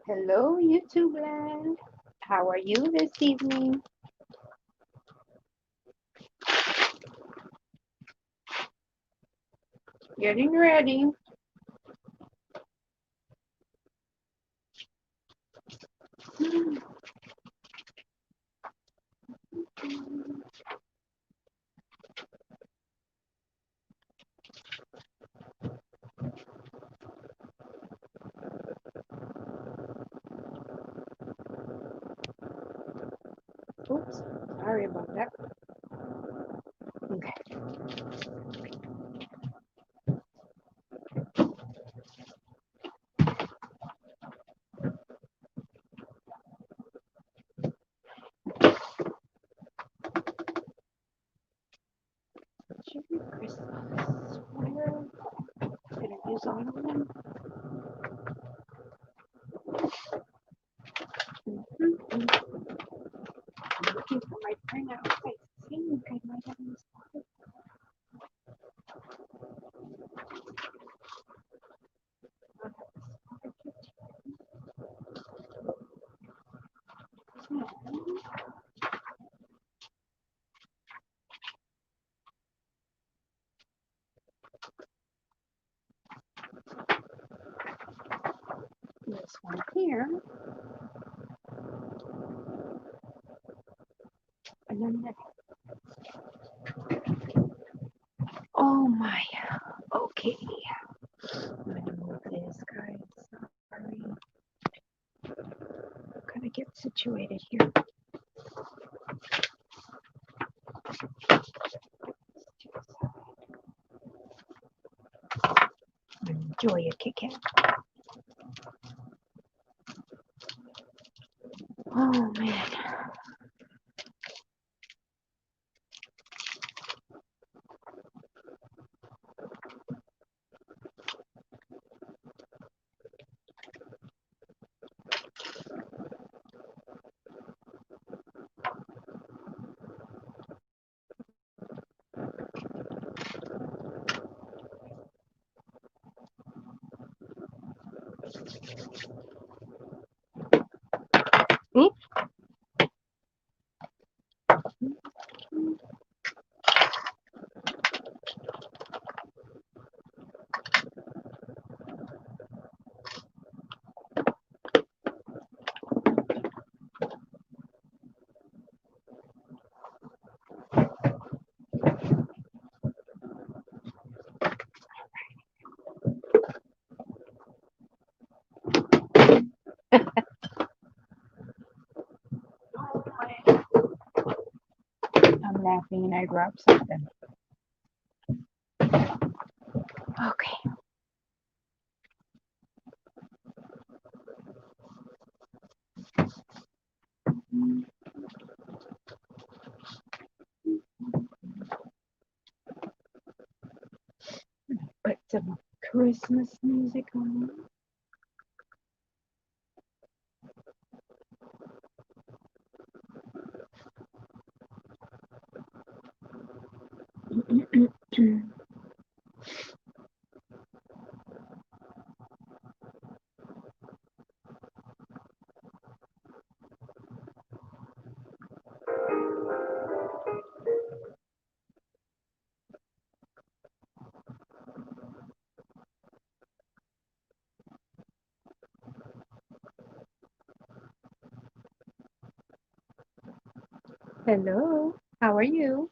Hello, YouTube land. How are you this evening? Getting ready. Oops, sorry about that. Okay. Sugar Christmas. Where did I use all of them? I'm looking for my printout. I think I might have missed one. This one here. And then oh my. Okay. I'm gonna move this, guys. Sorry. Gotta get situated here. Enjoy it, Kit Kat. Oh man. Oops. I'm laughing and I dropped something. Okay. Put some Christmas music on. Hello, how are you?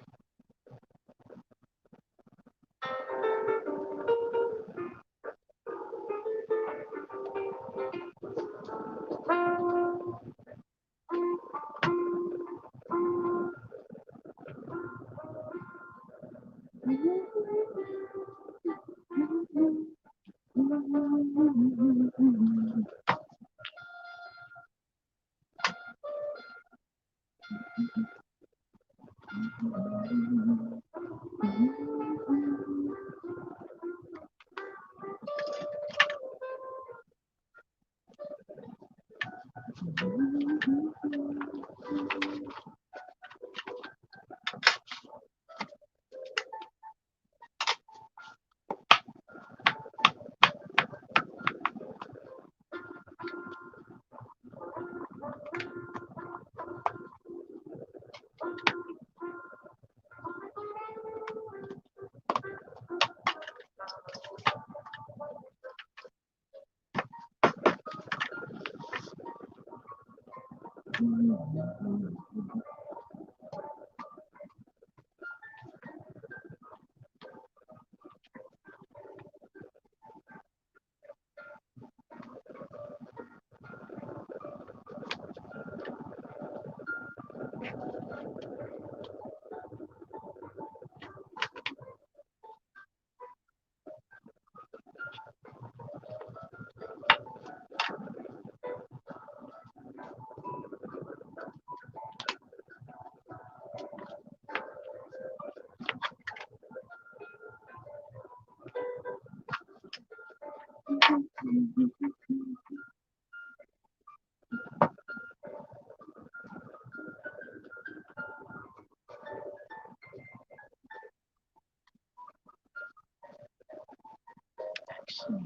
Actually,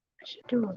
I should do a red.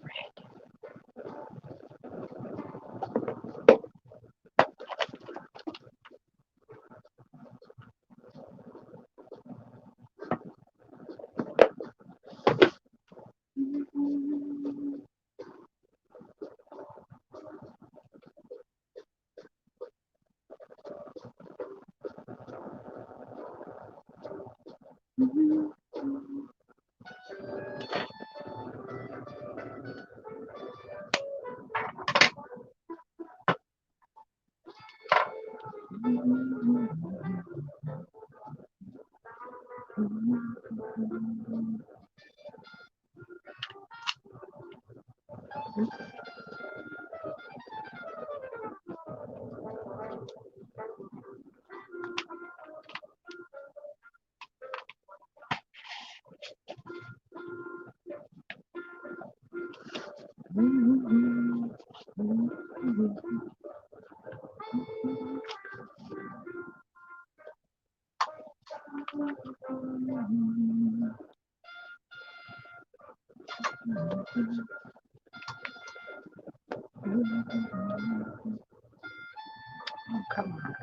Oh, come on.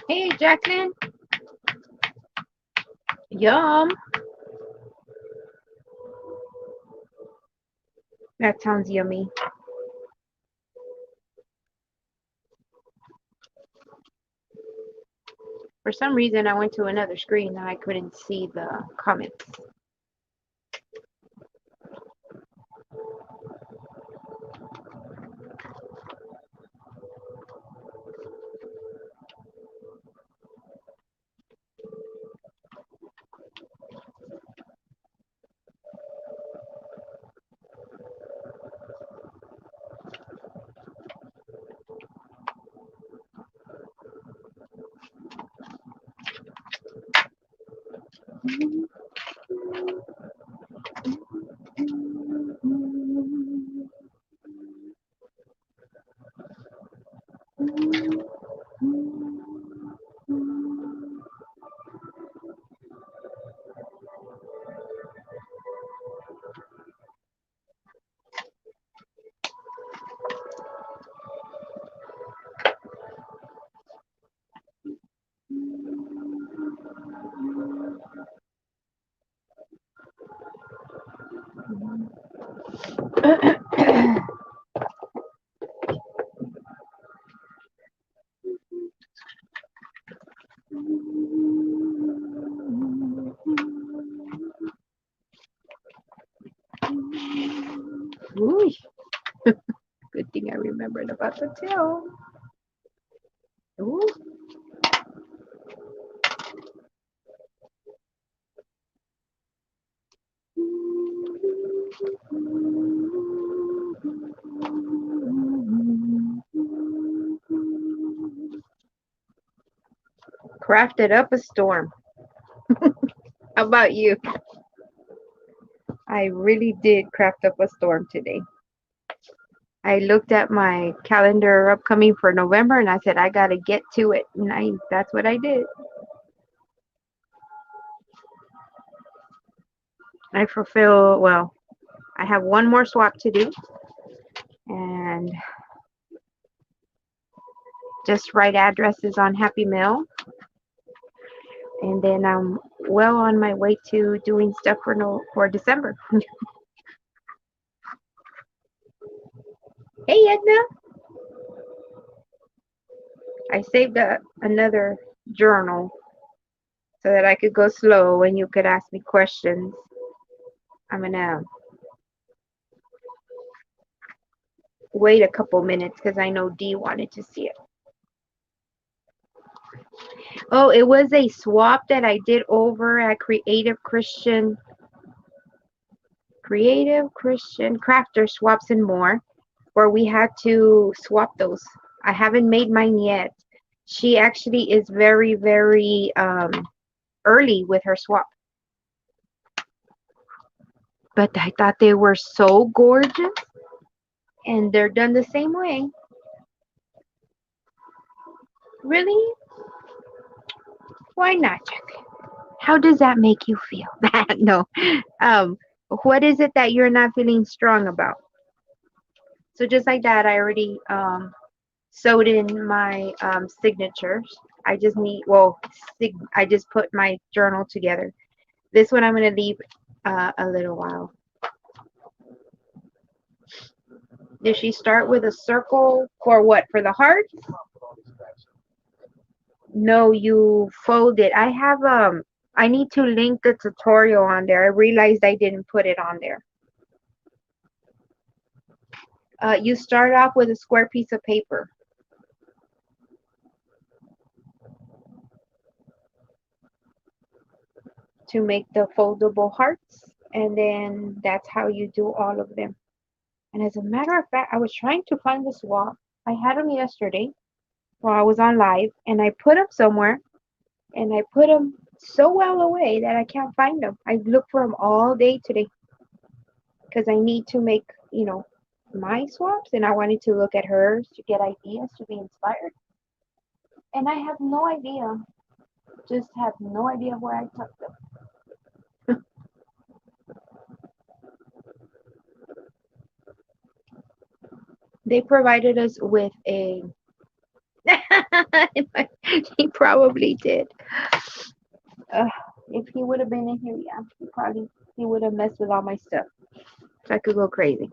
Hey, Jackson. Yum. That sounds yummy. For some reason, I went to another screen and I couldn't see the comments. Ooh, good thing I remembered about the tail. Ooh. Crafted up a storm. How about you? I really did craft up a storm today. I looked at my calendar upcoming for November and I said I gotta get to it. And that's what I did. I have one more swap to do and just write addresses on Happy Mail. And then I'm well on my way to doing stuff for December. Hey Edna, I saved another journal so that I could go slow and you could ask me questions. I'm gonna wait a couple minutes because I know Dee wanted to see it. Oh, it was a swap that I did over at Creative Christian Crafter Swaps and More, where we had to swap those. I haven't made mine yet. She actually is very, very early with her swap. But I thought they were so gorgeous. And they're done the same way. Really? Why not, Jack? How does that make you feel? No. What is it that you're not feeling strong about? So just like that, I already sewed in my signatures. I just need, I just put my journal together. This one I'm going to leave a little while. Did she start with a circle for what? For the heart? No, you fold it. I need to link the tutorial on there. I realized I didn't put it on there. You start off with a square piece of paper. To make the foldable hearts, and then that's how you do all of them. And as a matter of fact, I was trying to find the swap. I had them yesterday while I was on live, and I put them somewhere, and I put them so well away that I can't find them. I looked for them all day today because I need to make, my swaps, and I wanted to look at hers to get ideas to be inspired. And I have no idea, just have no idea where I took them. They provided us with a he probably did. If he would have been in here, yeah, he would have messed with all my stuff. So I could go crazy.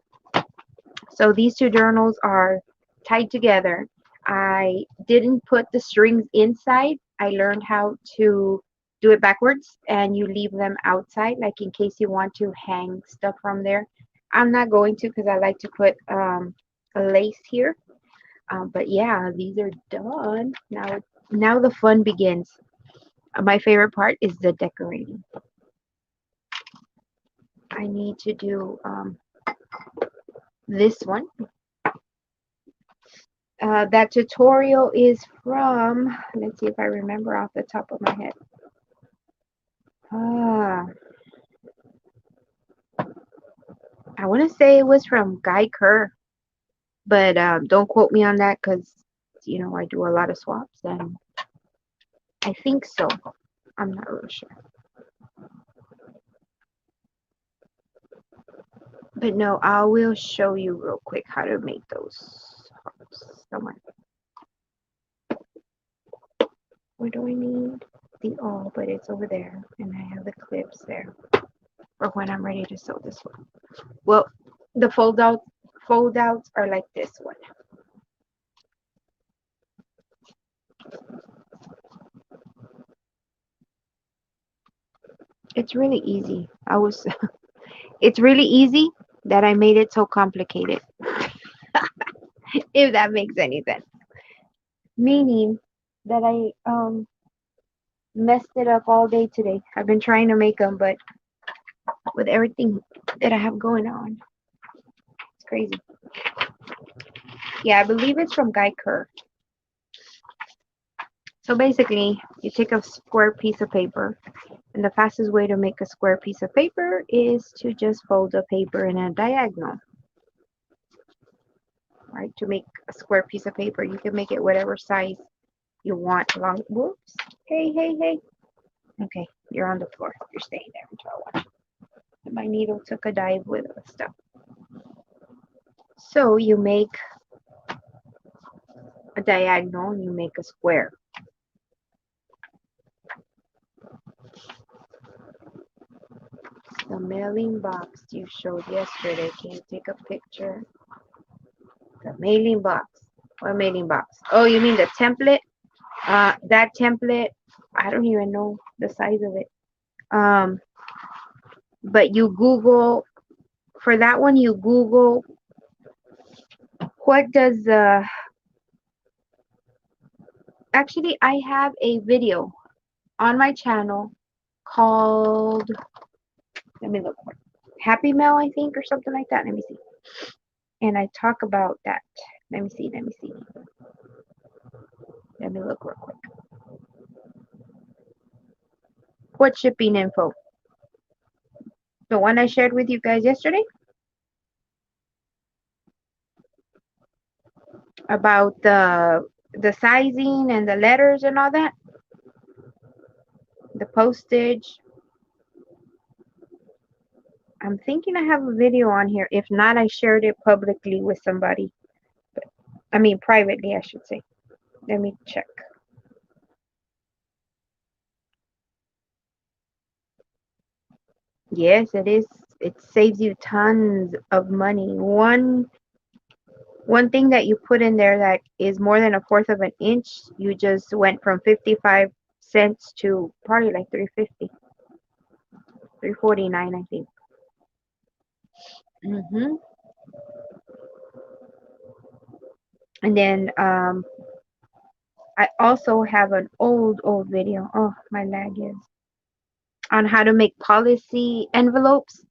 So these two journals are tied together. I didn't put the strings inside. I learned how to do it backwards, and you leave them outside, like in case you want to hang stuff from there. I'm not going to because I like to put a lace here. But yeah, these are done. Now the fun begins. My favorite part is the decorating. I need to do this one. That tutorial is from, let's see if I remember off the top of my head. Ah, I want to say it was from Guy Kerr, but don't quote me on that because I do a lot of swaps and I think so. I'm not really sure. But no, I will show you real quick how to make those hearts. Somewhere. Where do I need the all? But it's over there, and I have the clips there for when I'm ready to sew this one. Well, the fold outs are like this one. It's really easy. It's really easy that I made it so complicated. If that makes any sense. Meaning that I messed it up all day today. I've been trying to make them, but with everything that I have going on, it's crazy. Yeah, I believe it's from Guy Kerr. So basically, you take a square piece of paper, and the fastest way to make a square piece of paper is to just fold the paper in a diagonal. Right? To make a square piece of paper, you can make it whatever size you want. Long. Whoops. Hey, hey, hey. Okay, you're on the floor. You're staying there until I watch. My needle took a dive with the stuff. So you make a diagonal and you make a square. The mailing box you showed yesterday. Can you take a picture? The mailing box. What mailing box? Oh, you mean the template? That template, I don't even know the size of it. But you Google, for that one, you Google, what does actually, I have a video on my channel called, let me look, Happy Mail, I think, or something like that. Let me see. And I talk about that. Let me see. Let me look real quick. What shipping info? The one I shared with you guys yesterday about the sizing and the letters and all that. The postage. I'm thinking I have a video on here. If not, I shared it publicly with somebody. I mean, privately, I should say. Let me check. Yes, it is. It saves you tons of money. One thing that you put in there that is more than a fourth of an inch, you just went from 55 cents to probably like 350, 349, I think. And then I also have an old video. Oh, my lag is on how to make policy envelopes,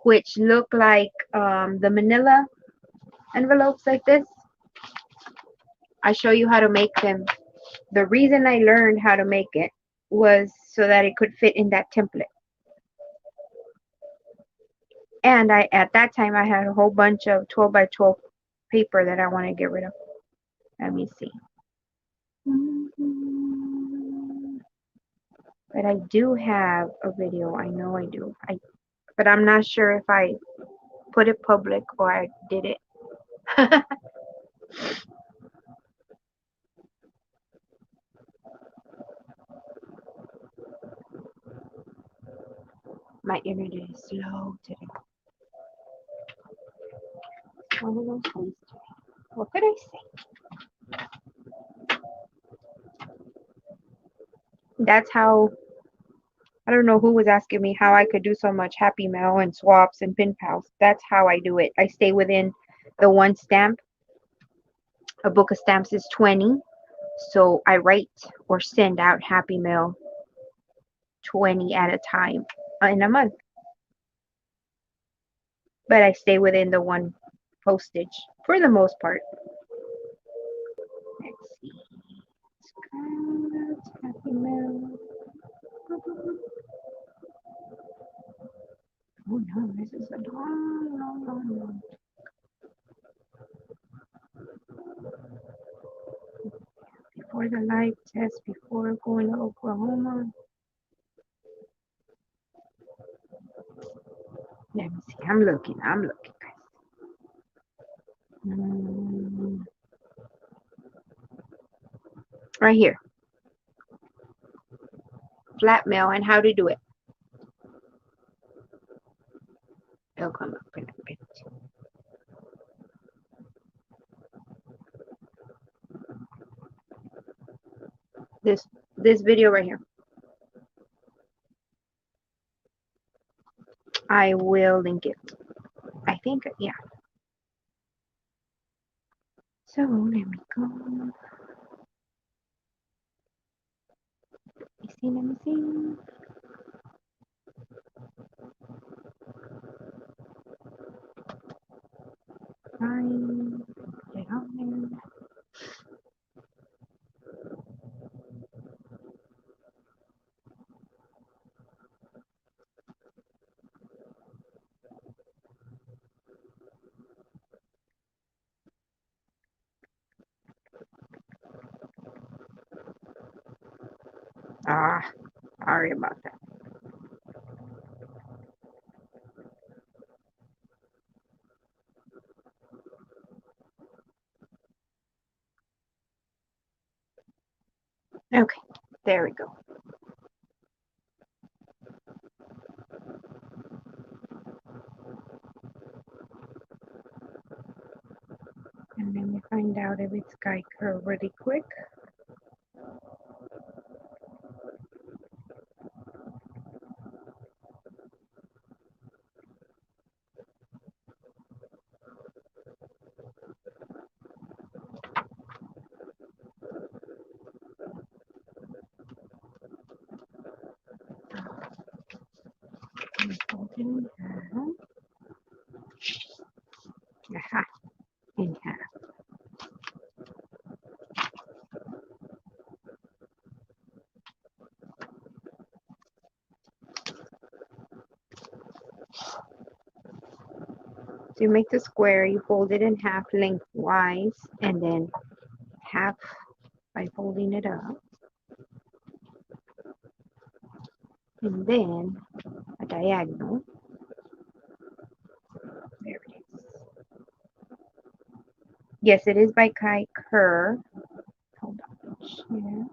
which look like the manila envelopes like this. I show you how to make them. The reason I learned how to make it was so that it could fit in that template. And at that time I had a whole bunch of 12 by 12 paper that I want to get rid of. Let me see. But I do have a video. I know I do. But I'm not sure if I put it public or I did it. My internet is slow today. One of those days today. What could I say? That's how, I don't know who was asking me how I could do so much Happy Mail and swaps and pin pals. That's how I do it. I stay within the one stamp. A book of stamps is 20. So I write or send out Happy Mail 20 at a time in a month. But I stay within the one postage for the most part. Let's see. Happy Mail. Oh, this is a long, long, long, long. Before the live test, before going to Oklahoma. Let me see. I'm looking. Right here. Flat mail and how to do it. It'll come up in a bit. This video right here. I will link it. I think, yeah. So let me go. Let me see. Fine. Get on there. Ah, sorry about that. Okay, there we go. And then we find out if it's Geico really quick. Aha, in half. So you make the square, you fold it in half lengthwise, and then half by folding it up. And then a diagonal. There it is. Yes, it is by Kai Kerr. Hold on. Share.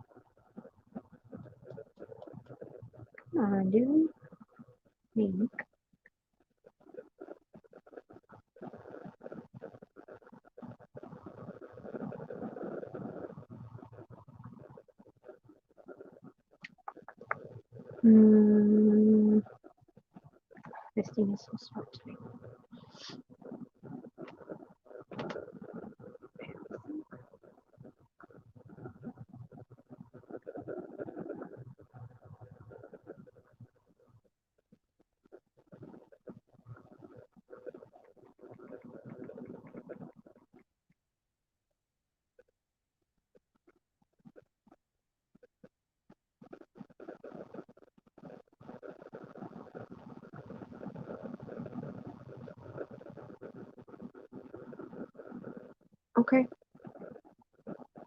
Come on, dude. Link. This thing is so slow today. Okay.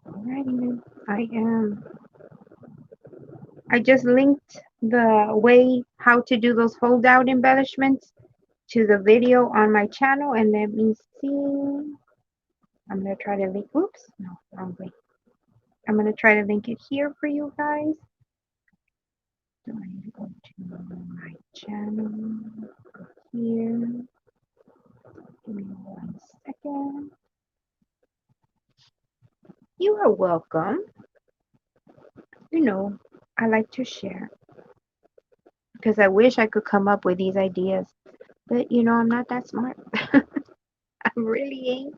Alrighty then. I just linked the way how to do those fold out embellishments to the video on my channel, and let me see. I'm gonna try to link. Oops, no, wrong way. I'm gonna try to link it here for you guys. So I need to go to my channel. Go here. Give me 1 second. You are welcome. You know, I like to share because I wish I could come up with these ideas, but you know, I'm not that smart. I really ain't.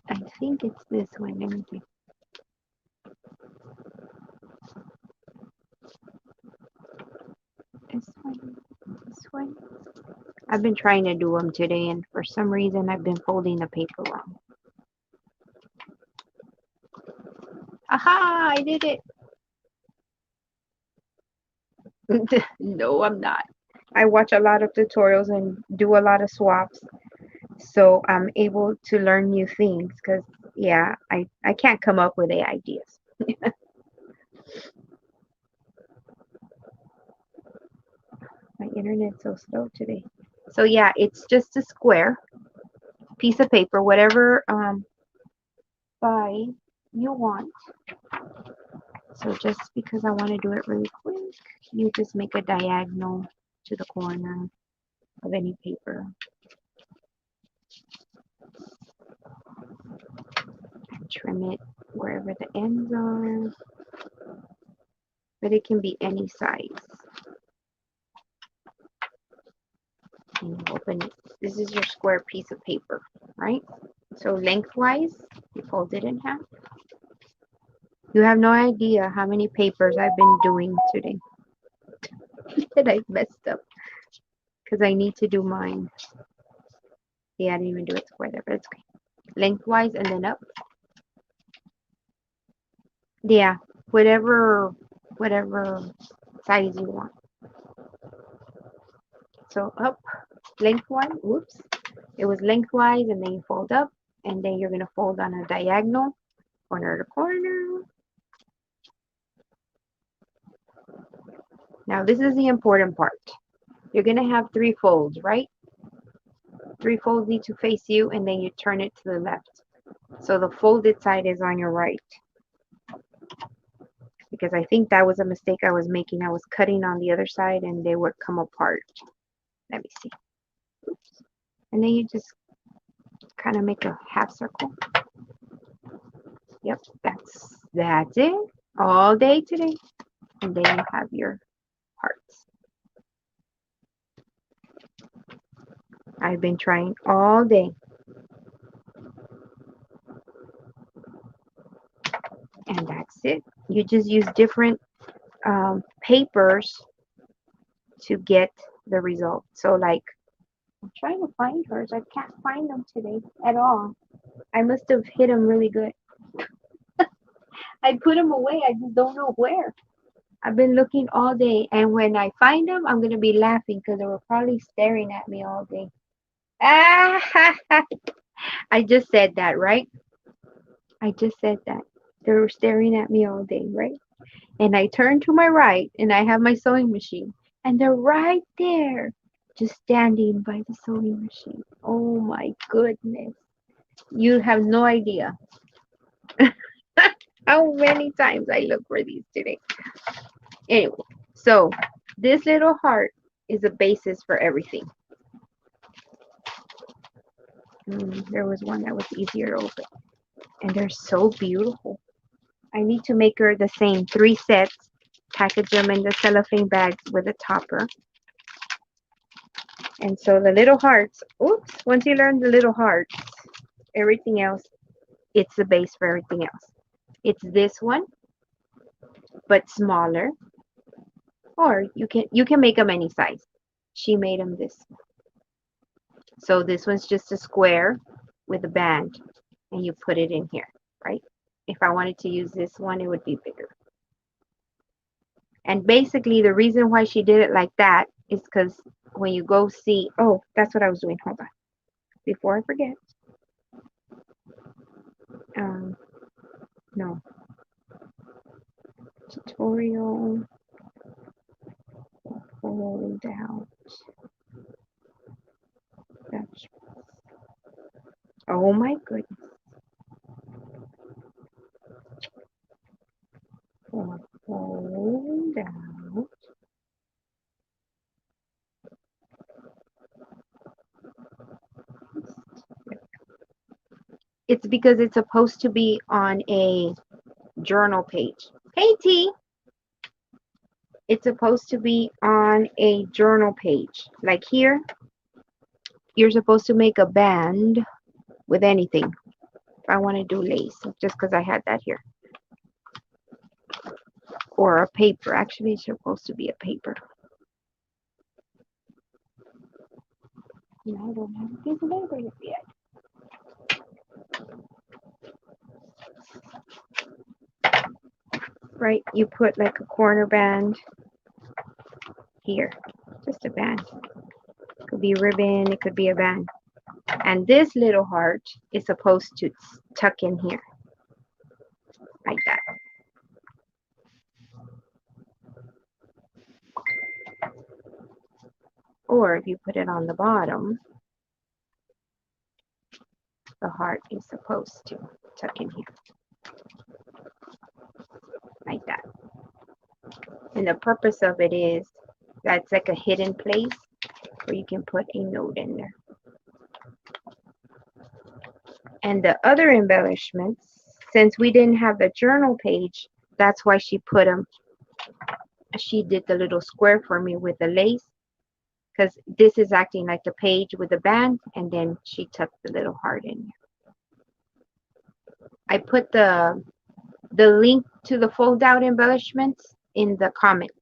I think it's this one. Let me see. This one. This one. I've been trying to do them today, and for some reason, I've been folding the paper wrong. Aha! I did it. No, I'm not. I watch a lot of tutorials and do a lot of swaps, so I'm able to learn new things because, yeah, I can't come up with the ideas. My internet's so slow today. So yeah, it's just a square piece of paper, whatever size you want. So just because I want to do it really quick, you just make a diagonal to the corner of any paper. Trim it wherever the ends are, but it can be any size. And you open it. This is your square piece of paper, right? So lengthwise, you fold it in half. You have no idea how many papers I've been doing today that I messed up because I need to do mine. Yeah, I didn't even do it square there, but it's okay. Lengthwise and then up. Yeah, whatever size you want. So up, lengthwise. Whoops, it was lengthwise, and then you fold up, and then you're gonna fold on a diagonal, corner to corner. Now this is the important part. You're gonna have 3 folds, right? 3 folds need to face you, and then you turn it to the left. So the folded side is on your right. Because I think that was a mistake I was making. I was cutting on the other side and they would come apart. Let me see. Oops. And then you just kind of make a half circle. Yep, that's it. All day today. And then you have your hearts. I've been trying all day. And that's it. You just use different papers to get the result. So like, I'm trying to find hers. I can't find them today at all. I must have hit them really good. I put them away. I just don't know where. I've been looking all day, and when I find them, I'm gonna be laughing because they were probably staring at me all day. Ah! I just said that, right? I just said that. They were staring at me all day, right? And I turn to my right, and I have my sewing machine, and they're right there, just standing by the sewing machine. Oh my goodness. You have no idea how many times I look for these today. Anyway, so this little heart is a basis for everything. There was one that was easier to open. And they're so beautiful. I need to make her the same 3 sets, package them in the cellophane bags with a topper. And so the little hearts, oops, once you learn the little hearts, everything else, it's the base for everything else. It's this one, but smaller. Or you can make them any size. She made them this. So this one's just a square with a band, and you put it in here, right? If I wanted to use this one, it would be bigger. And basically, the reason why she did it like that is because when you go see, oh, that's what I was doing. Hold on. Before I forget. No. Tutorial. Fold out. That's, oh my goodness. Fold out. It's because it's supposed to be on a journal page. Hey T, it's supposed to be on a journal page. Like here, you're supposed to make a band with anything. If I want to do lace, just because I had that here. Or a paper. Actually, it's supposed to be a paper. No, I don't have a piece of paper yet. Right, you put like a corner band here. Just a band. It could be ribbon, it could be a band. And this little heart is supposed to tuck in here, like that. Or if you put it on the bottom, the heart is supposed to tuck in here, like that. And the purpose of it is that's like a hidden place where you can put a note in there. And the other embellishments, since we didn't have the journal page, that's why she put them. She did the little square for me with the lace, because this is acting like the page with the band, and then she tucked the little heart in there. I put the link to the fold out embellishments in the comments.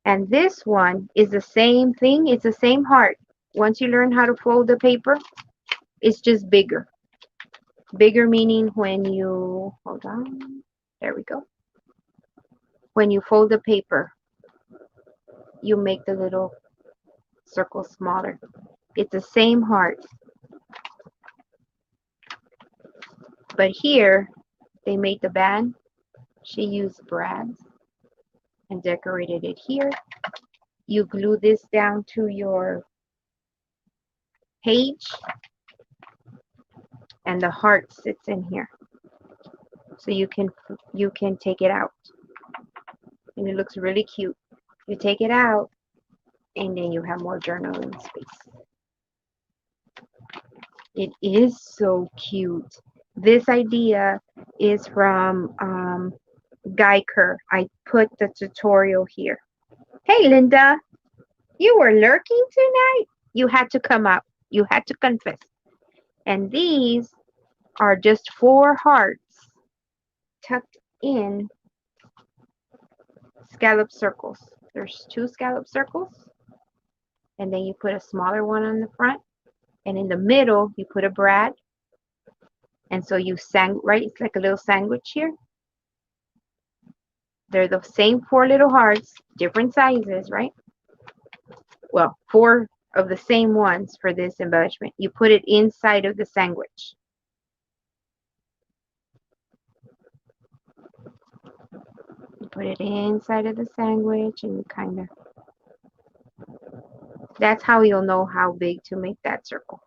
And this one is the same thing. It's the same heart. Once you learn how to fold the paper, it's just bigger. Bigger meaning when you, hold on, there we go. When you fold the paper, you make the little circle smaller. It's the same heart. But here, they made the band. She used brads and decorated it here. You glue this down to your page, and the heart sits in here. So you can take it out. And it looks really cute. You take it out, and then you have more journaling space. It is so cute. This idea is from Guy Kerr. I put the tutorial here. Hey, Linda, you were lurking tonight? You had to come up. You had to confess. And these are just 4 hearts tucked in scallop circles. There's 2 scallop circles, and then you put a smaller one on the front, and in the middle you put a brad, and so you right, it's like a little sandwich here. They're the same 4 little hearts, different sizes, right? Well, 4 of the same ones for this embellishment. You put it inside of the sandwich. You put it inside of the sandwich, and you kind of, that's how you'll know how big to make that circle.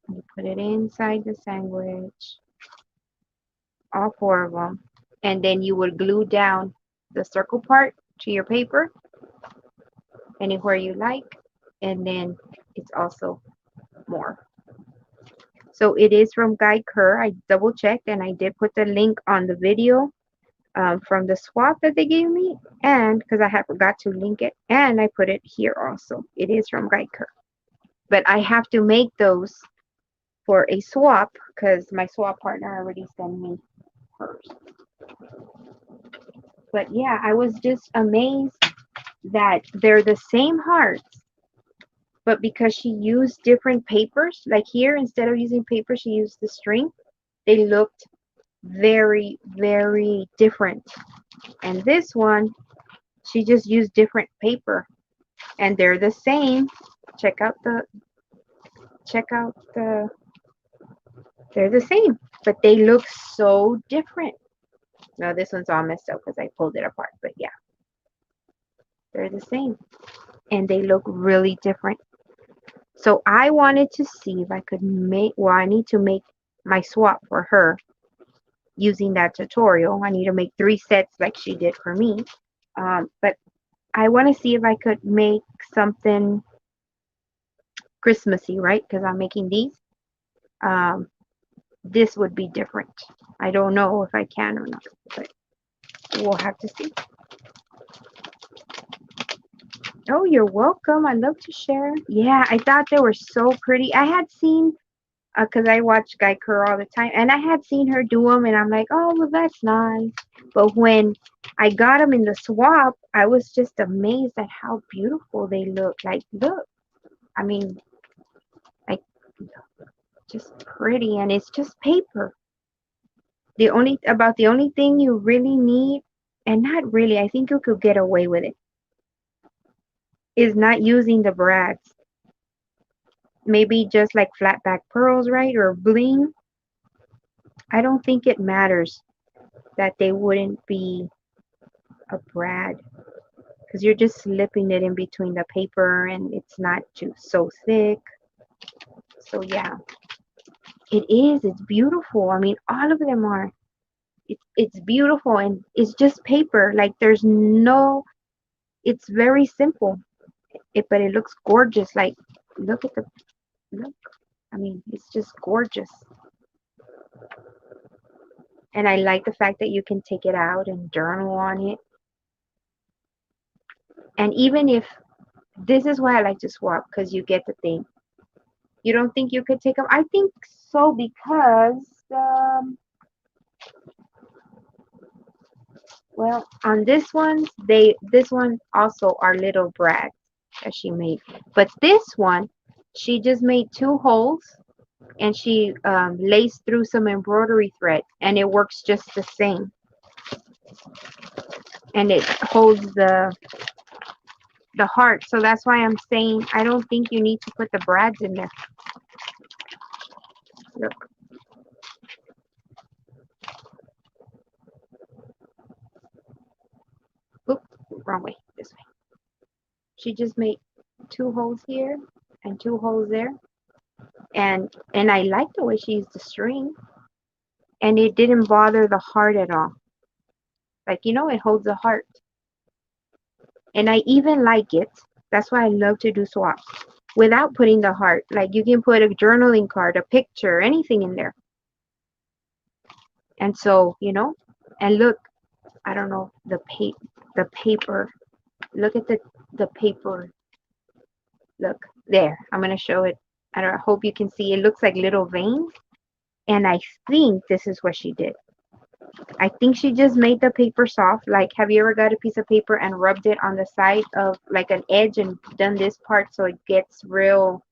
You put it inside the sandwich, all 4 of them, and then you would glue down the circle part to your paper anywhere you like, and then it's also more. So it is from Guy Kerr. I double checked, and I did put the link on the video from the swap that they gave me, and because I had forgot to link it, and I put it here also. It is from Guy Kerr, but I have to make those for a swap because my swap partner already sent me hers. But yeah, I was just amazed that they're the same hearts, but because she used different papers, like here, instead of using paper, she used the string, they looked very, very different. And this one, she just used different paper, and they're the same. Check out the, they're the same, but they look so different. Now this one's all messed up because I pulled it apart, but yeah, they're the same, and they look really different. So I wanted to see if I could make, well, I need to make my swap for her using that tutorial. I need to make 3 sets like she did for me. But I want to see if I could make something Christmassy, right? Because I'm making these. This would be different. I don't know if I can or not, but we'll have to see. Oh, you're welcome. I love to share. Yeah, I thought they were so pretty. I had seen, because I watch Guy Kerr all the time, and I had seen her do them, and I'm like, oh, well, that's nice. But when I got them in the swap, I was just amazed at how beautiful they look. Like, look, I mean, like, just pretty, and it's just paper. The only thing you really need, and not really, I think you could get away with it, is not using the brads. Maybe just like flat back pearls, right? Or bling. I don't think it matters that they wouldn't be a brad because you're just slipping it in between the paper and it's not too so thick. So yeah, it is. It's beautiful. I mean, all of them are. It's beautiful and it's just paper. Like there's no. It's very simple. But it looks gorgeous. Like look at the look. I mean, it's just gorgeous. And I like the fact that you can take it out and journal on it. And even if this is why I like to swap because you get the thing. You don't think you could take them? I think so because well, on this one also are little brads that she made. But this one, she just made 2 holes and she laced through some embroidery thread and it works just the same. And it holds the heart. So that's why I'm saying I don't think you need to put the brads in there. Look. Oop, wrong way. This way. She just made 2 holes here and 2 holes there. And I like the way she used the string. And it didn't bother the heart at all. Like, it holds the heart. And I even like it. That's why I love to do swaps without putting the heart. Like you can put a journaling card, a picture, anything in there. And so, and look, I don't know, the paper. Look at the paper. Look, there. I'm going to show it. I hope you can see. It looks like little veins. And I think this is what she did. I think she just made the paper soft. Like, have you ever got a piece of paper and rubbed it on the side of like an edge and done this part so it gets real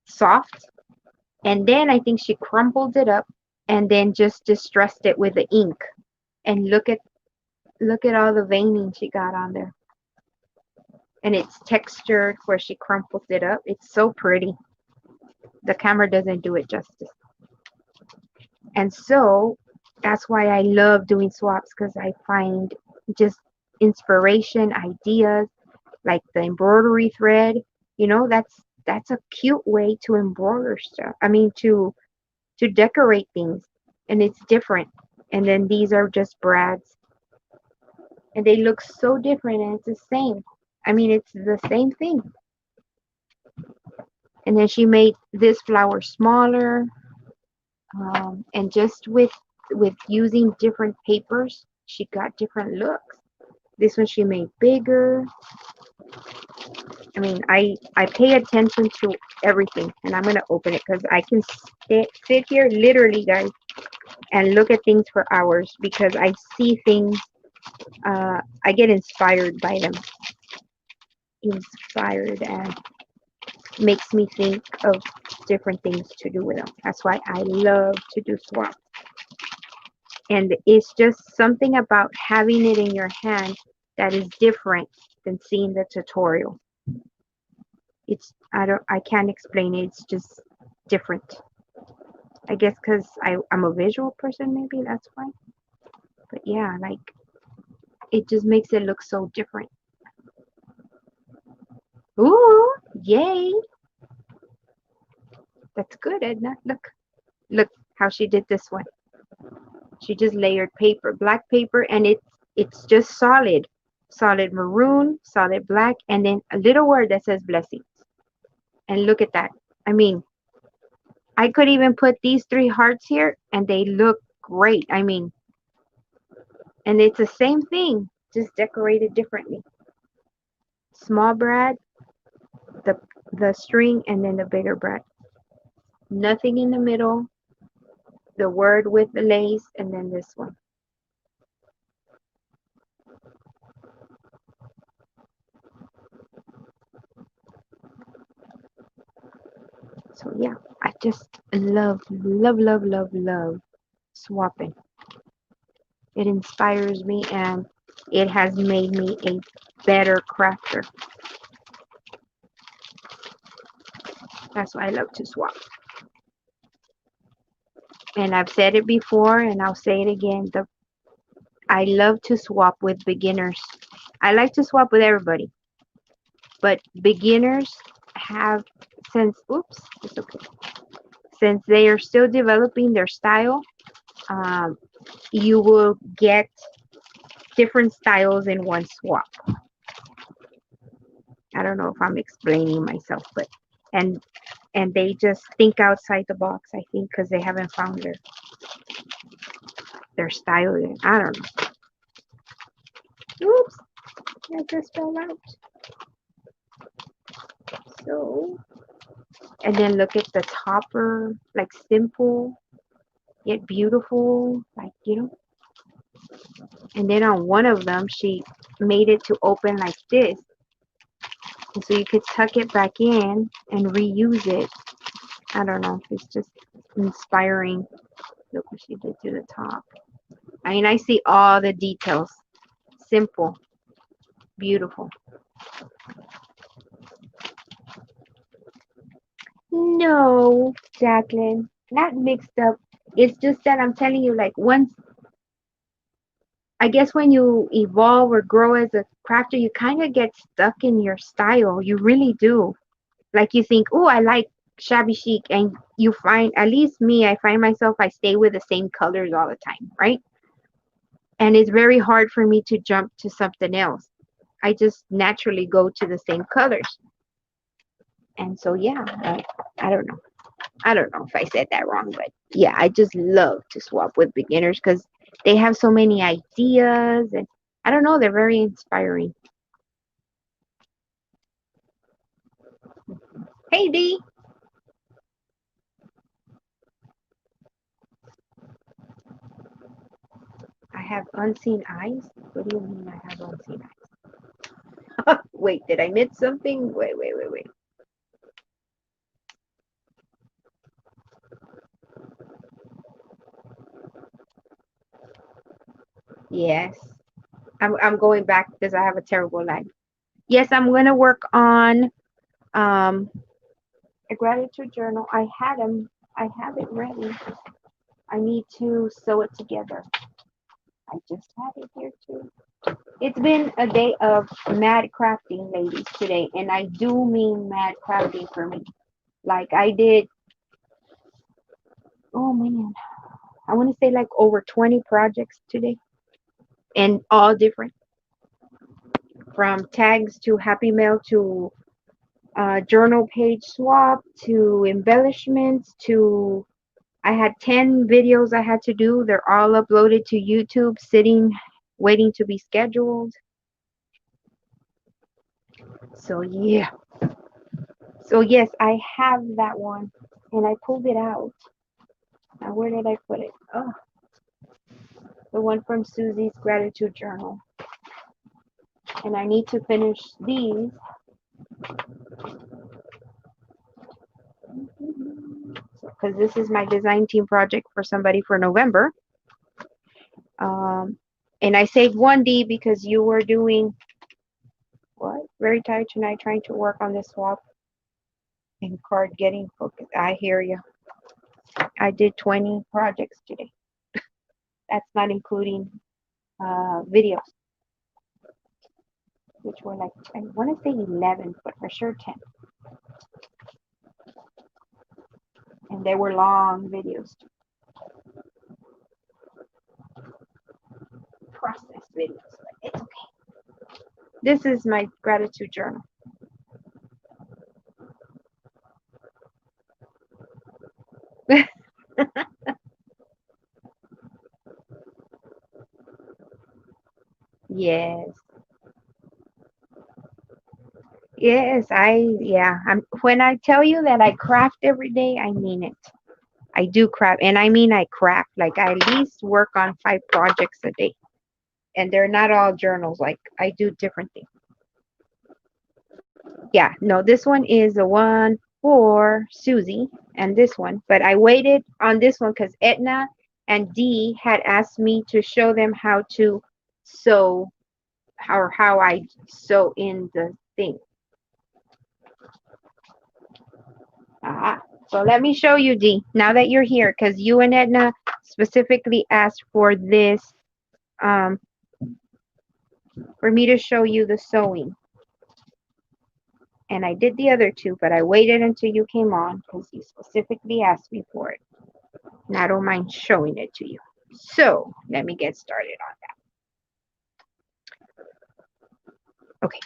soft? And then I think she crumpled it up and then just distressed it with the ink. And look at all the veining she got on there. And it's textured where she crumples it up. It's so pretty. The camera doesn't do it justice. And so that's why I love doing swaps because I find just inspiration, ideas, like the embroidery thread. That's a cute way to embroider stuff. I mean to decorate things, and it's different. And then these are just brads, and they look so different, and it's the same. I mean, it's the same thing. And then she made this flower smaller, and just with using different papers, she got different looks. This one she made bigger. I mean, I pay attention to everything, and I'm gonna open it because I can sit here literally, guys, and look at things for hours because I see things. I get inspired by them. Inspired and makes me think of different things to do with them. That's why I love to do swaps. And it's just something about having it in your hand that is different than seeing the tutorial. I can't explain it. It's just different. I guess because I'm a visual person, maybe that's why. But yeah, like it just makes it look so different. Ooh, yay! That's good, Edna. Look how she did this one. She just layered paper, black paper, and it's just solid maroon, solid black, and then a little word that says blessings. And look at that. I mean, I could even put these 3 hearts here and they look great. I mean, and it's the same thing, just decorated differently. Small brad, the string, and then the bigger brad. Nothing in the middle, the word with the lace, and then this one. So yeah, I just love swapping. It inspires me, and It has made me a better crafter. That's why I love to swap. And I've said it before and I'll say it again. I love to swap with beginners. I like to swap with everybody, but beginners have oops, it's okay. Since they are still developing their style, um, you will get different styles in one swap. I don't know if I'm explaining myself, but and they just think outside the box, I think, because they haven't found their style yet. I don't know. Oops, I just fell out. So, and then look at the topper, like simple yet beautiful, like And then on one of them, she made it to open like this, and so you could tuck it back in and reuse it. I don't know. It's just inspiring. Look what she did to the top. I mean, I see all the details. Simple, beautiful. No, Jacqueline, not mixed up. It's just that I'm telling you, like, once, I guess when you evolve or grow as a crafter, you kind of get stuck in your style. You really do. Like, you think, oh, I like shabby chic, and you find, at least me, I find myself, I stay with the same colors all the time, right? And it's very hard for me to jump to something else. I just naturally go to the same colors. And so, yeah, I don't know. I don't know if I said that wrong, but yeah, I just love to swap with beginners because they have so many ideas, and I don't know, they're very inspiring. Hey, D. I have unseen eyes? What do you mean I have unseen eyes? Wait, did I miss something? Wait. Yes. I'm going back because I have a terrible lag. Yes, I'm going to work on um, a gratitude journal. I have it ready. I need to sew it together. I just had it here too. It's been a day of mad crafting, ladies, today. And I do mean mad crafting for me. Like I did, oh man, I want to say like over 20 projects today. And all different. From tags to happy mail to journal page swap to embellishments to I had 10 videos I had to do. They're all uploaded to YouTube, sitting, waiting to be scheduled. So, yeah. So, yes, I have that one. And I pulled it out. Now, where did I put it? Oh, the one from Susie's Gratitude Journal. And I need to finish these. Because this is my design team project for somebody for November. And I saved 1D because you were doing what? Very tired tonight trying to work on this swap and card getting focused. I hear you. I did 20 projects today. That's not including videos, which were like, I want to say 11, but for sure 10. And they were long videos. Process videos, but it's okay. This is my gratitude journal. Yes. Yes, when I tell you that I craft every day, I mean it. I do craft, and I mean I craft. Like I at least work on 5 projects a day. And they're not all journals. Like I do different things. Yeah, no, this one is the one for Susie and this one. But I waited on this one because Etna and Dee had asked me to show them how to sew how I sew in the thing. So let me show you, Dee, now that you're here, because you and Edna specifically asked for this, for me to show you the sewing. And I did the other two, but I waited until you came on because you specifically asked me for it. And I don't mind showing it to you. So let me get started on that. Okay.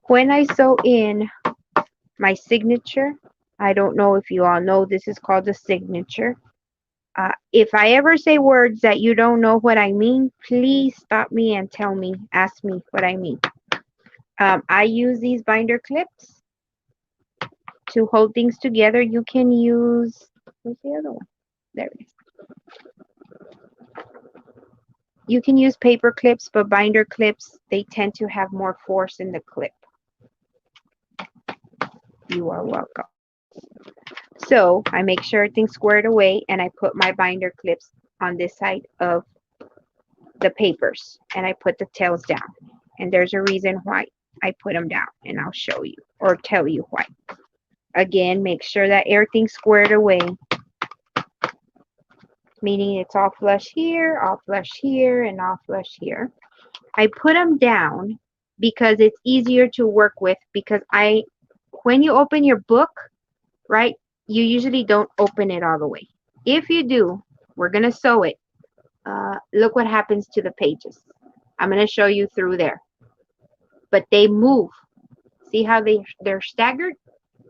When I sew in my signature, I don't know if you all know, this is called a signature. If I ever say words that you don't know what I mean, please stop me and tell me, ask me what I mean. I use these binder clips to hold things together. You can use, where's the other one? There it is. You can use paper clips, but binder clips, they tend to have more force in the clip. You are welcome. So I make sure everything's squared away, and I put my binder clips on this side of the papers, and I put the tails down. And there's a reason why I put them down, and I'll show you or tell you why. Again, make sure that everything's squared away, meaning it's all flush here, and all flush here. I put them down because it's easier to work with, because when you open your book, right, you usually don't open it all the way. If you do, we're going to sew it. Look what happens to the pages. I'm going to show you through there. But they move. See how they're staggered?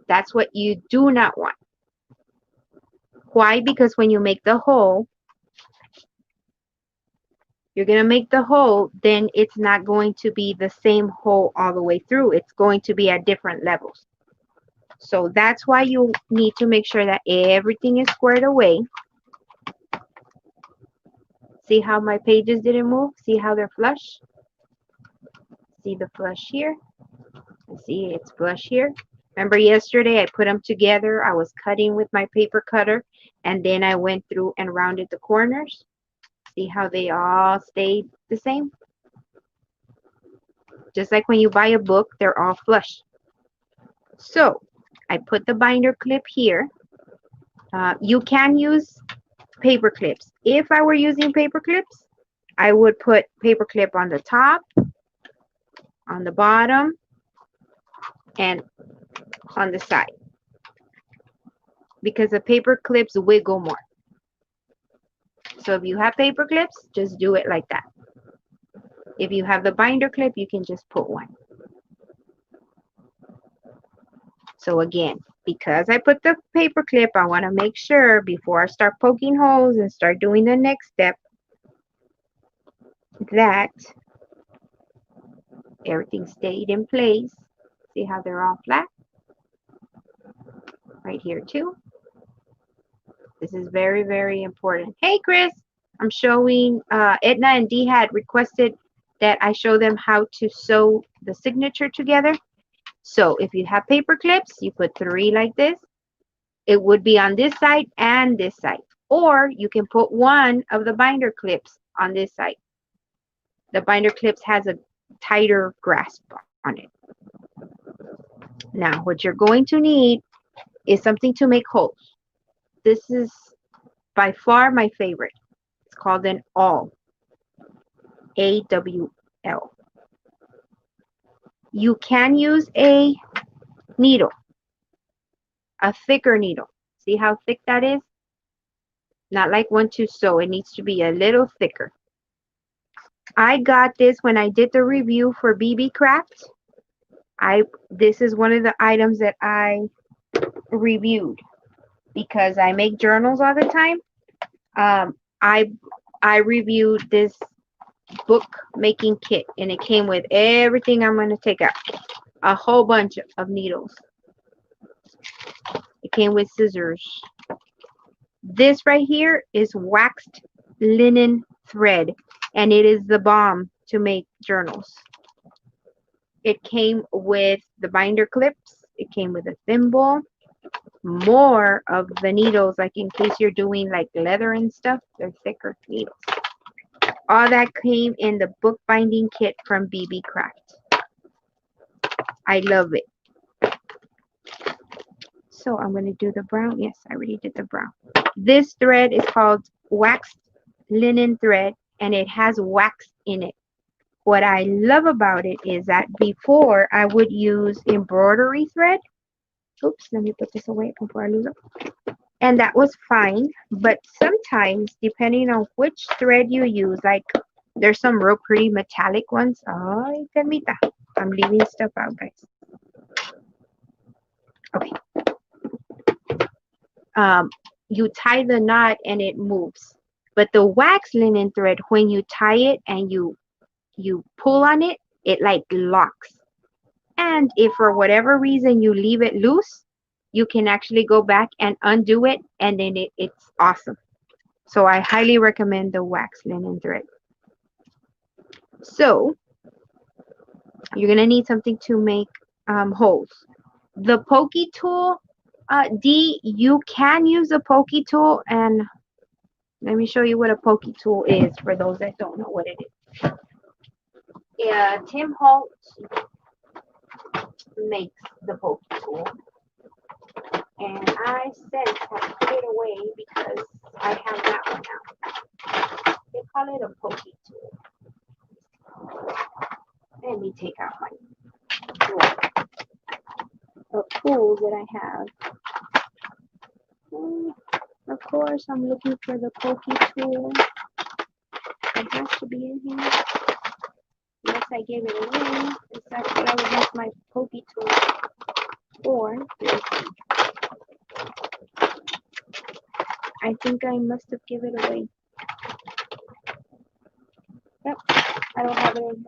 That's what you do not want. Why? Because when you make the hole, you're going to make the hole, then it's not going to be the same hole all the way through. It's going to be at different levels. So that's why you need to make sure that everything is squared away. See how my pages didn't move? See how they're flush? See the flush here? See, it's flush here. Remember yesterday I put them together. I was cutting with my paper cutter, and then I went through and rounded the corners. See how they all stayed the same? Just like when you buy a book, they're all flush. So I put the binder clip here. You can use paper clips. If I were using paper clips, I would put paper clip on the top, on the bottom, and on the side, because the paper clips wiggle more. So if you have paper clips, just do it like that. If you have the binder clip, you can just put one. So again, because I put the paper clip, I want to make sure before I start poking holes and start doing the next step that everything stayed in place. See how they're all flat? Right here too. This is very, very important. Hey, Chris, I'm showing, Edna and Dee had requested that I show them how to sew the signature together. So if you have paper clips, you put 3 like this. It would be on this side and this side. Or you can put one of the binder clips on this side. The binder clips has a tighter grasp on it. Now, what you're going to need is something to make holes. This is by far my favorite. It's called an awl. A-W-L. You can use a needle, a thicker needle. See how thick that is? Not like 1-2 sew. It needs to be a little thicker. I got this when I did the review for BB Craft. This is one of the items that I reviewed because I make journals all the time. I reviewed this book making kit, and it came with everything I'm going to take out. A whole bunch of needles. It came with scissors. This right here is waxed linen thread, and it is the bomb to make journals. It came with the binder clips. It came with a thimble. More of the needles, like in case you're doing like leather and stuff, they're thicker needles. All that came in the bookbinding kit from BB Craft. I love it. So I'm going to do the brown. Yes, I already did the brown. This thread is called waxed linen thread, and it has wax in it. What I love about it is that before I would use embroidery thread. Oops, let me put this away before I lose it. And that was fine, but sometimes depending on which thread you use, like there's some real pretty metallic ones. Ay, Carmita, I'm leaving stuff out, guys. Okay. You tie the knot and it moves. But the wax linen thread, when you tie it and you pull on it, it like locks. And if for whatever reason you leave it loose, you can actually go back and undo it, and then it's awesome. So I highly recommend the wax linen thread. So you're gonna need something to make holes. The pokey tool, D, you can use a pokey tool, and let me show you what a pokey tool is for those that don't know what it is. Yeah, Tim Holtz makes the pokey tool, and I since have put it away because I have that one now. They call it a pokey tool. Let me take out my drawer of tools that I have. Of course, I'm looking for the pokey tool. It has to be in here. Unless I gave it away, because that's what I would use my pokey tool for. I think I must have given it away. Yep, I don't have it in.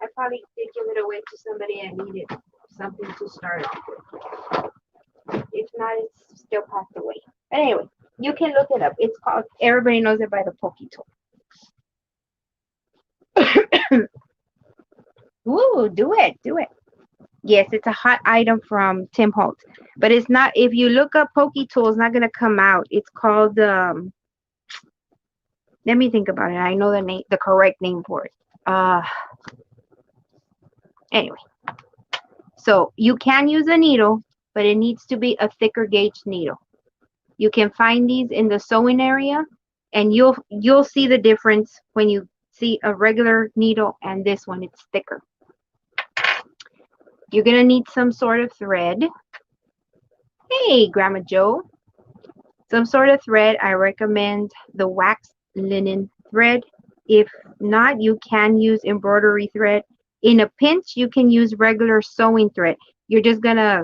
I probably did give it away to somebody that needed something to start off with. If not, it's still passed away. But anyway, you can look it up. It's called, everybody knows it by the pokey tool. Ooh, do it. Yes, it's a hot item from Tim Holtz. But it's not, if you look up pokey tool, it's not going to come out. It's called, let me think about it. I know the name, the correct name for it. Anyway. So you can use a needle, but it needs to be a thicker gauge needle. You can find these in the sewing area, and you'll see the difference when you see a regular needle and this one, it's thicker. You're gonna need some sort of thread. Hey, Grandma Joe. Some sort of thread. I recommend the wax linen thread. If not, you can use embroidery thread. In a pinch, you can use regular sewing thread. You're just gonna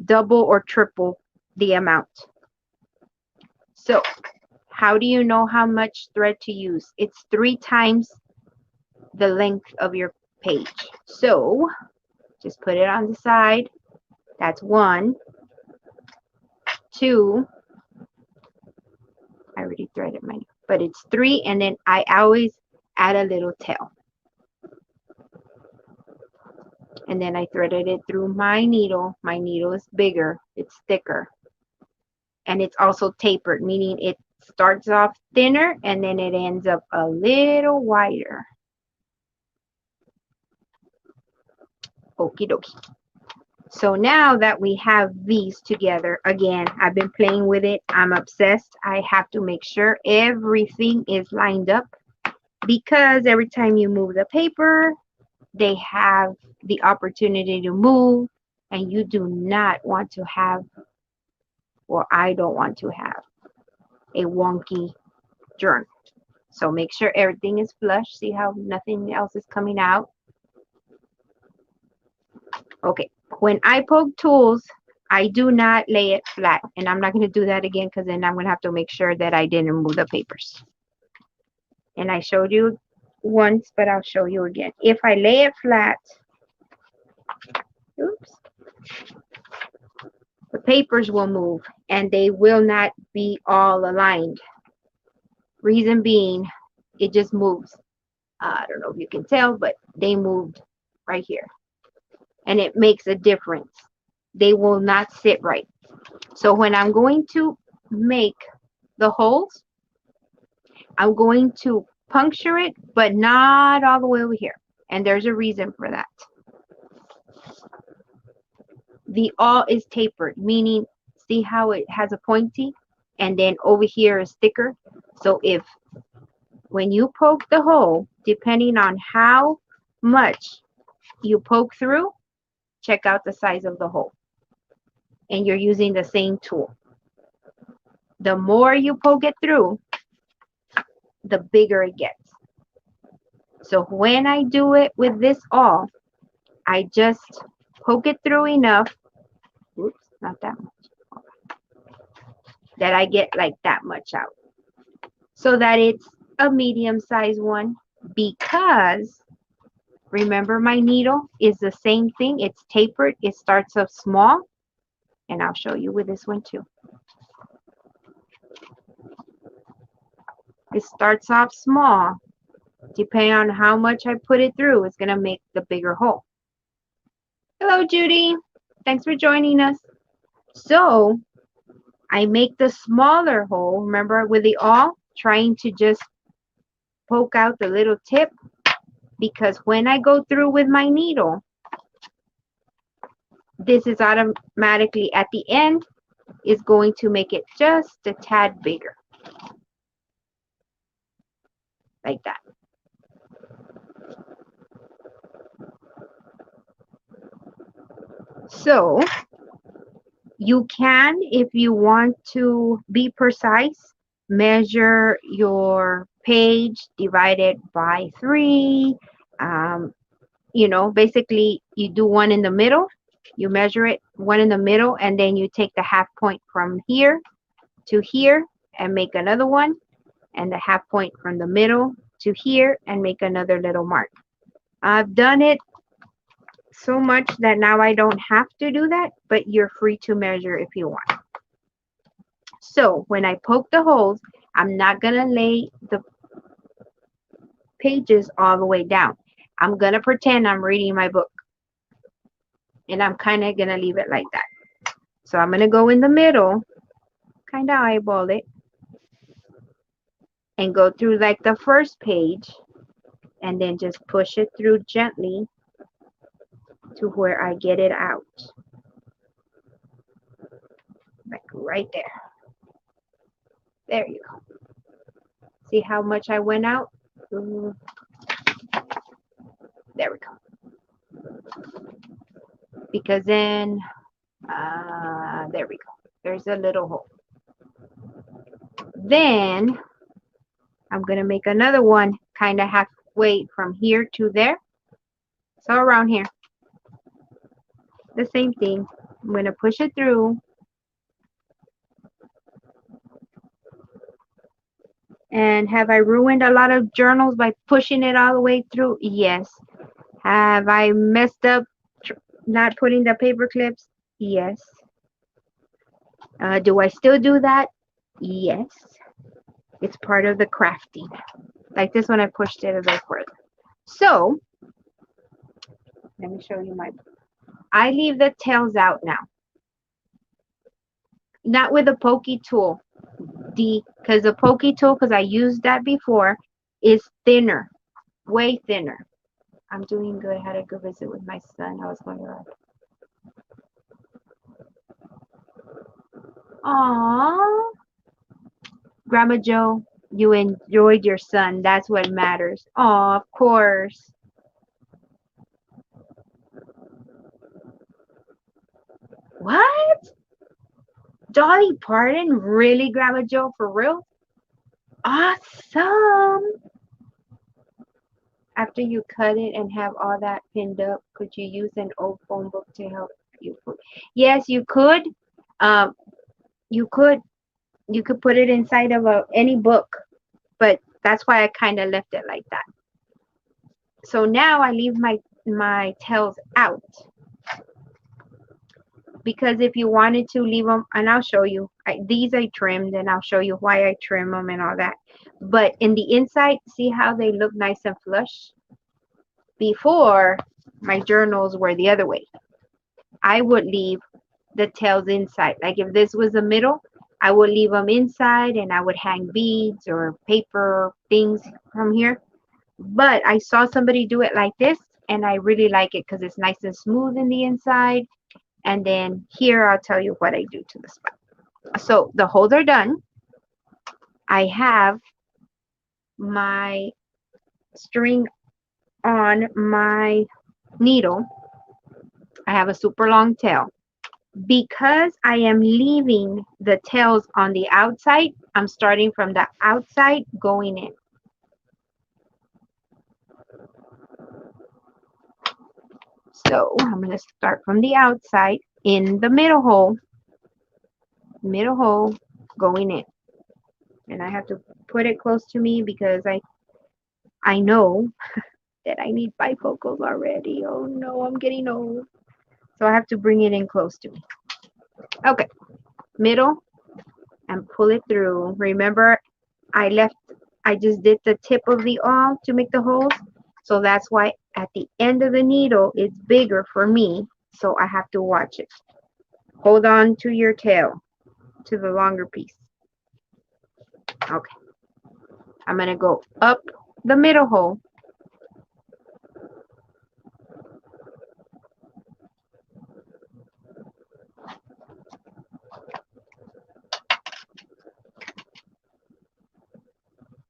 double or triple the amount. So how do you know how much thread to use? It's 3 times the length of your page. So just put it on the side. That's 1, 2. I already threaded mine, but it's 3, and then I always add a little tail. And then I threaded it through my needle. My needle is bigger, it's thicker, and it's also tapered, meaning it starts off thinner and then it ends up a little wider. Okie dokie. So now that we have these together, again, I've been playing with it. I'm obsessed. I have to make sure everything is lined up, because every time you move the paper, they have the opportunity to move, and you do not want to have, or I don't want to have, a wonky journal. So make sure everything is flush. See how nothing else is coming out? Okay, when I poke tools, I do not lay it flat, and I'm not going to do that again, because then I'm going to have to make sure that I didn't move the papers. And I showed you once, but I'll show you again. If I lay it flat, oops, the papers will move, and they will not be all aligned. Reason being, it just moves. I don't know if you can tell, but they moved right here. And it makes a difference. They will not sit right. So when I'm going to make the holes, I'm going to puncture it, but not all the way over here. And there's a reason for that. The awl is tapered, meaning see how it has a pointy and then over here is thicker. So if when you poke the hole, depending on how much you poke through, check out the size of the hole. And you're using the same tool. The more you poke it through, the bigger it gets. So when I do it with this awl, I just poke it through enough, oops, not that much, that I get like that much out. So that it's a medium-sized one, because remember my needle is the same thing. It's tapered. It starts off small, and I'll show you with this one too. It starts off small. Depending on how much I put it through, it's going to make the bigger hole. Hello, Judy. Thanks for joining us. So I make the smaller hole, remember, with the awl, trying to just poke out the little tip, because when I go through with my needle, this is automatically at the end is going to make it just a tad bigger. Like that. So you can, if you want to be precise, measure your page, divide it by 3. You know, basically you do one in the middle, you measure it, one in the middle, and then you take the half point from here to here and make another one, and the half point from the middle to here and make another little mark. I've done it so much that now I don't have to do that, but you're free to measure if you want. So when I poke the holes, I'm not going to lay the pages all the way down. I'm going to pretend I'm reading my book. And I'm kind of going to leave it like that. So I'm going to go in the middle, kind of eyeball it, and go through like the first page, and then just push it through gently to where I get it out. Like right there. There you go. See how much I went out? There we go. Because then, there we go. There's a little hole. Then, I'm going to make another one kind of halfway from here to there. So around here. The same thing. I'm going to push it through. And have I ruined a lot of journals by pushing it all the way through? Yes. Have I messed up not putting the paper clips? Yes. Do I still do that? Yes. It's part of the crafting. Like this one, I pushed it a little further. So, let me show you my, I leave the tails out now. Not with a pokey tool. Because the pokey tool, because I used that before, is thinner. Way thinner. I'm doing good. I had a good visit with my son. I was going to. Aww. Grandma Joe, you enjoyed your son. That's what matters. Aw, of course. What? Dolly Parton? Really, Grandma Joe? For real? Awesome. After you cut it and have all that pinned up, could you use an old phone book to help you? Yes, you could. You could put it inside of any book, but that's why I kind of left it like that. So now I leave my tails out, because if you wanted to leave them, and I'll show you, these I trimmed, and I'll show you why I trim them and all that. But in the inside, see how they look nice and flush? Before, my journals were the other way. I would leave the tails inside. Like if this was the middle, I would leave them inside and I would hang beads or paper things from here. But I saw somebody do it like this and I really like it because it's nice and smooth in the inside. And then here I'll tell you what I do to the spot. So the holes are done. I have my string on my needle. I have a super long tail. Because I am leaving the tails on the outside, I'm starting from the outside going in. So I'm going to start from the outside in the middle hole, going in. And I have to put it close to me because I know that I need bifocals already. Oh no, I'm getting old. So I have to bring it in close to me. Okay, middle and pull it through. Remember, I just did the tip of the awl to make the holes. So that's why at the end of the needle, it's bigger for me. So I have to watch it. Hold on to your tail, to the longer piece. Okay. I'm going to go up the middle hole.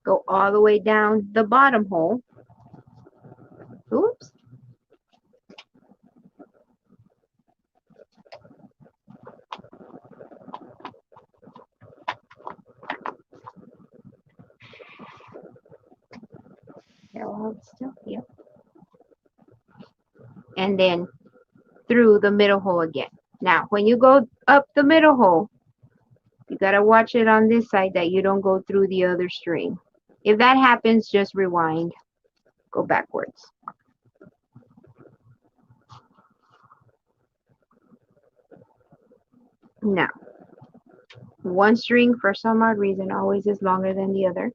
Go all the way down the bottom hole. Oops. Still, yep. And then through the middle hole again. Now, when you go up the middle hole, you got to watch it on this side that you don't go through the other string. If that happens, just rewind. Go backwards. Now, one string for some odd reason always is longer than the other.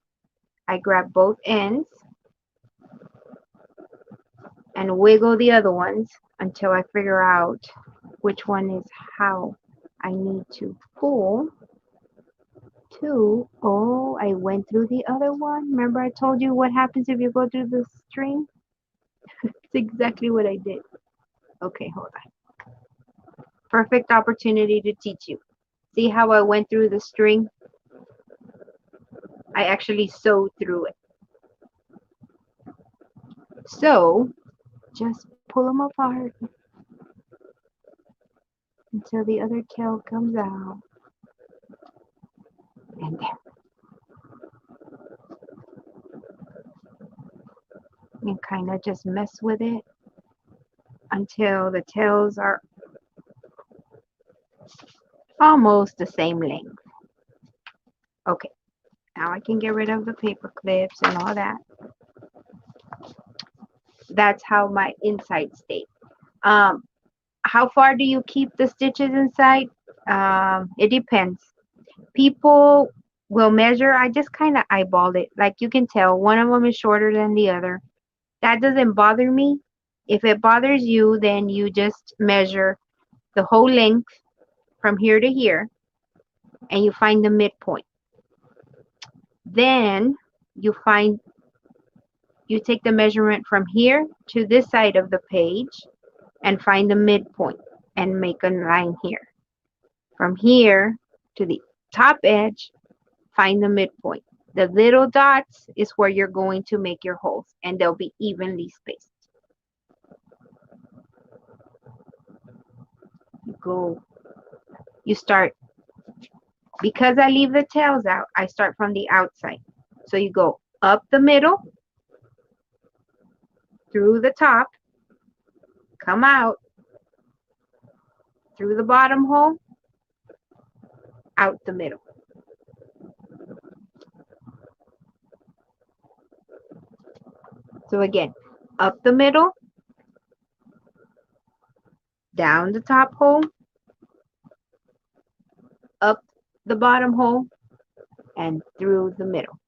I grab both ends and wiggle the other ones until I figure out which one is how I need to pull to. Oh, I went through the other one. Remember I told you what happens if you go through the string? It's exactly what I did. Okay, hold on. Perfect opportunity to teach you. See how I went through the string? I actually sewed through it. So just pull them apart until the other tail comes out. And there. And kind of just mess with it until the tails are almost the same length. Okay, now I can get rid of the paper clips and all that. That's how my inside stayed. How far do you keep the stitches inside? It depends. People will measure. I just kind of eyeballed it. Like you can tell, one of them is shorter than the other. That doesn't bother me. If it bothers you, then you just measure the whole length from here to here and you find the midpoint. Then you take the measurement from here to this side of the page and find the midpoint and make a line here. From here to the top edge, find the midpoint. The little dots is where you're going to make your holes and they'll be evenly spaced. You start, because I leave the tails out, I start from the outside. So you go up the middle, through the top, come out, through the bottom hole, out the middle. So again, up the middle, down the top hole, up the bottom hole, and through the middle.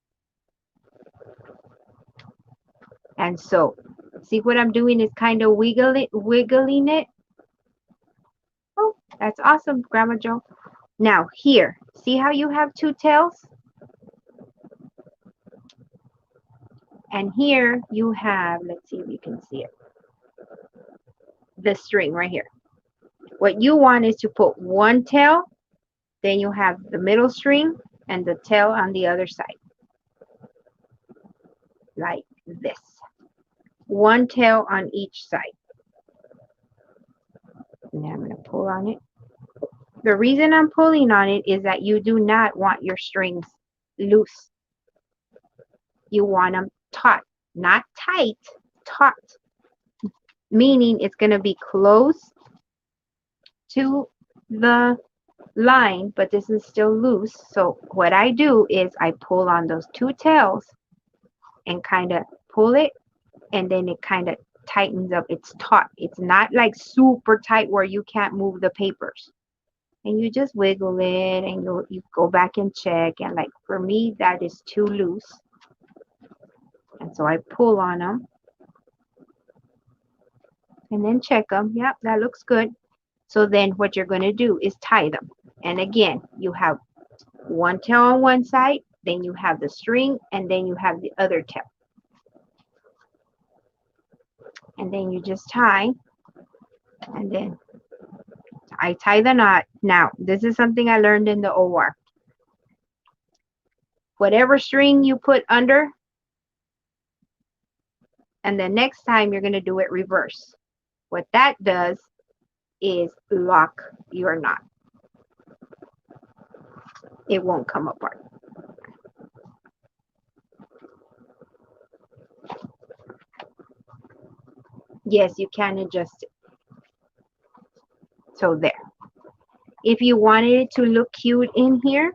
And so, see what I'm doing is kind of wiggling it. Oh, that's awesome, Grandma Jo. Now here, See how you have two tails? And here you have, let's see if you can see it, the string right here. What you want is to put one tail, then you have the middle string and the tail on the other side. Like this. One tail on each side. Now I'm going to pull on it. The reason I'm pulling on it is that you do not want your strings loose. You want them taut, not tight, taut. Meaning it's going to be close to the line, but this is still loose. So what I do is I pull on those two tails and kind of pull it, and then it kind of tightens up. It's taut. It's not like super tight where you can't move the papers. And you just wiggle it, and you go back and check. And like for me, that is too loose. And so I pull on them and then check them. Yep, that looks good. So then what you're going to do is tie them. And again, you have one tail on one side, then you have the string, and then you have the other tail. And then you just tie, and then I tie the knot. Now, this is something I learned in the OR. Whatever string you put under, and the next time you're going to do it reverse. What that does is lock your knot. It won't come apart. Yes, you can adjust it. So there. If you wanted it to look cute in here,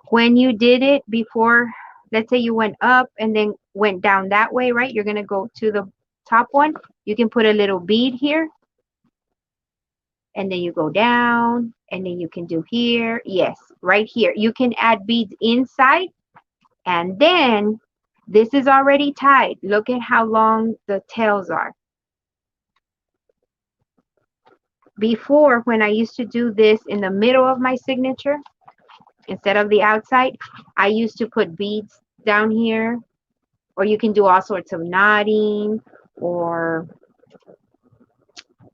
when you did it before, let's say you went up and then went down that way, right? You're going to go to the top one. You can put a little bead here. And then you go down, and then you can do here. Yes, right here. You can add beads inside, and then this is already tied. Look at how long the tails are. Before, when I used to do this in the middle of my signature, instead of the outside, I used to put beads down here, or you can do all sorts of knotting, or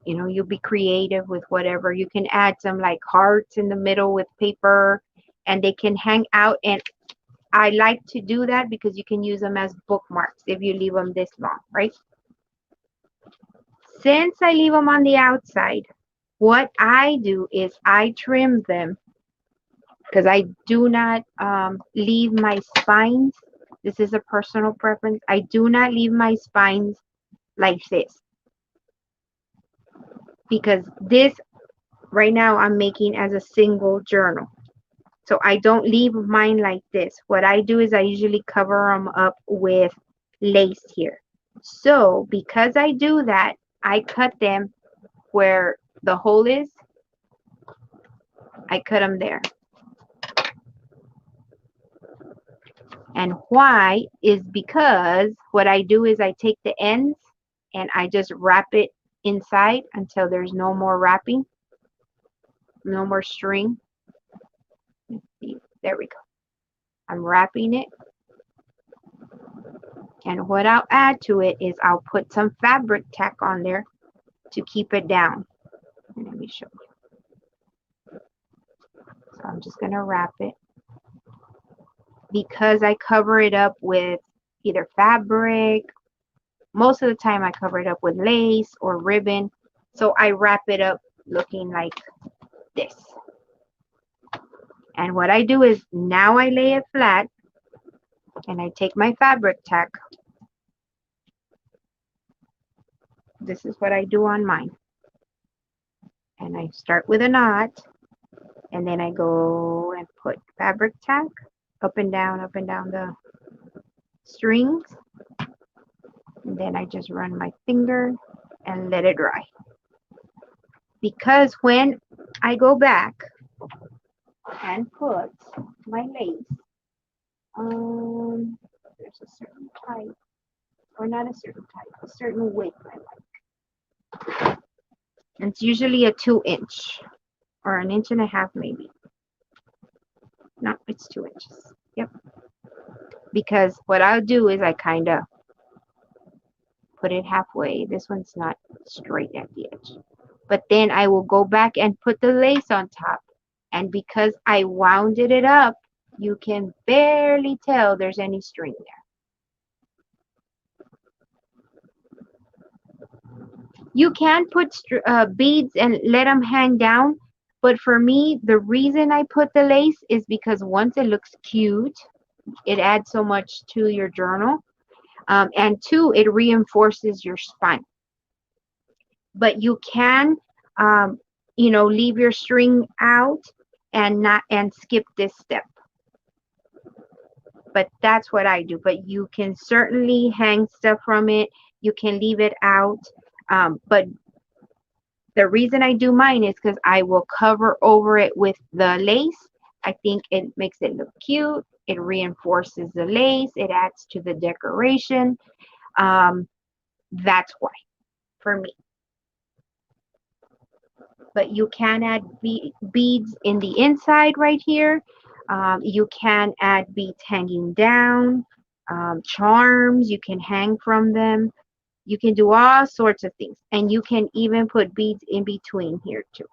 you know, you'll be creative with whatever. You can add some like hearts in the middle with paper, and they can hang out. And I like to do that because you can use them as bookmarks if you leave them this long, right? Since I leave them on the outside, what I do is I trim them, because I do not leave my spines. This is a personal preference. I do not leave my spines like this, because this right now I'm making as a single journal. So I don't leave mine like this. What I do is I usually cover them up with lace here. So because I do that, I cut them where the hole is. I cut them there. And why is because what I do is I take the ends and I just wrap it inside until there's no more wrapping, no more string. Let's see, there we go. I'm wrapping it. And what I'll add to it is I'll put some fabric tack on there to keep it down. Let me show you. So I'm just going to wrap it. Because I cover it up with either fabric, most of the time I cover it up with lace or ribbon. So I wrap it up looking like this. And what I do is now I lay it flat and I take my fabric tack. This is what I do on mine. And I start with a knot, and then I go and put fabric tack up and down the strings. And then I just run my finger and let it dry. Because when I go back and put my lace, there's a certain type, or not a certain type, a certain width I like. It's usually a 2 inch or an inch and a half maybe. No, it's 2 inches. Yep. Because what I'll do is I kind of put it halfway. This one's not straight at the edge. But then I will go back and put the lace on top. And because I wounded it up, you can barely tell there's any string there. You can put beads and let them hang down. But for me, the reason I put the lace is because once it looks cute, it adds so much to your journal. And two, it reinforces your spine. But you can, um, leave your string out and not and skip this step. But that's what I do. But you can certainly hang stuff from it. You can leave it out. But the reason I do mine is because I will cover over it with the lace. I think it makes it look cute. It reinforces the lace. It adds to the decoration. That's why, for me. But you can add beads in the inside right here. You can add beads hanging down, charms you can hang from them. You can do all sorts of things, and you can even put beads in between here too.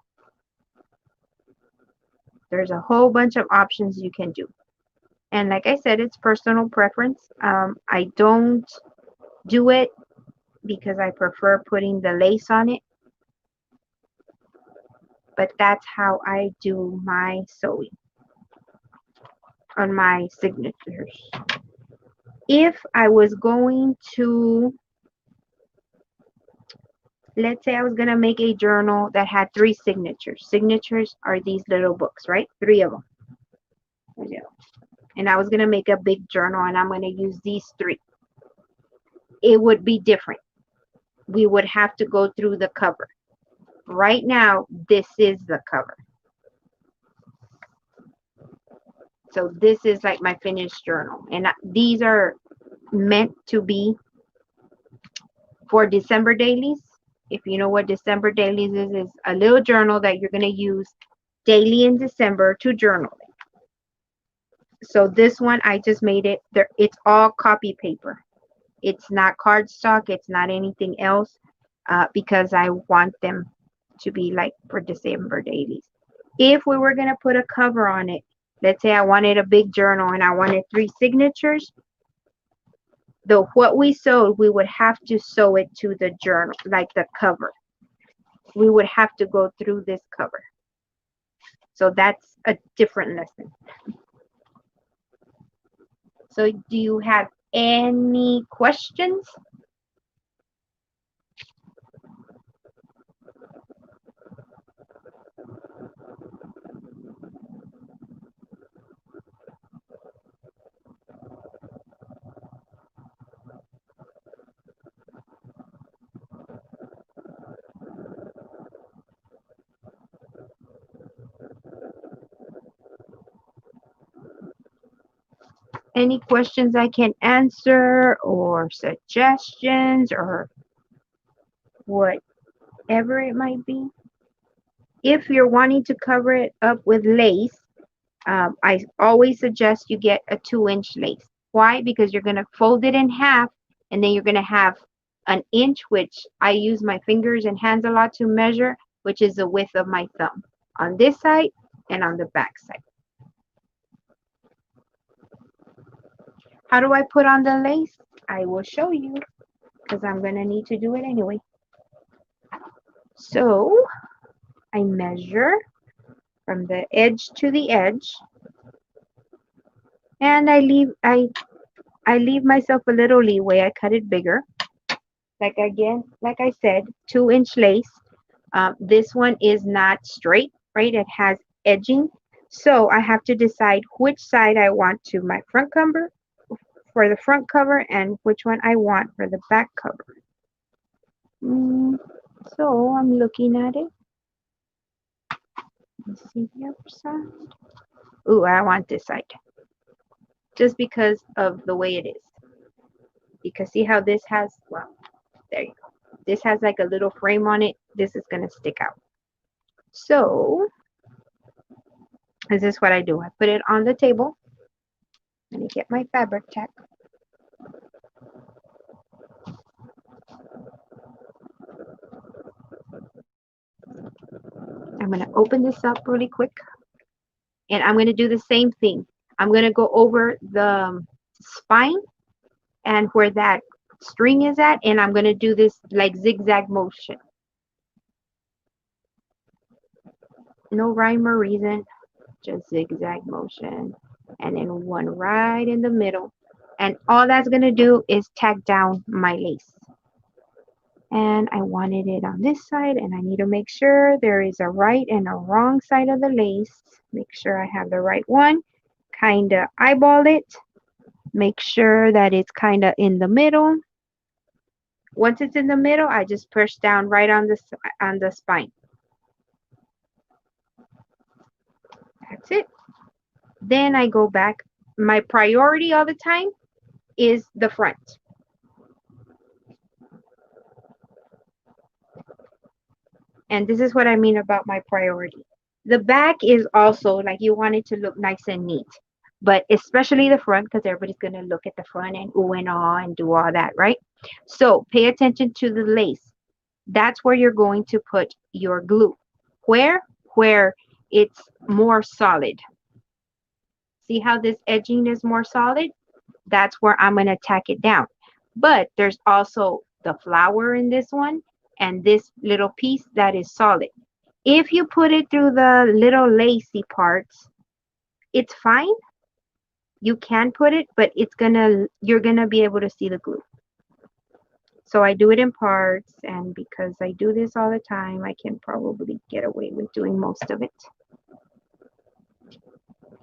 There's a whole bunch of options you can do, and like I said, it's personal preference. I don't do it because I prefer putting the lace on it, but that's how I do my sewing on my signatures. If I was going to, let's say I was going to make a journal that had 3 signatures. Signatures are these little books, right? 3 of them. And I was going to make a big journal and I'm going to use these 3. It would be different. We would have to go through the cover. Right now, this is the cover. So this is like my finished journal. And these are meant to be for December dailies. If you know what December dailies is a little journal that you're going to use daily in December to journal. So this one, I just made it. It's all copy paper. It's not cardstock. It's not anything else because I want them to be like for December dailies. If we were going to put a cover on it, let's say I wanted a big journal and I wanted 3 signatures, what we sewed, we would have to sew it to the journal, like the cover. We would have to go through this cover. So that's a different lesson. So do you have any questions? Any questions I can answer or suggestions or whatever it might be? If you're wanting to cover it up with lace, I always suggest you get a 2-inch lace. Why? Because you're going to fold it in half and then you're going to have an inch, which I use my fingers and hands a lot to measure, which is the width of my thumb on this side and on the back side. How do I put on the lace? I will show you because I'm going to need to do it anyway. So I measure from the edge to the edge and I leave myself a little leeway. I cut it bigger. Like I said, 2-inch lace. This one is not straight, right? It has edging. So I have to decide which side I want to my front cover for the front cover and which one I want for the back cover. So I'm looking at it. Let's see the other side. Ooh, I want this side. Just because of the way it is. Because see how this has, well, there you go. This has like a little frame on it. This is going to stick out. So This is what I do. I put it on the table. Let me get my fabric tack. I'm going to open this up really quick. And I'm going to do the same thing. I'm going to go over the spine and where that string is at, and I'm going to do this like zigzag motion. No rhyme or reason, just zigzag motion. And then one right in the middle. And all that's going to do is tack down my lace. And I wanted it on this side, and I need to make sure there is a right and a wrong side of the lace. Make sure I have the right one. Kind of eyeball it. Make sure that it's kind of in the middle. Once it's in the middle, I just push down right on the spine. That's it. Then I go back. My priority all the time is the front. And this is what I mean about my priority. The back is also like you want it to look nice and neat, but especially the front because everybody's going to look at the front and ooh and ah and do all that, right? So pay attention to the lace. That's where you're going to put your glue. Where? Where it's more solid. See how this edging is more solid? That's where I'm going to tack it down. But there's also the flower in this one and this little piece that is solid. If you put it through the little lacy parts, it's fine. You can put it, but you're gonna be able to see the glue. So I do it in parts, and because I do this all the time, I can probably get away with doing most of it.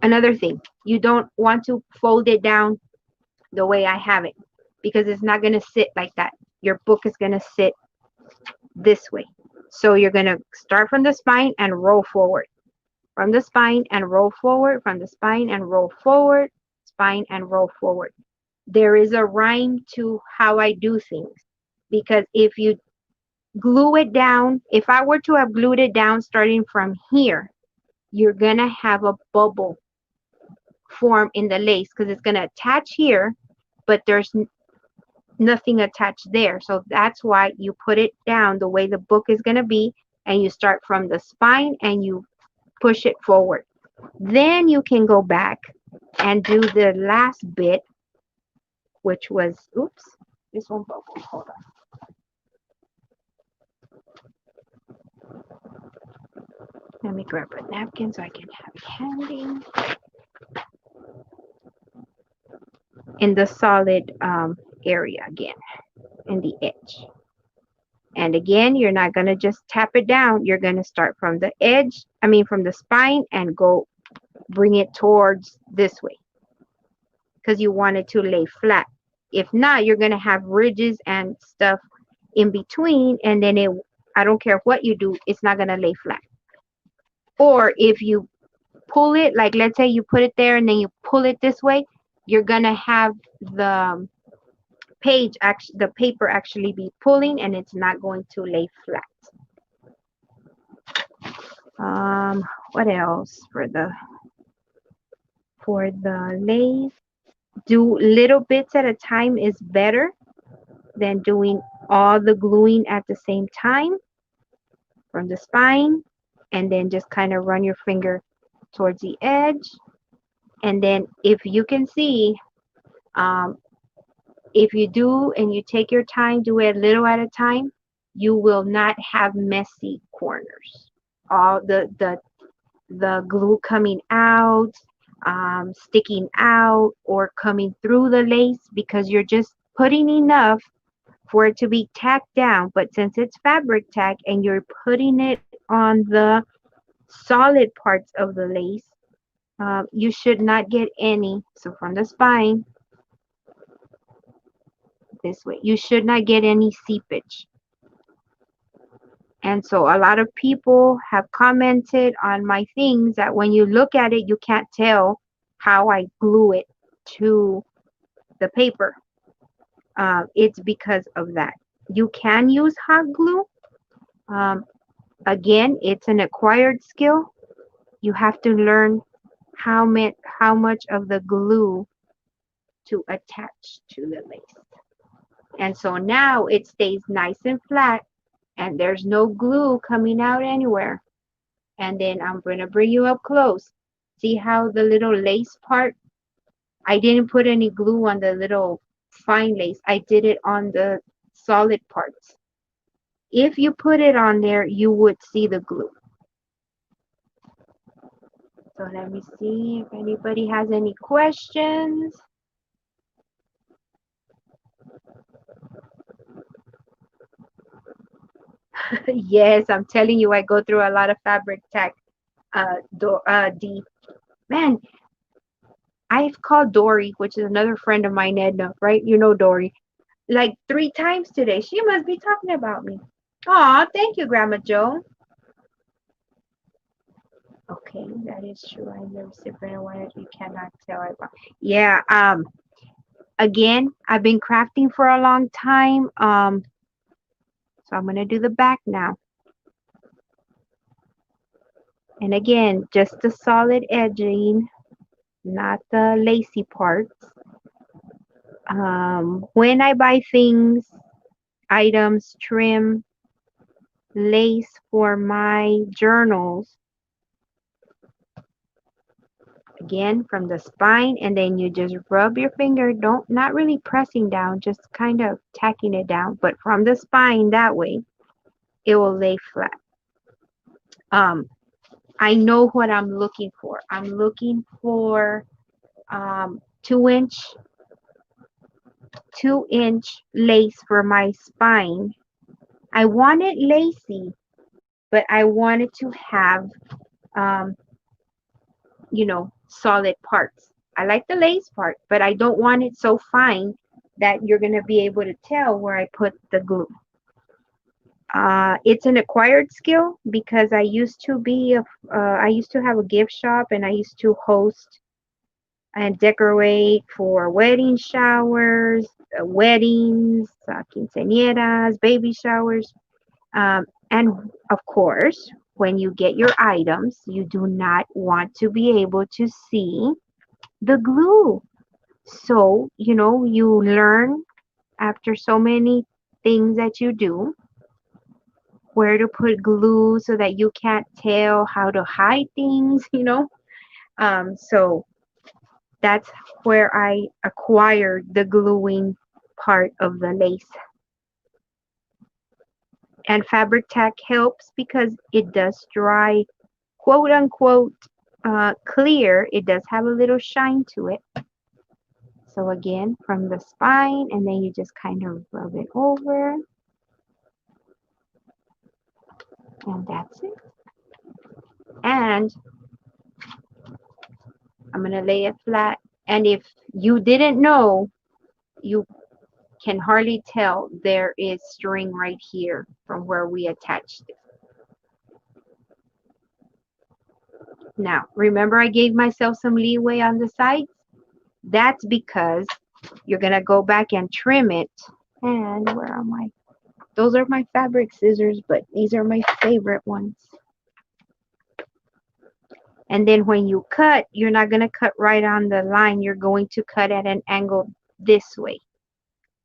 Another thing, you don't want to fold it down the way I have it because it's not going to sit like that. Your book is going to sit this way. So you're going to start from the spine and roll forward. From the spine and roll forward, from the spine and roll forward, spine and roll forward. There is a rhyme to how I do things because if you glue it down, if I were to have glued it down starting from here, you're going to have a bubble form in the lace because it's going to attach here, but there's nothing attached there. So that's why you put it down the way the book is going to be, and you start from the spine and you push it forward. Then you can go back and do the last bit, which was, oops, this one bubbled. Hold on. Let me grab a napkin so I can have it handy. In the solid area again, in the edge. And again, you're not going to just tap it down. You're going to start from the edge, from the spine and go bring it towards this way because you want it to lay flat. If not, you're going to have ridges and stuff in between, and then I don't care what you do, it's not going to lay flat. Or if you pull it, like let's say you put it there and then you pull it this way, you're going to have the paper actually be pulling, and it's not going to lay flat. What else for the lace? Do little bits at a time is better than doing all the gluing at the same time from the spine, and then just kind of run your finger towards the edge. And then if you can see, if you do and you take your time, do it a little at a time, you will not have messy corners. All the glue coming out, sticking out, or coming through the lace because you're just putting enough for it to be tacked down. But since it's fabric tack and you're putting it on the solid parts of the lace, you should not get any. So from the spine, this way, you should not get any seepage. And so a lot of people have commented on my things that when you look at it, you can't tell how I glue it to the paper. It's because of that. You can use hot glue. Again, it's an acquired skill. You have to learn how much of the glue to attach to the lace. And so now it stays nice and flat and there's no glue coming out anywhere. And then I'm going to bring you up close. See how the little lace part, I didn't put any glue on the little fine lace. I did it on the solid parts. If you put it on there, you would see the glue. So let me see if anybody has any questions. Yes, I'm telling you, I go through a lot of fabric tack. D. Man, I've called Dory, which is another friend of mine, Edna, right? You know Dory, like 3 times today. She must be talking about me. Aw, thank you, Grandma Joe. Okay, that is true. I never sit for one you cannot tell. Yeah, again, I've been crafting for a long time. So I'm gonna do the back now. And again, just the solid edging, not the lacy parts. When I buy things, items, trim, lace for my journals, again from the spine, and then you just rub your finger, not really pressing down, just kind of tacking it down, but from the spine that way it will lay flat. I know what I'm looking for. I'm looking for 2-inch lace for my spine. I want it lacy, but I wanted to have um, solid parts. I like the lace part, but I don't want it so fine that you're going to be able to tell where I put the glue. It's an acquired skill because I used to have a gift shop and I used to host and decorate for wedding showers, weddings, quinceañeras, baby showers. And of course, when you get your items, you do not want to be able to see the glue. So, you learn after so many things that you do where to put glue so that you can't tell how to hide things. So that's where I acquired the gluing part of the lace. And fabric tack helps because it does dry, quote unquote, clear. It does have a little shine to it. So again, from the spine, and then you just kind of rub it over. And that's it. And I'm going to lay it flat. And if you didn't know, you can hardly tell there is string right here from where we attached it. Now, remember I gave myself some leeway on the sides? That's because you're going to go back and trim it. And where are my... Those are my fabric scissors, but these are my favorite ones. And then when you cut, you're not going to cut right on the line. You're going to cut at an angle this way.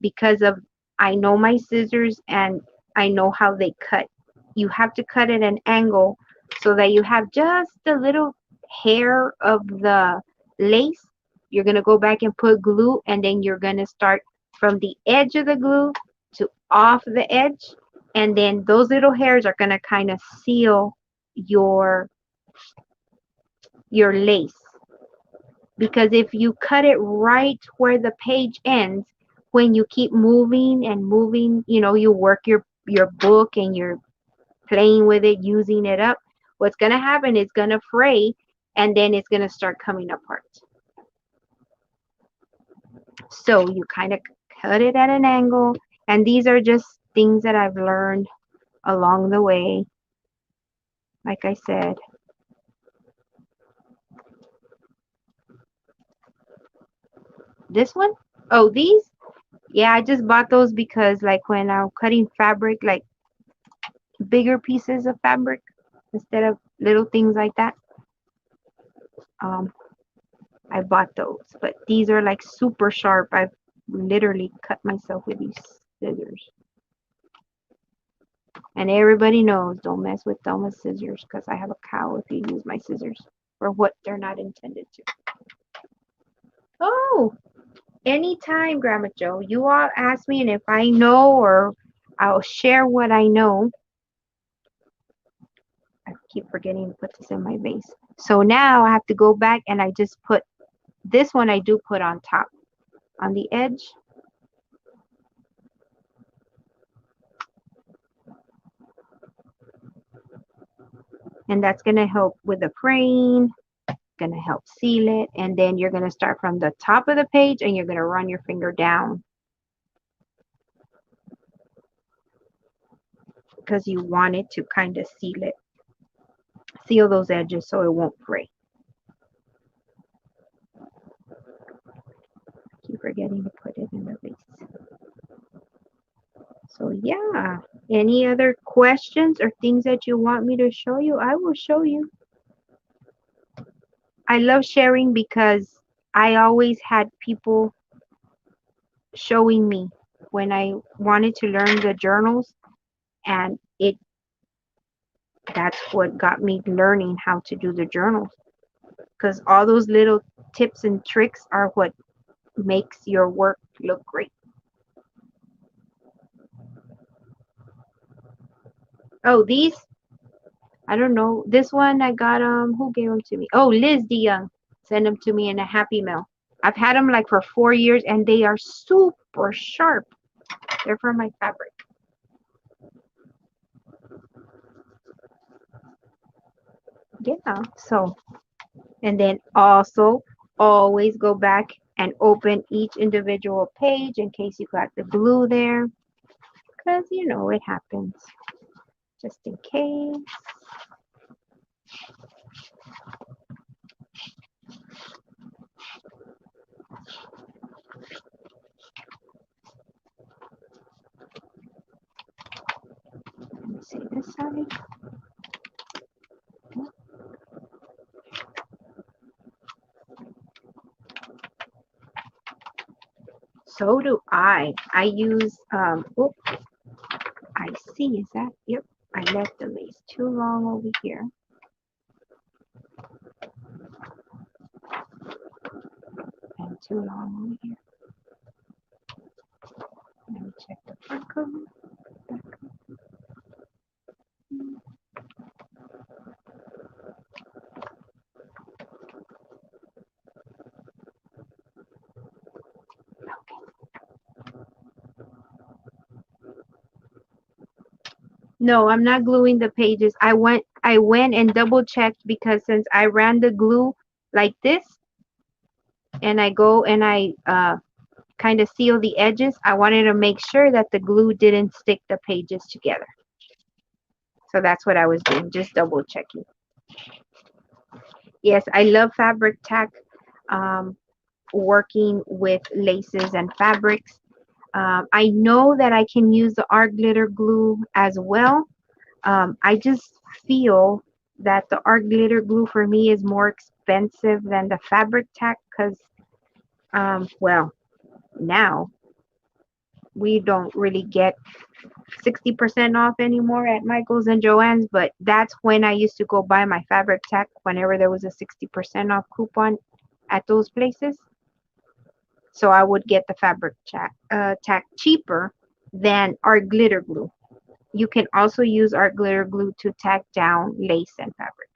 Because of, I know my scissors and I know how they cut. You have to cut at an angle so that you have just a little hair of the lace. You're going to go back and put glue, and then you're going to start from the edge of the glue to off the edge, and then those little hairs are going to kind of seal your lace. Because if you cut it right where the page ends, when you keep moving and moving, you work your book and you're playing with it, using it up, what's going to happen is going to fray, and then it's going to start coming apart. So you kind of cut it at an angle, and these are just things that I've learned along the way. Like I said, this one, oh, these, yeah, I just bought those because like when I'm cutting fabric, like bigger pieces of fabric instead of little things like that. I bought those, but these are like super sharp. I've literally cut myself with these scissors. And everybody knows, don't mess with Thelma's scissors because I have a cow if you use my scissors for what they're not intended to. Oh, anytime, Grandma Joe. You all ask me, and if I know or I'll share what I know. I keep forgetting to put this in my vase. So now I have to go back and I just put this one I do put on top, on the edge. And that's going to help with the frame, going to help seal it. And then you're going to start from the top of the page and you're going to run your finger down because you want it to kind of seal it, seal those edges so it won't fray. I keep forgetting to put it in the vase. So yeah, any other questions or things that you want me to show you, I will show you. I love sharing because I always had people showing me when I wanted to learn the journals, and that's what got me learning how to do the journals, because all those little tips and tricks are what makes your work look great. Oh, these, I don't know. This one I got who gave them to me? Oh, Liz DeYoung sent them to me in a Happy Mail. I've had them like for 4 years and they are super sharp. They're for my fabric. Yeah. So, and then also always go back and open each individual page in case you got the glue there, because you know it happens. Just in case. Let me see this side. So do I. I use oh, I see. Is that? Yep. I left the lace too long over here. And too long over here. Let me check the front cover. Back cover. No, I'm not gluing the pages. I went and double checked because since I ran the glue like this and I go and I kind of seal the edges, I wanted to make sure that the glue didn't stick the pages together. So that's what I was doing, just double checking. Yes, I love fabric tack, um, working with laces and fabrics. I know that I can use the art glitter glue as well. I just feel that the art glitter glue for me is more expensive than the fabric tack because, well, now we don't really get 60% off anymore at Michael's and Joann's, but that's when I used to go buy my fabric tack whenever there was a 60% off coupon at those places. So I would get the fabric tack cheaper than art glitter glue. You can also use art glitter glue to tack down lace and fabric.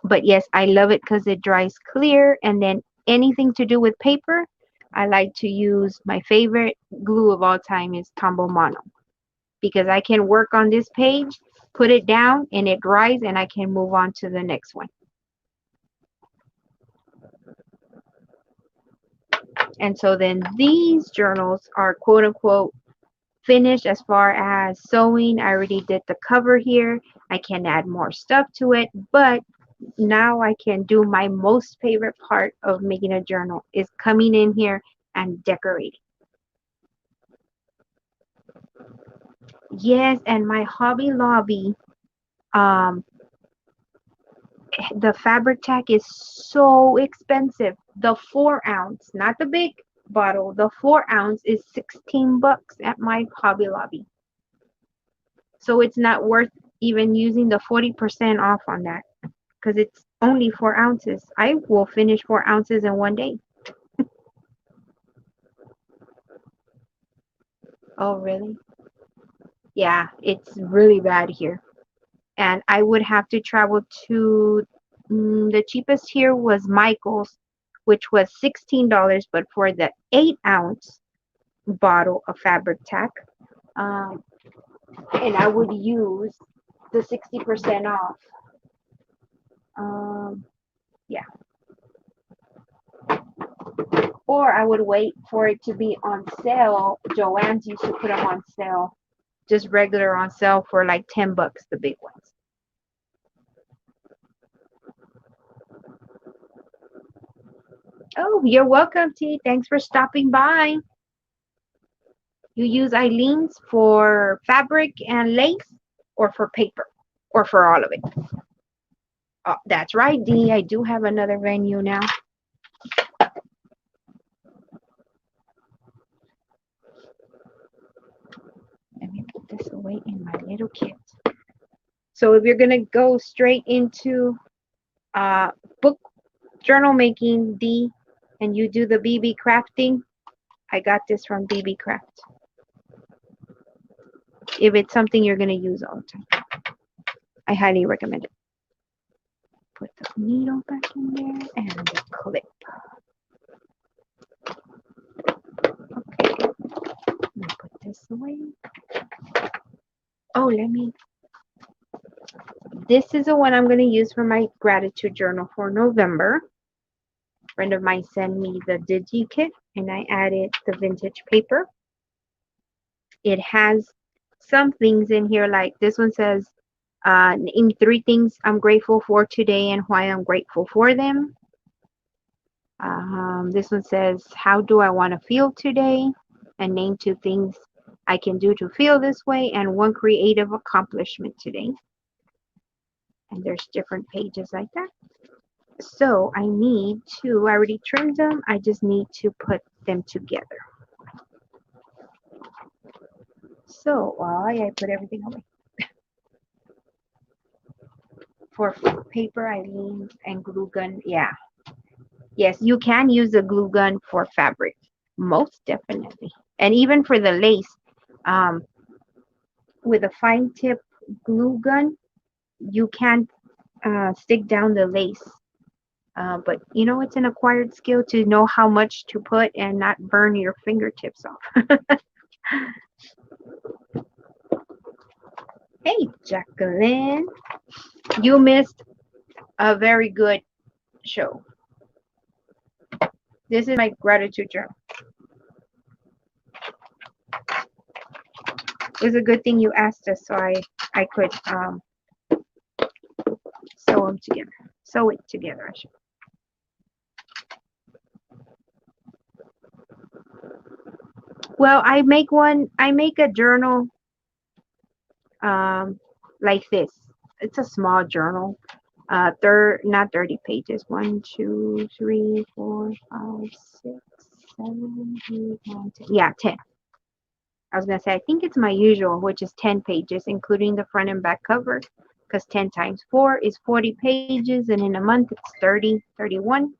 But yes, I love it because it dries clear, and then anything to do with paper, I like to use my favorite glue of all time is Tombow Mono, because I can work on this page, put it down, and it dries, and I can move on to the next one. And so then these journals are quote unquote finished as far as sewing. I already did the cover here. I can add more stuff to it, but now I can do my most favorite part of making a journal is coming in here and decorating. Yes, and my Hobby Lobby, um, the fabric tack is so expensive. The 4 ounce, not the big bottle, the 4 ounce is 16 bucks at my Hobby Lobby. So it's not worth even using the 40% off on that because it's only 4 ounces. I will finish 4 ounces in one day. Oh, really? Yeah, it's really bad here. And I would have to travel to the cheapest here was Michael's, which was $16, but for the 8 ounce bottle of fabric tack, um, and I would use the 60% off. Yeah, or I would wait for it to be on sale. Joann's used to put them on sale, just regular on sale for like 10 bucks, the big ones. Oh, you're welcome, T. Thanks for stopping by. You use Eileen's for fabric and lace, or for paper, or for all of it? Oh, that's right, Dee. I do have another venue now. Let me put this away in my little kit. So if you're going to go straight into book journal making, Dee, and you do the BB crafting, I got this from BB Craft. If it's something you're going to use all the time, I highly recommend it. Put the needle back in there and the clip. Okay, let me put this away. Oh, this is the one I'm going to use for my gratitude journal for November. A friend of mine sent me the Digi kit, and I added the vintage paper. It has some things in here, like this one says, name 3 things I'm grateful for today and why I'm grateful for them. This one says, how do I want to feel today? And name 2 things I can do to feel this way and 1 creative accomplishment today. And there's different pages like that. So I already trimmed them. I just need to put them together. So I put everything away. For paper, Eileen, and glue gun, yeah. Yes, you can use a glue gun for fabric, most definitely. And even for the lace, with a fine tip glue gun, you can stick down the lace. But you know, it's an acquired skill to know how much to put and not burn your fingertips off. Hey, Jacqueline, you missed a very good show. This is my gratitude journal. It was a good thing you asked us, so I could sew them together. Sew it together, I should. Well, I make a journal like this. It's a small journal. Not 30 pages. 1, 2, 3, 4, 5, 6, 7, 8, 9, 10. Yeah, 10. I was gonna say I think it's my usual, which is 10 pages, including the front and back cover, because 10 times 4 is 40 pages, and in a month it's 30, 31.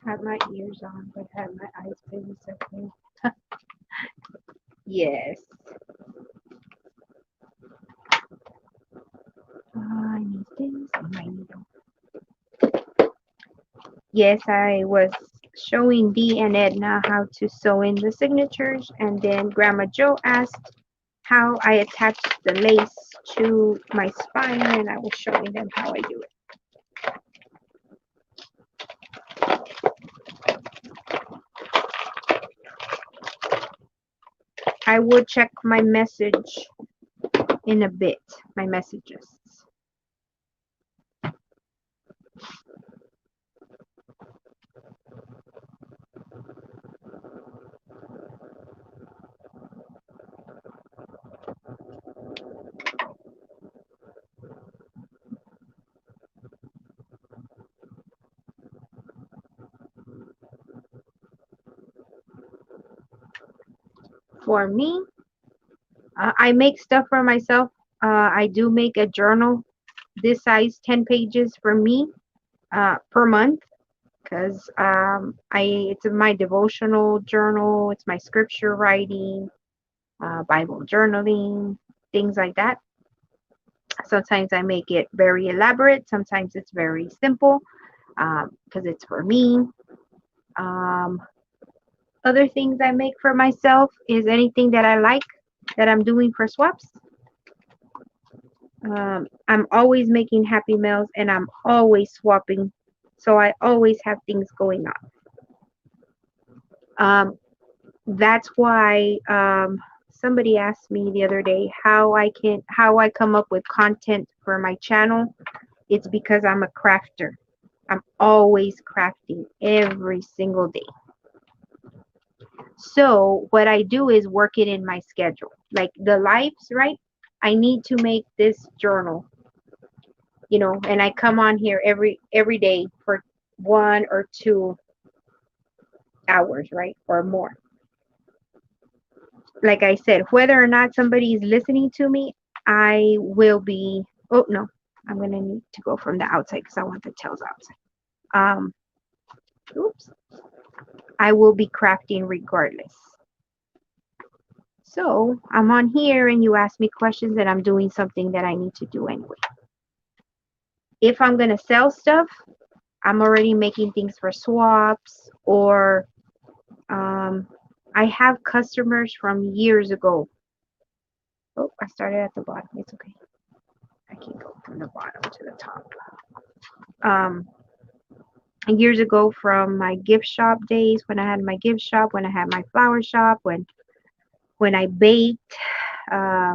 Had my ears on, but had my eyes closed. Okay. Yes. I need this and my needle. Yes, I was showing Dee and Edna how to sew in the signatures, and then Grandma Joe asked how I attached the lace to my spine, and I was showing them how I do it. I will check my message in a bit, my messages. For me, I make stuff for myself. I do make a journal this size, 10 pages for me per month, because it's my devotional journal, it's my scripture writing, Bible journaling, things like that. Sometimes I make it very elaborate, sometimes it's very simple, because it's for me. Um, Other things I make for myself is anything that I like that I'm doing for swaps. I'm always making happy meals and I'm always swapping, so I always have things going on. That's why somebody asked me the other day how I come up with content for my channel. It's because I'm a crafter. I'm always crafting every single day. So what I do is work it in my schedule. Like the lives, right? I need to make this journal, and I come on here every day for 1 or 2 hours, right? Or more. Like I said, whether or not somebody is listening to me, I will be, oh no, I'm going to need to go from the outside because I want the tails outside. Um, oops. I will be crafting regardless. So I'm on here and you ask me questions and I'm doing something that I need to do anyway. If I'm going to sell stuff, I'm already making things for swaps, or I have customers from years ago. Oh, I started at the bottom. It's okay. I can go from the bottom to the top. Years ago, from my gift shop days, when I had my gift shop, when I had my flower shop, when I baked, uh,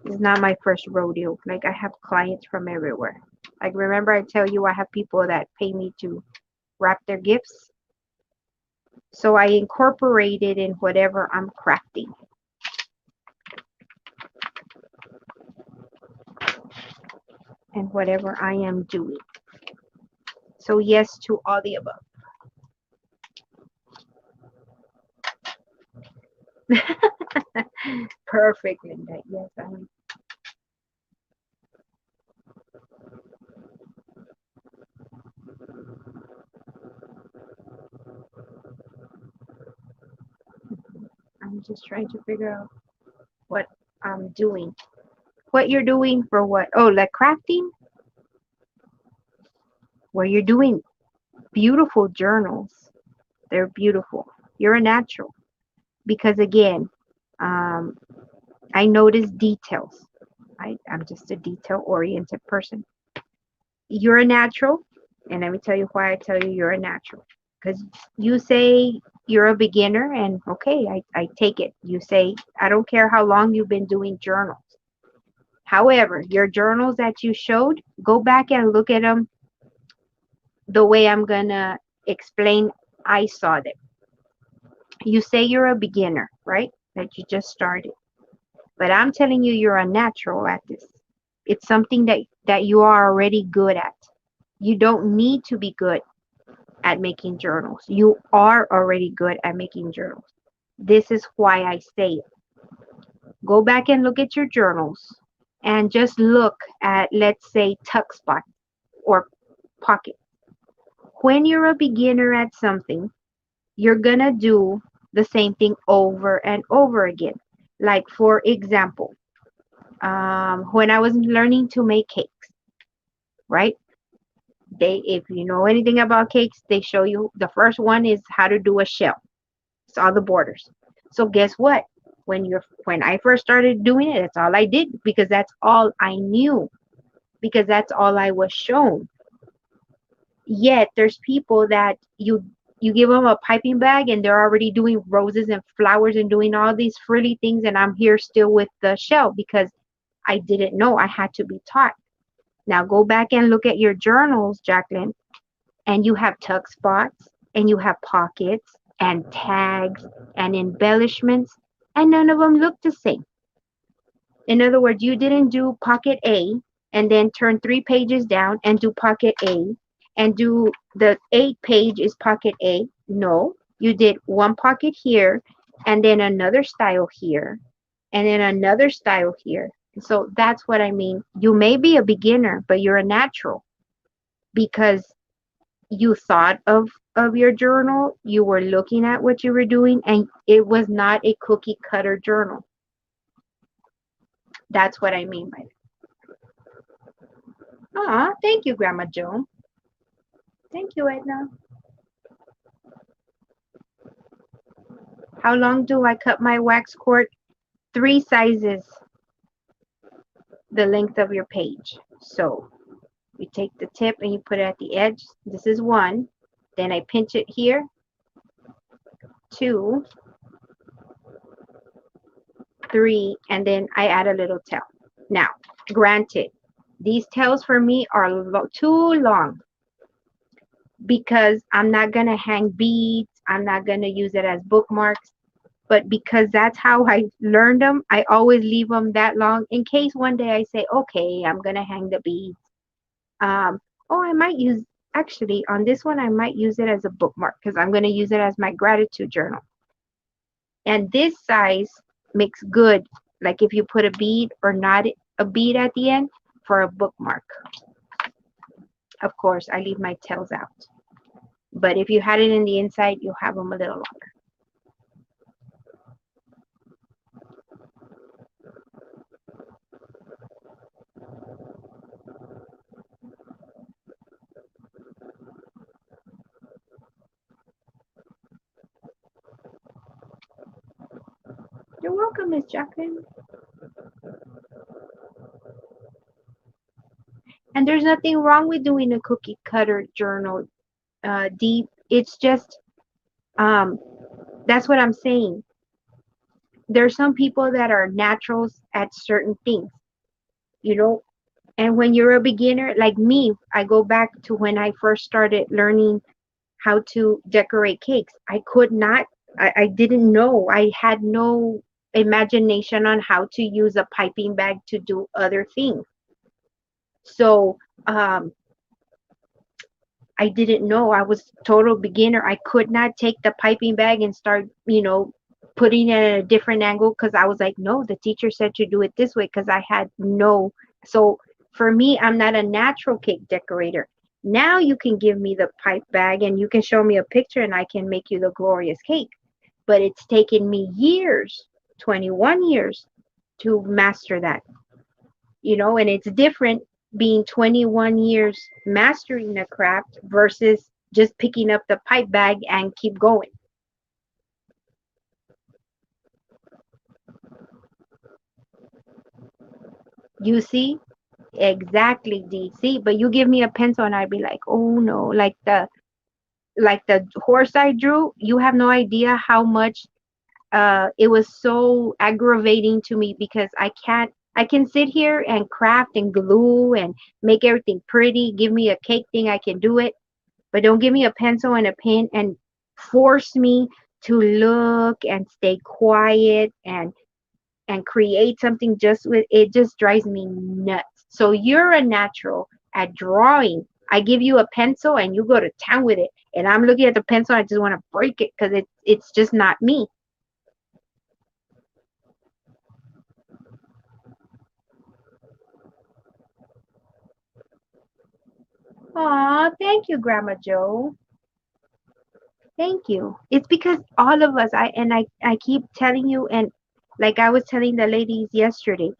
it's not my first rodeo. Like, I have clients from everywhere. Like, remember I tell you I have people that pay me to wrap their gifts? So I incorporate it in whatever I'm crafting. And whatever I am doing. So yes to all the above. Perfect, Linda. Yes, I'm just trying to figure out what I'm doing. What you're doing for what? Oh, like crafting? Where you're doing beautiful journals. They're beautiful. You're a natural. Because again, um, I notice details. I'm just a detail oriented person. You're a natural. And let me tell you why I tell you you're a natural. Because you say you're a beginner, and okay, I take it. You say, I don't care how long you've been doing journals. However, your journals that you showed, go back and look at them the way I'm going to explain I saw them. You say you're a beginner, right? That you just started. But I'm telling you, you're a natural at this. It's something that you are already good at. You don't need to be good at making journals. You are already good at making journals. This is why I say it. Go back and look at your journals and just look at, let's say, tuck spot or pocket. When you're a beginner at something, you're gonna do the same thing over and over again. Like, for example, when I was learning to make cakes, right? If you know anything about cakes, they show you the first one is how to do a shell. It's all the borders. So guess what? When I first started doing it, that's all I did because that's all I knew, because that's all I was shown. Yet there's people that You give them a piping bag and they're already doing roses and flowers and doing all these frilly things, and I'm here still with the shell because I didn't know. I had to be taught. Now go back and look at your journals, Jacqueline, and you have tuck spots and you have pockets and tags and embellishments, and none of them look the same. In other words, you didn't do pocket A and then turn 3 pages down and do pocket A and do the 8 page is pocket A. No, you did one pocket here and then another style here and then another style here. So that's what I mean. You may be a beginner, but you're a natural because you thought of your journal, you were looking at what you were doing, and it was not a cookie cutter journal. That's what I mean by that. Aw, thank you, Grandma Joan. Thank you, Edna. How long do I cut my wax cord? 3 sizes the length of your page. So you take the tip and you put it at the edge. This is 1. Then I pinch it here. 2, 3, and then I add a little tail. Now, granted, these tails for me are too long because I'm not going to hang beads. I'm not going to use it as bookmarks. But because that's how I learned them, I always leave them that long in case one day I say, okay, I'm going to hang the beads. I might use, actually, on this one, I might use it as a bookmark because I'm going to use it as my gratitude journal. And this size makes good, like if you put a bead or not a bead at the end for a bookmark. Of course, I leave my tails out. But if you had it in the inside, you'll have them a little longer. You're welcome, Miss Jacqueline. And there's nothing wrong with doing a cookie cutter journal, Deep. It's just, that's what I'm saying. There's some people that are naturals at certain things, you know. And when you're a beginner, like me, I go back to when I first started learning how to decorate cakes. I could not, I didn't know. I had no imagination on how to use a piping bag to do other things. So I didn't know. I was total beginner. I could not take the piping bag and start, putting it at a different angle because I was like, no, the teacher said to do it this way because I had no. So for me, I'm not a natural cake decorator. Now you can give me the pipe bag and you can show me a picture and I can make you the glorious cake. But it's taken me years, 21 years to master that, and it's different being 21 years mastering the craft versus just picking up the pipe bag and keep going. You see? Exactly, DC. But you give me a pencil and I'd be like, oh no, like the horse I drew, you have no idea how much it was so aggravating to me because I can sit here and craft and glue and make everything pretty. Give me a cake thing, I can do it. But don't give me a pencil and a pen and force me to look and stay quiet and create something just with it. Just drives me nuts. So you're a natural at drawing. I give you a pencil and you go to town with it. And I'm looking at the pencil, I just want to break it because it's just not me. Aw, thank you, Grandma Joe. Thank you. It's because all of us, I keep telling you, and like I was telling the ladies yesterday,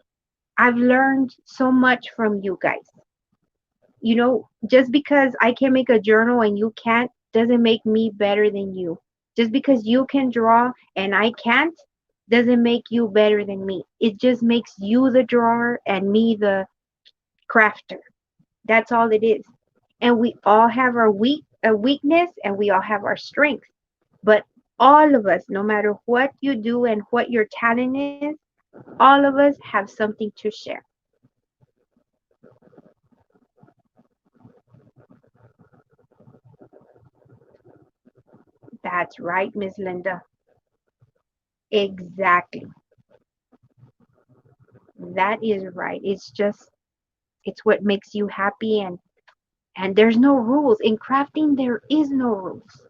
I've learned so much from you guys. Just because I can make a journal and you can't doesn't make me better than you. Just because you can draw and I can't doesn't make you better than me. It just makes you the drawer and me the crafter. That's all it is. And we all have our weak a weakness and we all have our strengths. But all of us, no matter what you do and what your talent is, all of us have something to share. That's right, Miss Linda. Exactly. That is right. It's just it's what makes you happy, and there's no rules. In crafting there is no rules.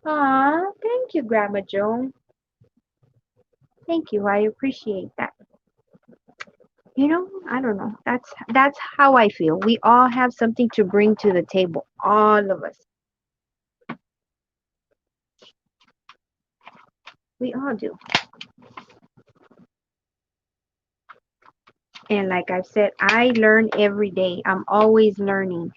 Ah, thank you, Grandma Joan. Thank you. I appreciate that. I don't know. That's how I feel. We all have something to bring to the table. All of us. We all do. And like I've said, I learn every day. I'm always learning.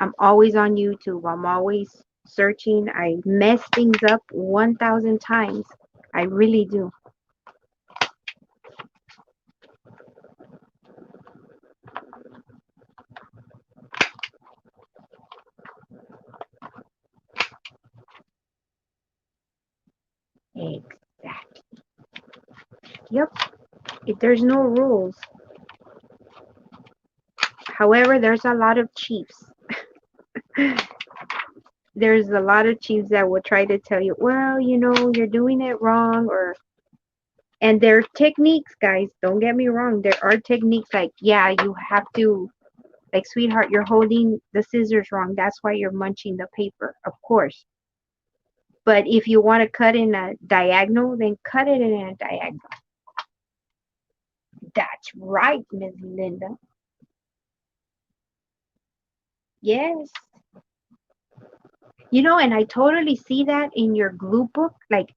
I'm always on YouTube. I'm always searching. I mess things up 1,000 times. I really do. Exactly. Yep. There's no rules. However, there's a lot of chiefs. There's a lot of chiefs that will try to tell you, well, you're doing it wrong, or and there are techniques, guys. Don't get me wrong. There are techniques like, yeah, you have to, like, sweetheart, you're holding the scissors wrong. That's why you're munching the paper, of course. But if you want to cut in a diagonal, then cut it in a diagonal. That's right, Miss Linda. Yes. And I totally see that in your glue book. Like,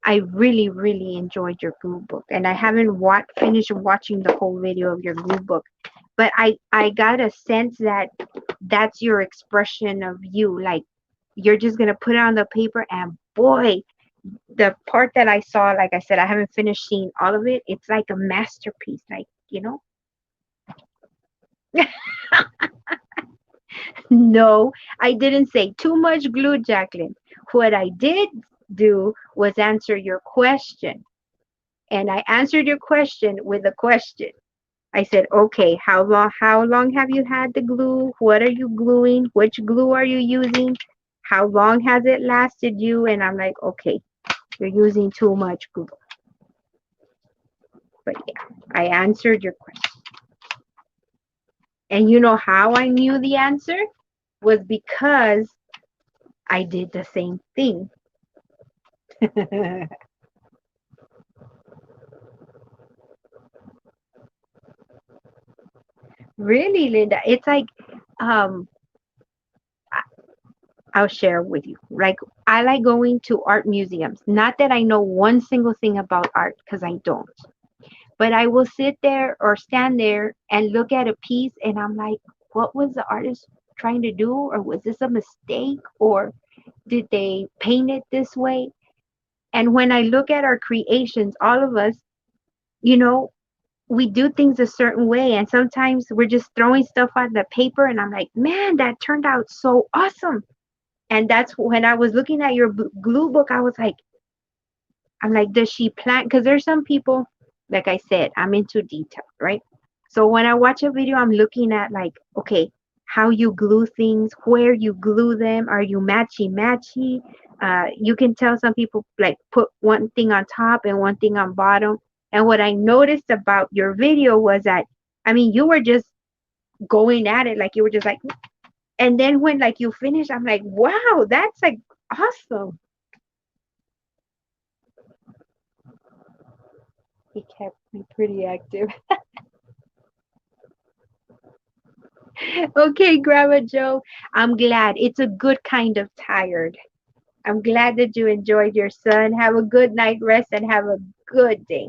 I really, really enjoyed your glue book. And I haven't finished watching the whole video of your glue book. But I got a sense that that's your expression of you. Like, you're just going to put it on the paper, and boy, the part that I saw, like I said, I haven't finished seeing all of it. It's like a masterpiece. Like, no, I didn't say too much glue, Jacqueline. What I did do was answer your question. And I answered your question with a question. I said, okay, how long have you had the glue? What are you gluing? Which glue are you using? How long has it lasted you? And I'm like, okay, you're using too much glue. But yeah, I answered your question. And you know how I knew the answer? Was because I did the same thing. Really, Linda, it's like, um, I'll share with you. Like, I like going to art museums. Not that I know one single thing about art, because I don't. But I will sit there or stand there and look at a piece, and I'm like, what was the artist trying to do? Or was this a mistake? Or did they paint it this way? And when I look at our creations, all of us, you know, we do things a certain way. And sometimes we're just throwing stuff on the paper, and I'm like, man, that turned out so awesome. And that's when I was looking at your glue book, I'm like, does she plan? Because there's some people, like I said, I'm into detail, right? So when I watch a video, I'm looking at, like, okay, how you glue things, where you glue them, are you matchy matchy? You can tell some people like put one thing on top and one thing on bottom. And what I noticed about your video was that, I mean, you were just going at it, like you were just like, and then when like you finish, I'm like, wow, that's like awesome. He kept me pretty active. Okay, Grandma Joe, I'm glad. It's a good kind of tired. I'm glad that you enjoyed your son. Have a good night rest and have a good day.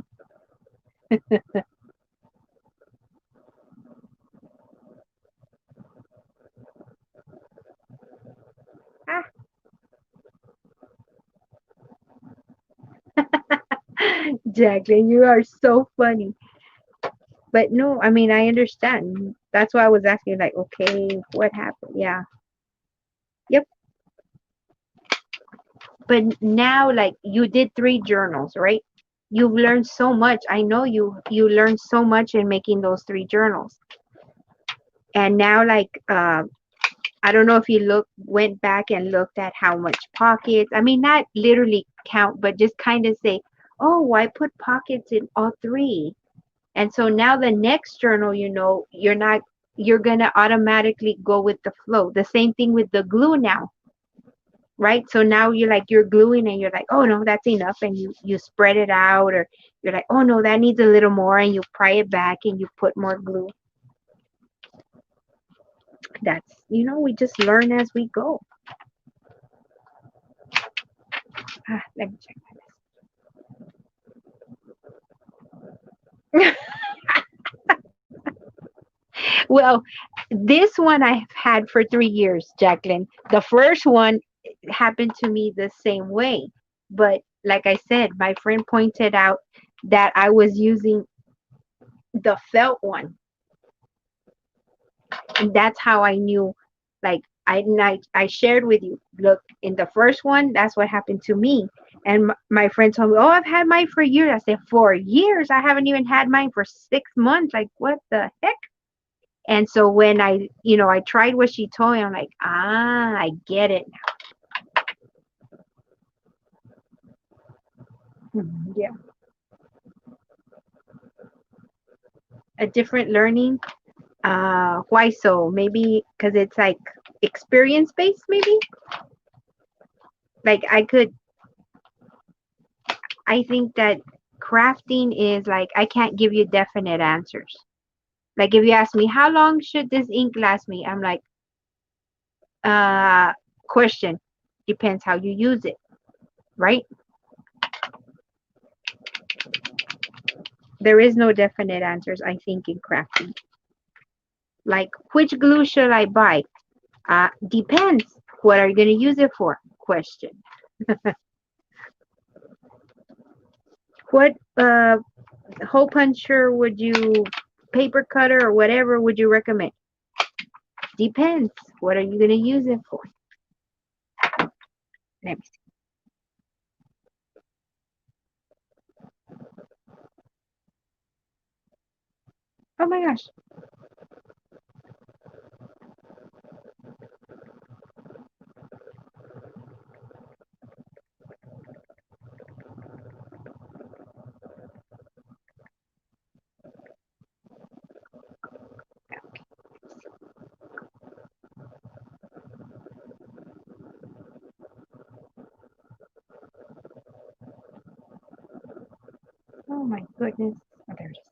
Jacqueline, you are so funny. But no, I mean, I understand. That's why I was asking, like, okay, what happened? Yeah. Yep. But now, like, you did 3 journals, right? You've learned so much. I know you learned so much in making those 3 journals. And now, like, I don't know if you went back and looked at how much pockets. I mean, not literally count, but just kind of say, oh, I put pockets in all 3. And so now the next journal, you're gonna automatically go with the flow. The same thing with the glue now, right? So now you're gluing and you're like, oh no, that's enough, and you spread it out, or you're like, oh no, that needs a little more, and you pry it back and you put more glue. That's we just learn as we go. Let me check my Well, this one I've had for 3 years, Jacqueline. The first one happened to me the same way. But like I said, my friend pointed out that I was using the felt one. And that's how I knew, like, I shared with you, look, in the first one, that's what happened to me. And my friend told me, oh, I've had mine for years. I said, for years? I haven't even had mine for 6 months. Like, what the heck? And so when I tried what she told me, I'm like, I get it now. Yeah. A different learning. Why so? Maybe because it's like experience based, maybe? Like I think that crafting is like, I can't give you definite answers. Like if you ask me, how long should this ink last me? I'm like, uh, question. Depends how you use it, right? There is no definite answers, I think, in crafting. Like, which glue should I buy? Depends. What are you going to use it for? Question. What hole puncher would you, paper cutter or whatever would you recommend? Depends. What are you going to use it for? Let me see. Oh my gosh. Oh my goodness. Oh, there it is.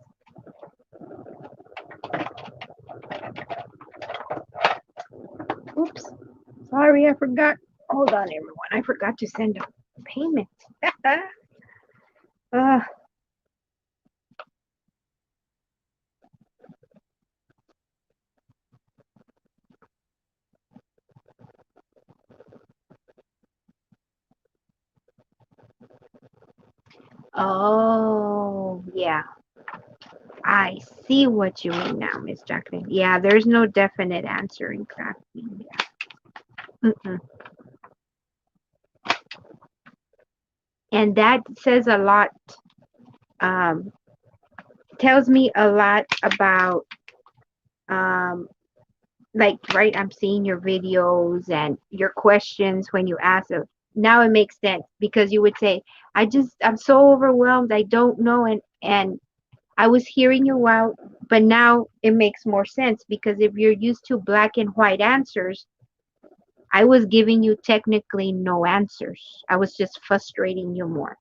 Oops. Sorry, I forgot. Hold on, everyone. I forgot to send a payment. uh, oh, yeah. I see what you mean now, Miss Jacqueline. Yeah, there's no definite answer in crafting. Yeah. Mm-mm. And that says a lot, um, tells me a lot about, um, like, right, I'm seeing your videos and your questions when you ask them. Now it makes sense because you would say, I'm so overwhelmed, I don't know. And I was hearing you out, but now it makes more sense because if you're used to black and white answers, I was giving you technically no answers. I was just frustrating you more.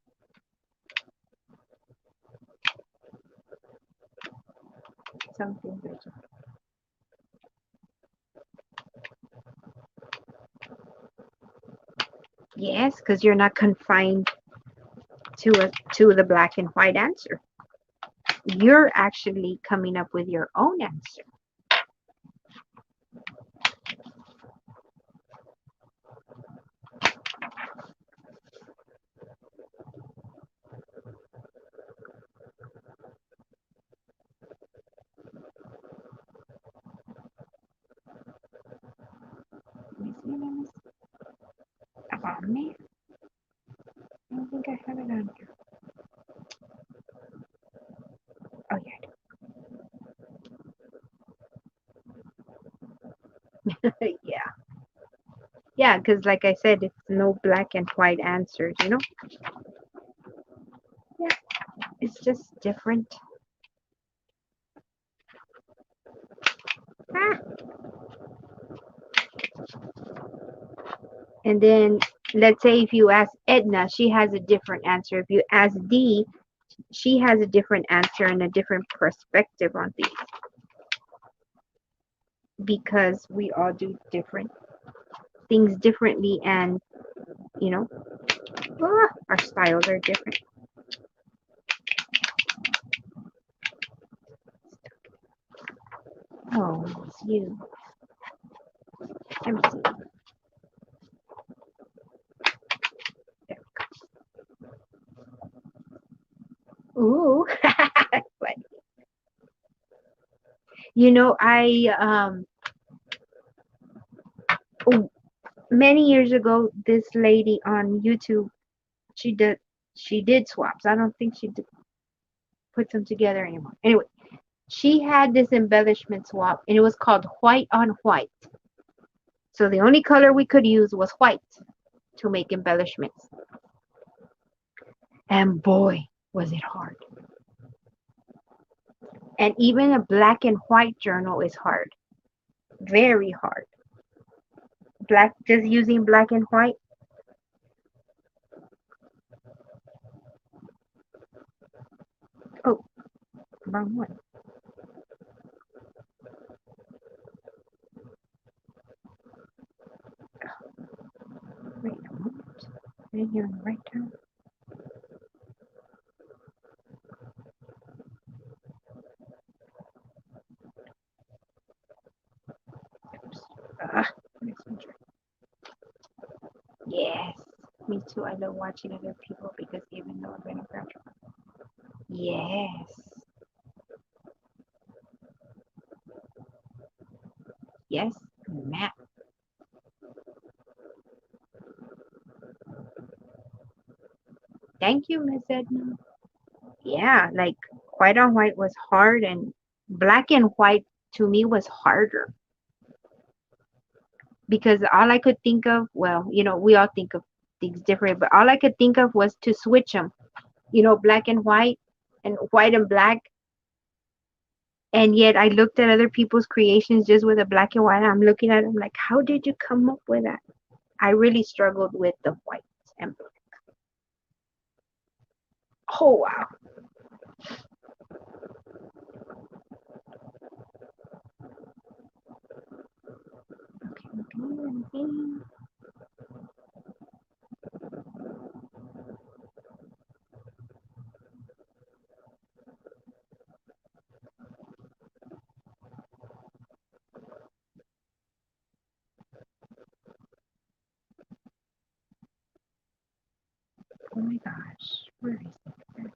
Something better. Yes, because you're not confined to the black and white answer. You're actually coming up with your own answer. About me? I don't think I have it on here. Oh yeah. Yeah. Yeah, because like I said, it's no black and white answers, you know? Yeah, it's just different. Ah. And then let's say if you ask Edna, she has a different answer. If you ask Dee, she has a different answer and a different perspective on things because we all do different things differently, and you know, our styles are different. Oh, it's you. Let me see. There we go. Ooh. But, you know, oh, many years ago, this lady on YouTube, she did she did swaps. I don't think she did put them together anymore. Anyway, she had this embellishment swap, and it was called white on white. So the only color we could use was white to make embellishments. And boy, was it hard. And even a black and white journal is hard. Very hard. Just using black and white. Oh, wrong one. Wait a moment. Right here on the right turn. Oops. Ah, yes. Me too. I love watching other people because even though I've been a graduate. Yes. Yes. Matt. Thank you, Miss Edna. Yeah, like white on white was hard, and black and white to me was harder because all I could think of, well, you know, we all think of things different, but all I could think of was to switch them, you know, black and white and black. And yet I looked at other people's creations just with a black and white. I'm looking at them like, how did you come up with that? I really struggled with the white and black. Oh, wow. Okay. Oh my gosh. Where is it?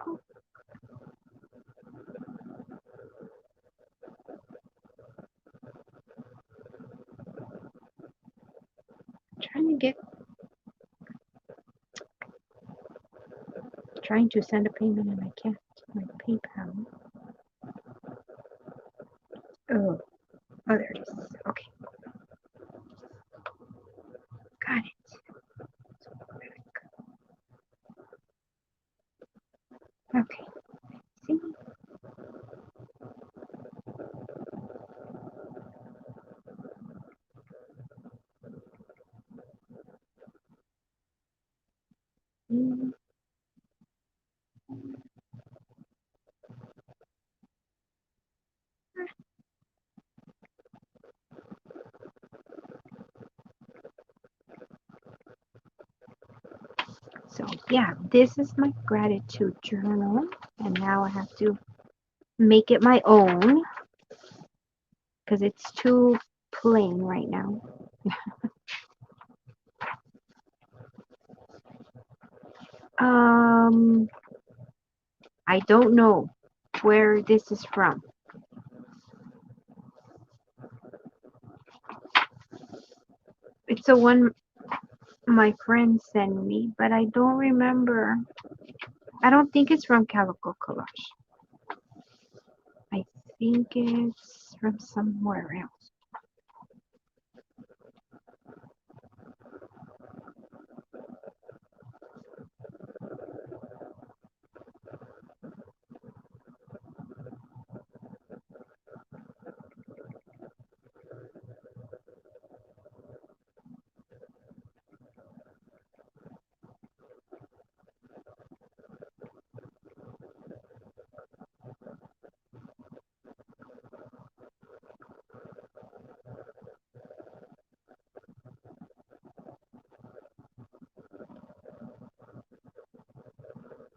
Oh, trying to send a payment and I can't. My PayPal. Oh, oh, there it is. Okay, got it. Okay, see? Mm. So, yeah, this is my gratitude journal. And now I have to make it my own because it's too plain right now. I don't know where this is from. It's a one my friend sent me, but I don't remember. I don't think it's from Calico Collage. I think it's from somewhere else.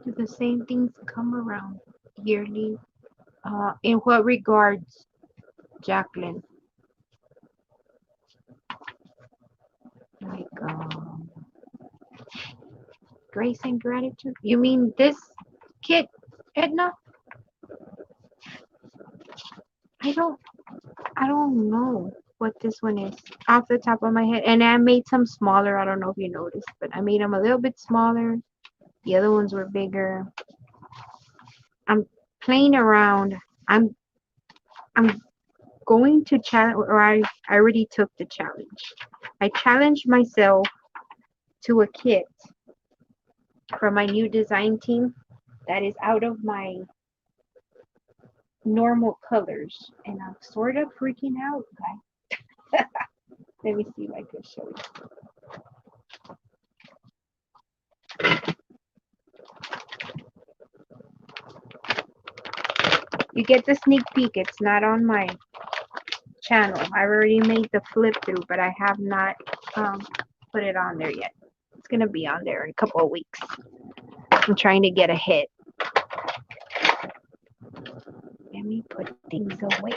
Do the same things come around yearly? In what regards, Jacqueline? Like grace and gratitude? You mean this kit, Edna? I don't I don't know what this one is off the top of my head. And I made some smaller. I don't know if you noticed, but I made them a little bit smaller. The other ones were bigger. I'm playing around. I'm going to challenge, or I already took the challenge. I challenged myself to a kit from my new design team that is out of my normal colors, and I'm sort of freaking out, guys. Let me see if I can show you. You get the sneak peek. It's not on my channel. I already made the flip through, but I have not put it on there yet. It's gonna be on there in a couple of weeks. I'm trying to get ahead. Let me put things away.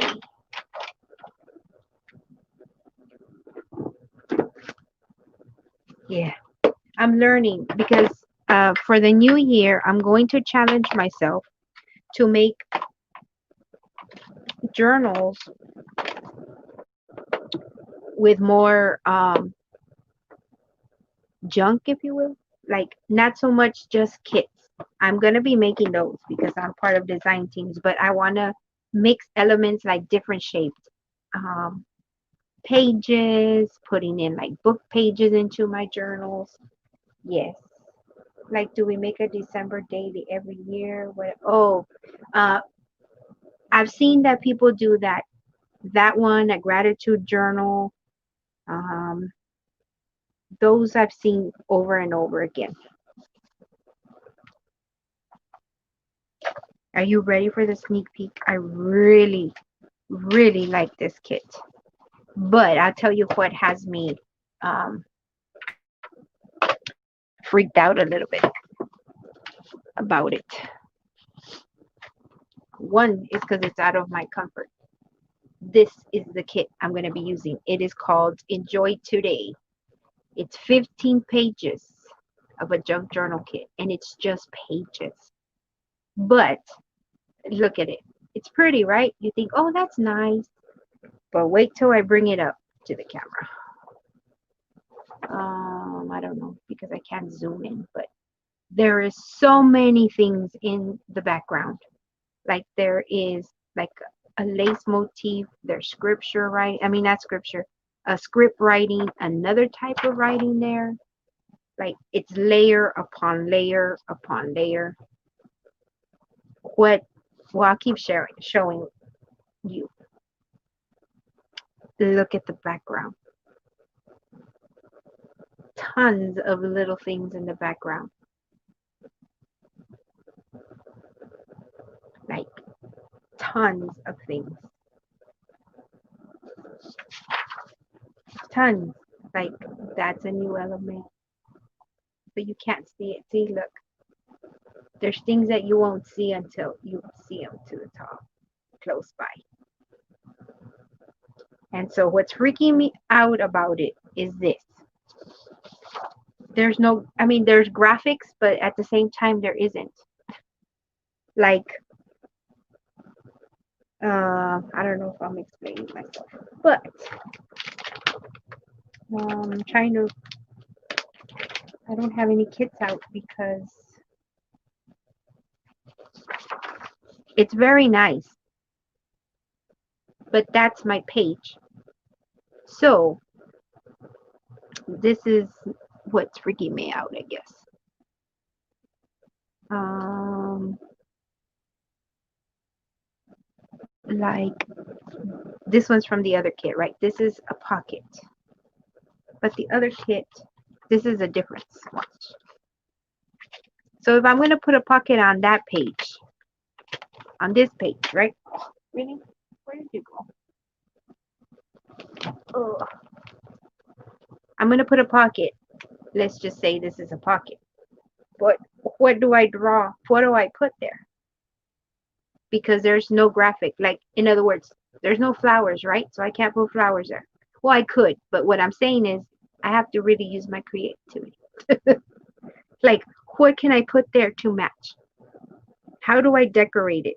Yeah, I'm learning because for the new year, I'm going to challenge myself to make journals with more junk, if you will. Like, not so much just kits. I'm going to be making those because I'm part of design teams, but I want to mix elements like different shapes. Um, Pages, putting in like book pages into my journals. Yes. Like, do we make a December daily every year? What? Oh, uh, I've seen that people do that. That one, a gratitude journal. Um, those I've seen over and over again. Are you ready for the sneak peek? I really, really like this kit. But I'll tell you what has me um, freaked out a little bit about it. One is because it's out of my comfort. This is the kit I'm going to be using. It is called Enjoy Today. It's 15 pages of a junk journal kit, and it's just pages. But look at it. It's pretty, right? You think, oh, that's nice. But wait till I bring it up to the camera. I don't know because I can't zoom in, but there is so many things in the background. Like there is like a lace motif, there's scripture, right? I mean, not scripture, a script writing, another type of writing there. Like it's layer upon layer upon layer. Well, I'll keep showing you. Look at the background. Tons of little things in the background. Like tons of things. Tons. Like that's a new element. But you can't see it. See, look. There's things that you won't see until you see them to the top, close by. And so what's freaking me out about it is this. There's no, I mean, there's graphics, but at the same time, there isn't. Like, I don't know if I'm explaining myself, but I'm trying to, I don't have any kits out because it's very nice, but that's my page. So this is what's freaking me out, I guess. Like this one's from the other kit, right? This is a pocket, but the other kit, this is a difference. Watch. So if I'm going to put a pocket on that page, on this page, right? Really? Where did you go? Oh. I'm going to put a pocket. Let's just say this is a pocket. But what do I draw? What do I put there? Because there's no graphic. Like, in other words, there's no flowers, right? So I can't put flowers there. Well, I could, but what I'm saying is I have to really use my creativity. Like, what can I put there to match? How do I decorate it?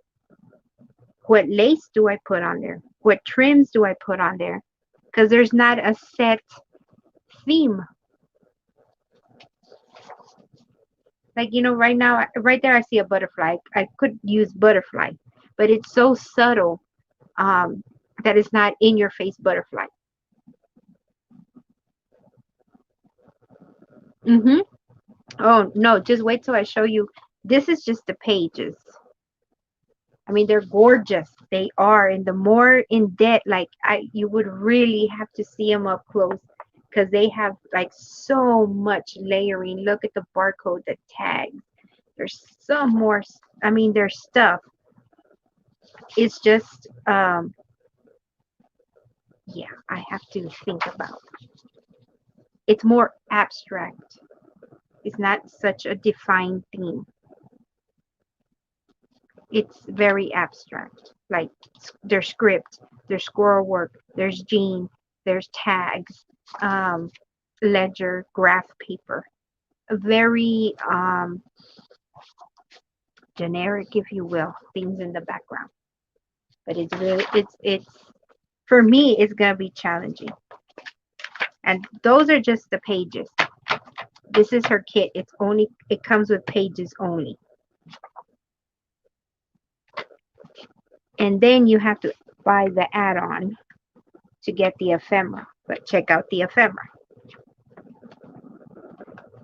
What lace do I put on there? What trims do I put on there? Because there's not a set theme. Like, you know, right now, right there, I see a butterfly. I could use butterfly, but it's so subtle that it's not in your face butterfly. Oh, no, just wait till I show you. This is just the pages. I mean, they're gorgeous. They are. And the more in depth, like, you would really have to see them up close because they have like so much layering. Look at the barcode, the tags. There's some more. I mean, there's stuff. It's just, yeah, I have to think about. It's more abstract. It's not such a defined theme. It's very abstract. Like there's script, there's squirrel work, there's gene, there's tags, ledger, graph paper. Very generic, if you will, things in the background. But it's really, it's for me, it's gonna be challenging. And those are just the pages. This is her kit. It comes with pages only. And then you have to buy the add-on to get the ephemera. But check out the ephemera.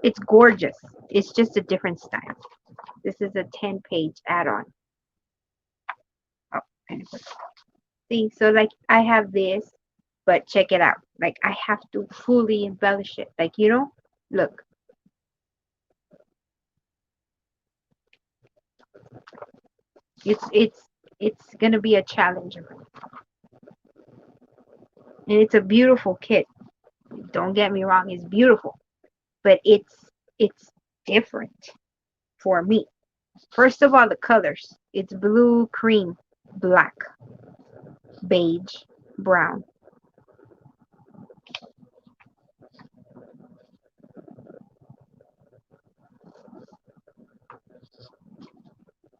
It's gorgeous. It's just a different style. This is a 10-page add-on. Oh, see, so like I have this, but check it out. Like I have to fully embellish it. Like, you know, look. It's gonna be a challenge. And it's a beautiful kit. Don't get me wrong, it's beautiful. But it's different for me. First of all, the colors. It's blue, cream, black, beige, brown.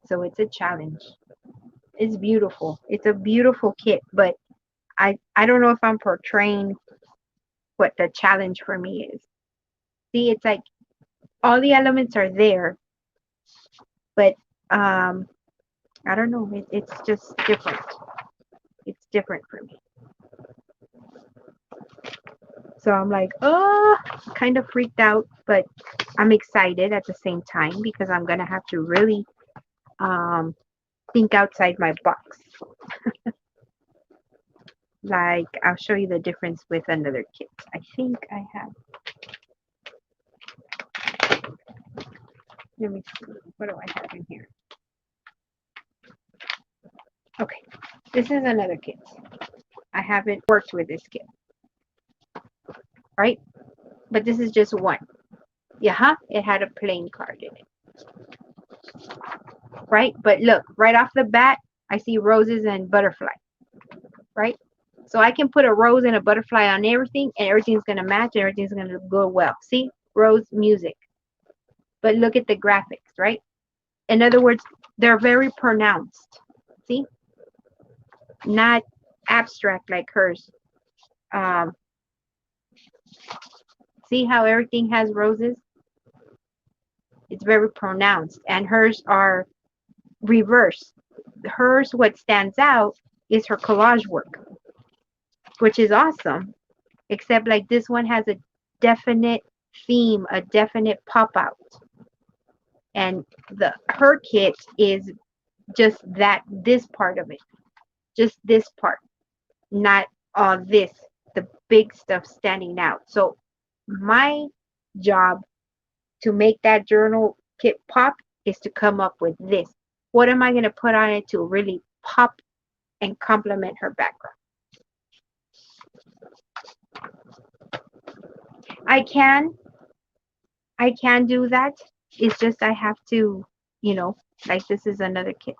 So it's a challenge. It's beautiful. It's a beautiful kit, but I don't know if I'm portraying what the challenge for me is. See, it's like all the elements are there, but I don't know. It's just different. It's different for me. So I'm like, oh, kind of freaked out, but I'm excited at the same time because I'm gonna have to really think outside my box. Like, I'll show you the difference with another kit. I think I have. Let me see. What do I have in here? Okay, this is another kit. I haven't worked with this kit, right? But this is just one. Yeah, it had a playing card in it, right? But look, right off the bat, I see roses and butterfly, right? So I can put a rose and a butterfly on everything, and everything's going to match, and everything's going to go well. See? Rose music. But look at the graphics, right? In other words, they're very pronounced. See? Not abstract like hers. Um, see how everything has roses? It's very pronounced. And hers are reversed. Hers, what stands out is her collage work, which is awesome. Except like this one has a definite theme, a definite pop out. And the her kit is just this part of it. Just this part. Not all this. The big stuff standing out. So my job to make that journal kit pop is to come up with this. What am I going to put on it to really pop and complement her background? I can do that. It's just I have to, like this is another kit,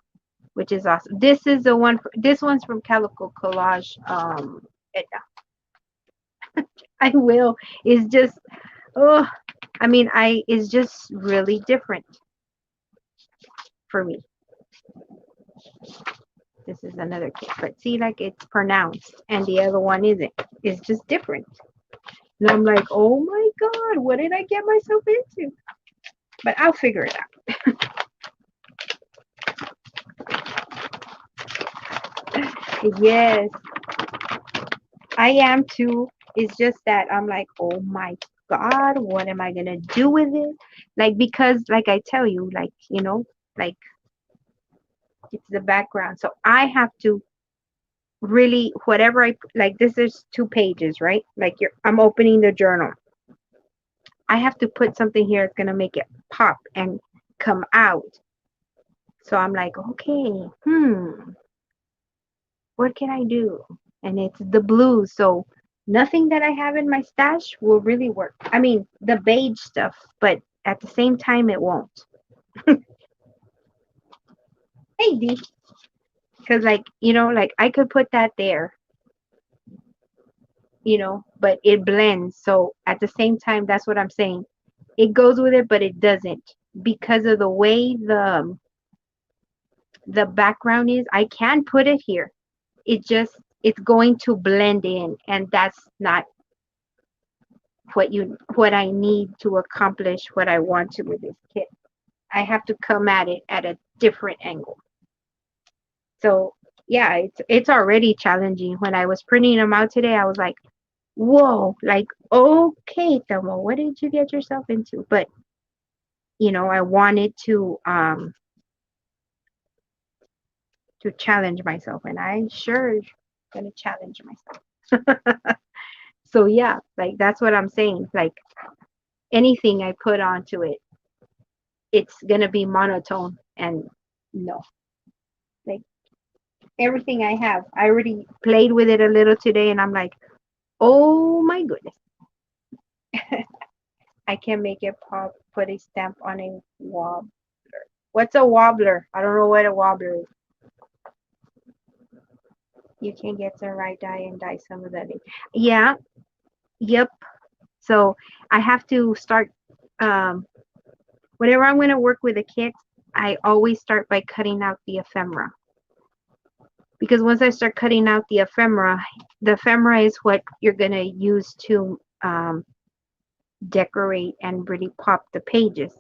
which is awesome. This is the one. This one's from Calico Collage. I will. It's just, oh, I mean, it's just really different for me. This is another kit, but see, like it's pronounced, and the other one isn't. It's just different. And I'm like, oh my God, what did I get myself into? But I'll figure it out. Yes, I am too. It's just that I'm like, oh my God, what am I gonna do with it? Like, because, like I tell you, like, like it's the background. So I have to really, whatever like this is 2 pages, right? Like I'm opening the journal. I have to put something here that's gonna make it pop and come out. So I'm like, okay, what can I do? And it's the blue. So nothing that I have in my stash will really work. I mean, the beige stuff, but at the same time, it won't. Hey, D. Because, like, like I could put that there, but it blends. So at the same time, that's what I'm saying. It goes with it, but it doesn't. Because of the way the background is, I can put it here. It's going to blend in, and that's not what I need to accomplish what I want to with this kit. I have to come at it at a different angle. So yeah, it's already challenging. When I was printing them out today, I was like, whoa, like, okay, Thelma, what did you get yourself into? But I wanted to challenge myself, and I sure gonna challenge myself. So yeah, like that's what I'm saying. Like anything I put onto it, it's gonna be monotone, and no, like everything I have, I already played with it a little today, and I'm like, oh my goodness. I can make it pop, put a stamp on a wobbler. What's a wobbler? I don't know what a wobbler is. You can get some right dye and dye some of that. Yeah, yep. So I have to start, whenever I'm going to work with a kit, I always start by cutting out the ephemera. Because once I start cutting out the ephemera is what you're going to use to decorate and really pop the pages.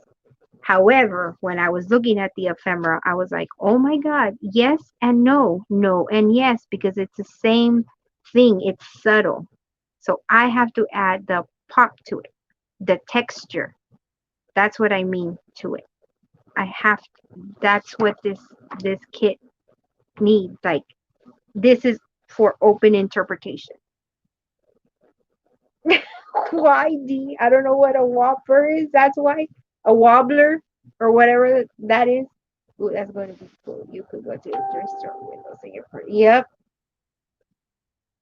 However, when I was looking at the ephemera, I was like, oh my God, yes and no, no and yes, because it's the same thing. It's subtle. So I have to add the pop to it, the texture. That's what I mean to it. That's what this kit needs. Like, this is for open interpretation. Why, D? I don't know what a whopper is. That's why. A wobbler or whatever that is. Ooh, that's going to be cool. You could go to the thrift store with those in your purse. Yep.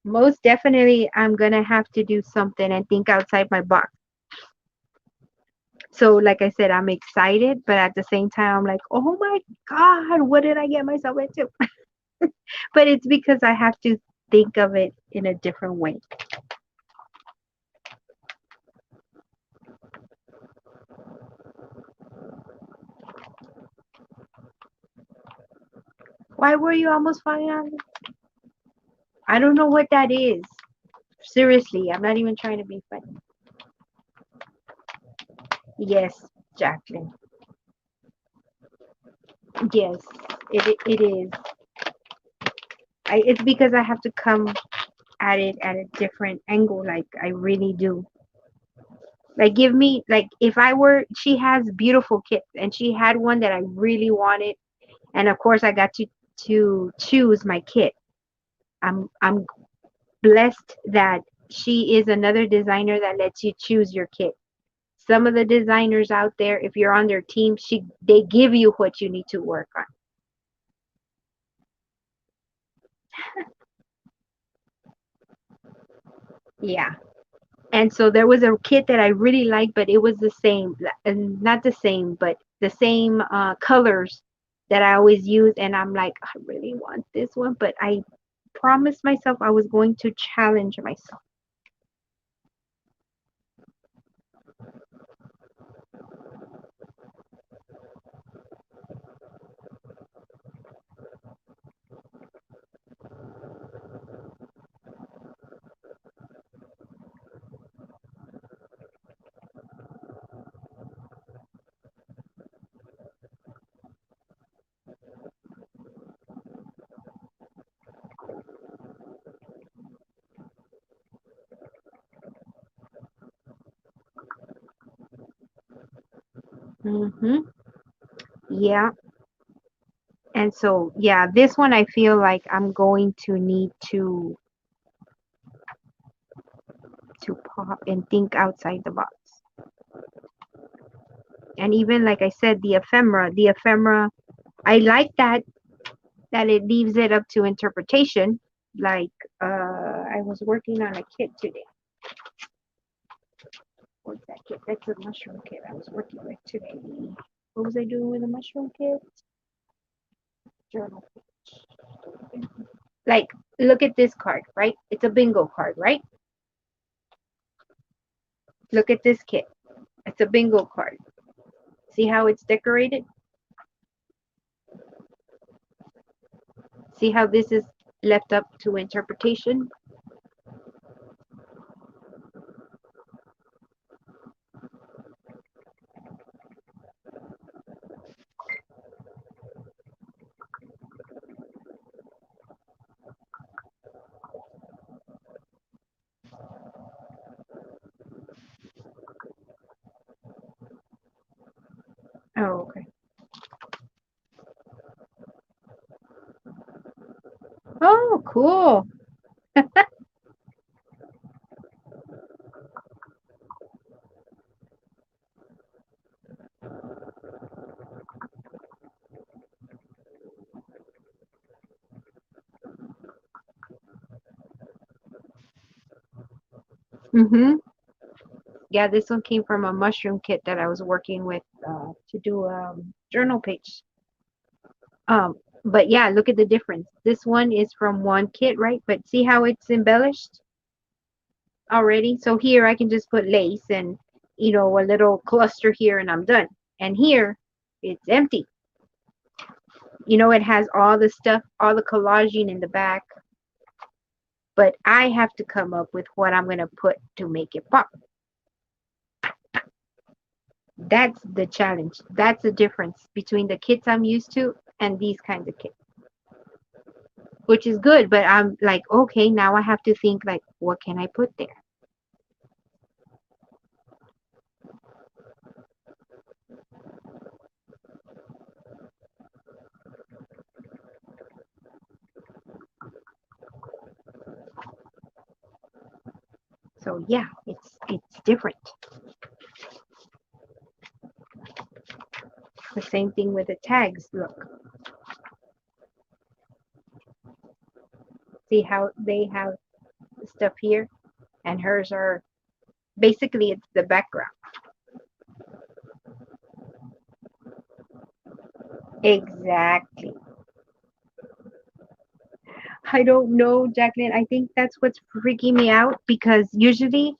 Most definitely, I'm going to have to do something and think outside my box. So, like I said, I'm excited, but at the same time, I'm like, oh my God, what did I get myself into? But it's because I have to think of it in a different way. Why were you almost falling on? I don't know what that is. Seriously, I'm not even trying to be funny. Yes, Jacqueline. Yes, it is. It's because I have to come at it at a different angle. Like I really do. Like give me like if I were she has beautiful kits and she had one that I really wanted and of course I got to choose my kit. I'm blessed that she is another designer that lets you choose your kit. Some of the designers out there, if you're on their team, they give you what you need to work on. Yeah. And so there was a kit that I really liked, but it was the same, not the same, but the same colors that I always use. And I'm like, I really want this one, but I promised myself I was going to challenge myself. Hmm. Yeah. And so, yeah, this one I feel like I'm going to need to pop and think outside the box. And even like I said, the ephemera, I like that it leaves it up to interpretation. Like I was working on a kit today. What's that kit? That's a mushroom kit I was working with today. What was I doing with a mushroom kit? Journal page. Like, look at this card, right? It's a bingo card, right? Look at this kit. It's a bingo card. See how it's decorated? See how this is left up to interpretation? Oh, okay. Oh, cool. Mm-hmm. Yeah, this one came from a mushroom kit that I was working with to do a journal page. But yeah, look at the difference. This one is from one kit, right? But see how it's embellished already? So here I can just put lace and, a little cluster here and I'm done. And here it's empty. It has all the stuff, all the collaging in the back, but I have to come up with what I'm going to put to make it pop. That's the challenge. That's the difference between the kits I'm used to and these kinds of kits, which is good. But I'm like, okay, now I have to think like, what can I put there? So yeah, it's different. The same thing with the tags. Look, see how they have stuff here, and hers are basically it's the background. Exactly. I don't know, Jacqueline. I think that's what's freaking me out because usually,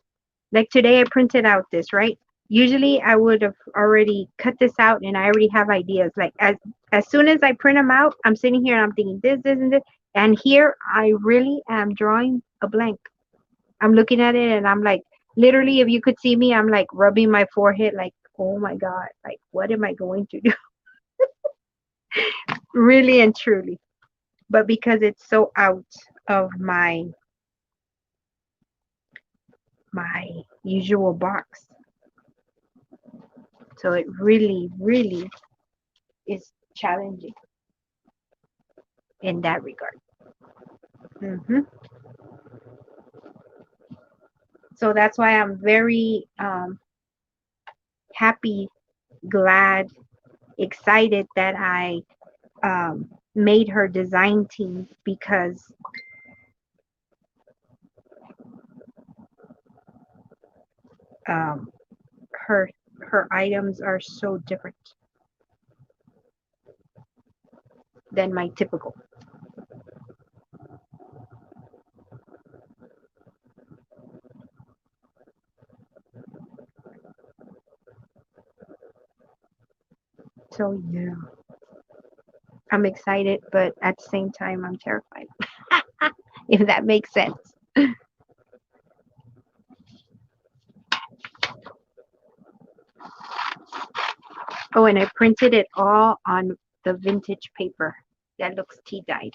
like today, I printed out this, right? Usually, I would have already cut this out and I already have ideas. Like as soon as I print them out, I'm sitting here and I'm thinking this, and this. And here, I really am drawing a blank. I'm looking at it and I'm like, literally, if you could see me, I'm like rubbing my forehead, like, oh my God, like, what am I going to do? Really and truly. But because it's so out of my usual box, so it really, really is challenging in that regard. hmm So that's why I'm very happy, glad, excited that I made her design team because um, her her items are so different than my typical. So yeah, I'm excited, but at the same time, I'm terrified. If that makes sense. Oh, and I printed it all on the vintage paper that looks tea dyed.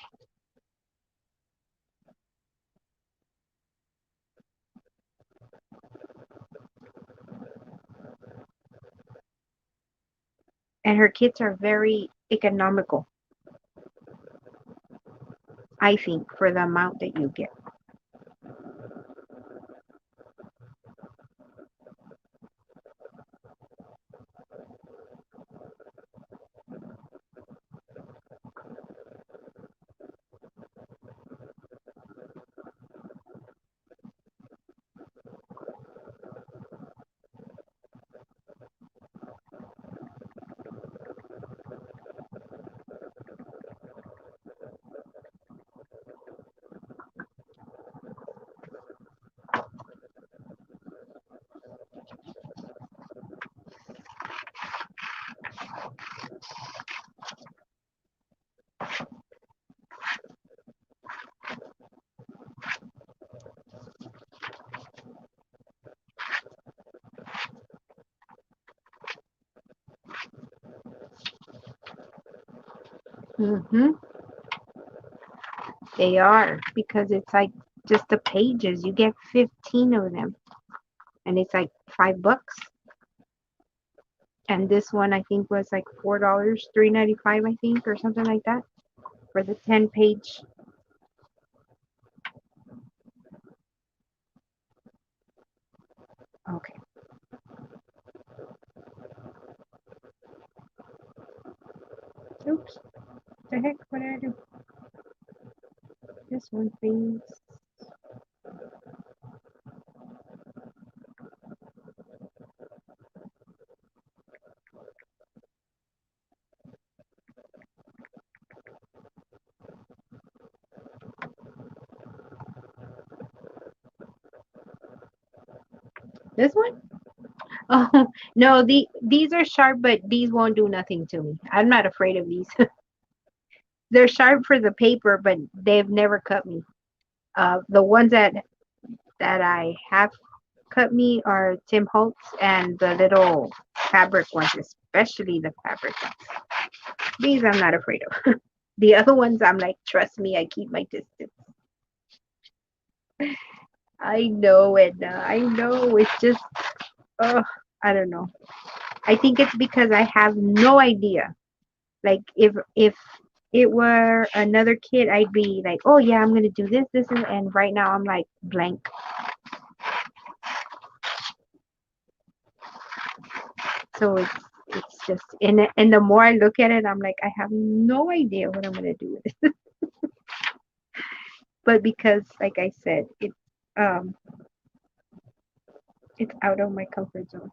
And her kits are very economical, I think, for the amount that you get. hmm They are because it's like just the pages. You get 15 of them, and it's like $5. And this one I think was like $4, 3.95 I think, or something like that for the 10-page. Okay. Oops. The heck? What did I do? This one, please. This one? Oh no, these are sharp, but these won't do nothing to me. I'm not afraid of these. They're sharp for the paper, but they've never cut me. The ones that I have cut me are Tim Holtz and the little fabric ones, especially the fabric ones. These I'm not afraid of. The other ones I'm like, trust me, I keep my distance. I know it. I know. It's just, oh, I don't know. I think it's because I have no idea. Like if it were another kid, I'd be like, oh yeah, I'm gonna do this, this, and right now I'm like blank. So it's just and the more I look at it, I'm like, I have no idea what I'm gonna do with it. But because, like I said, um it's out of my comfort zone.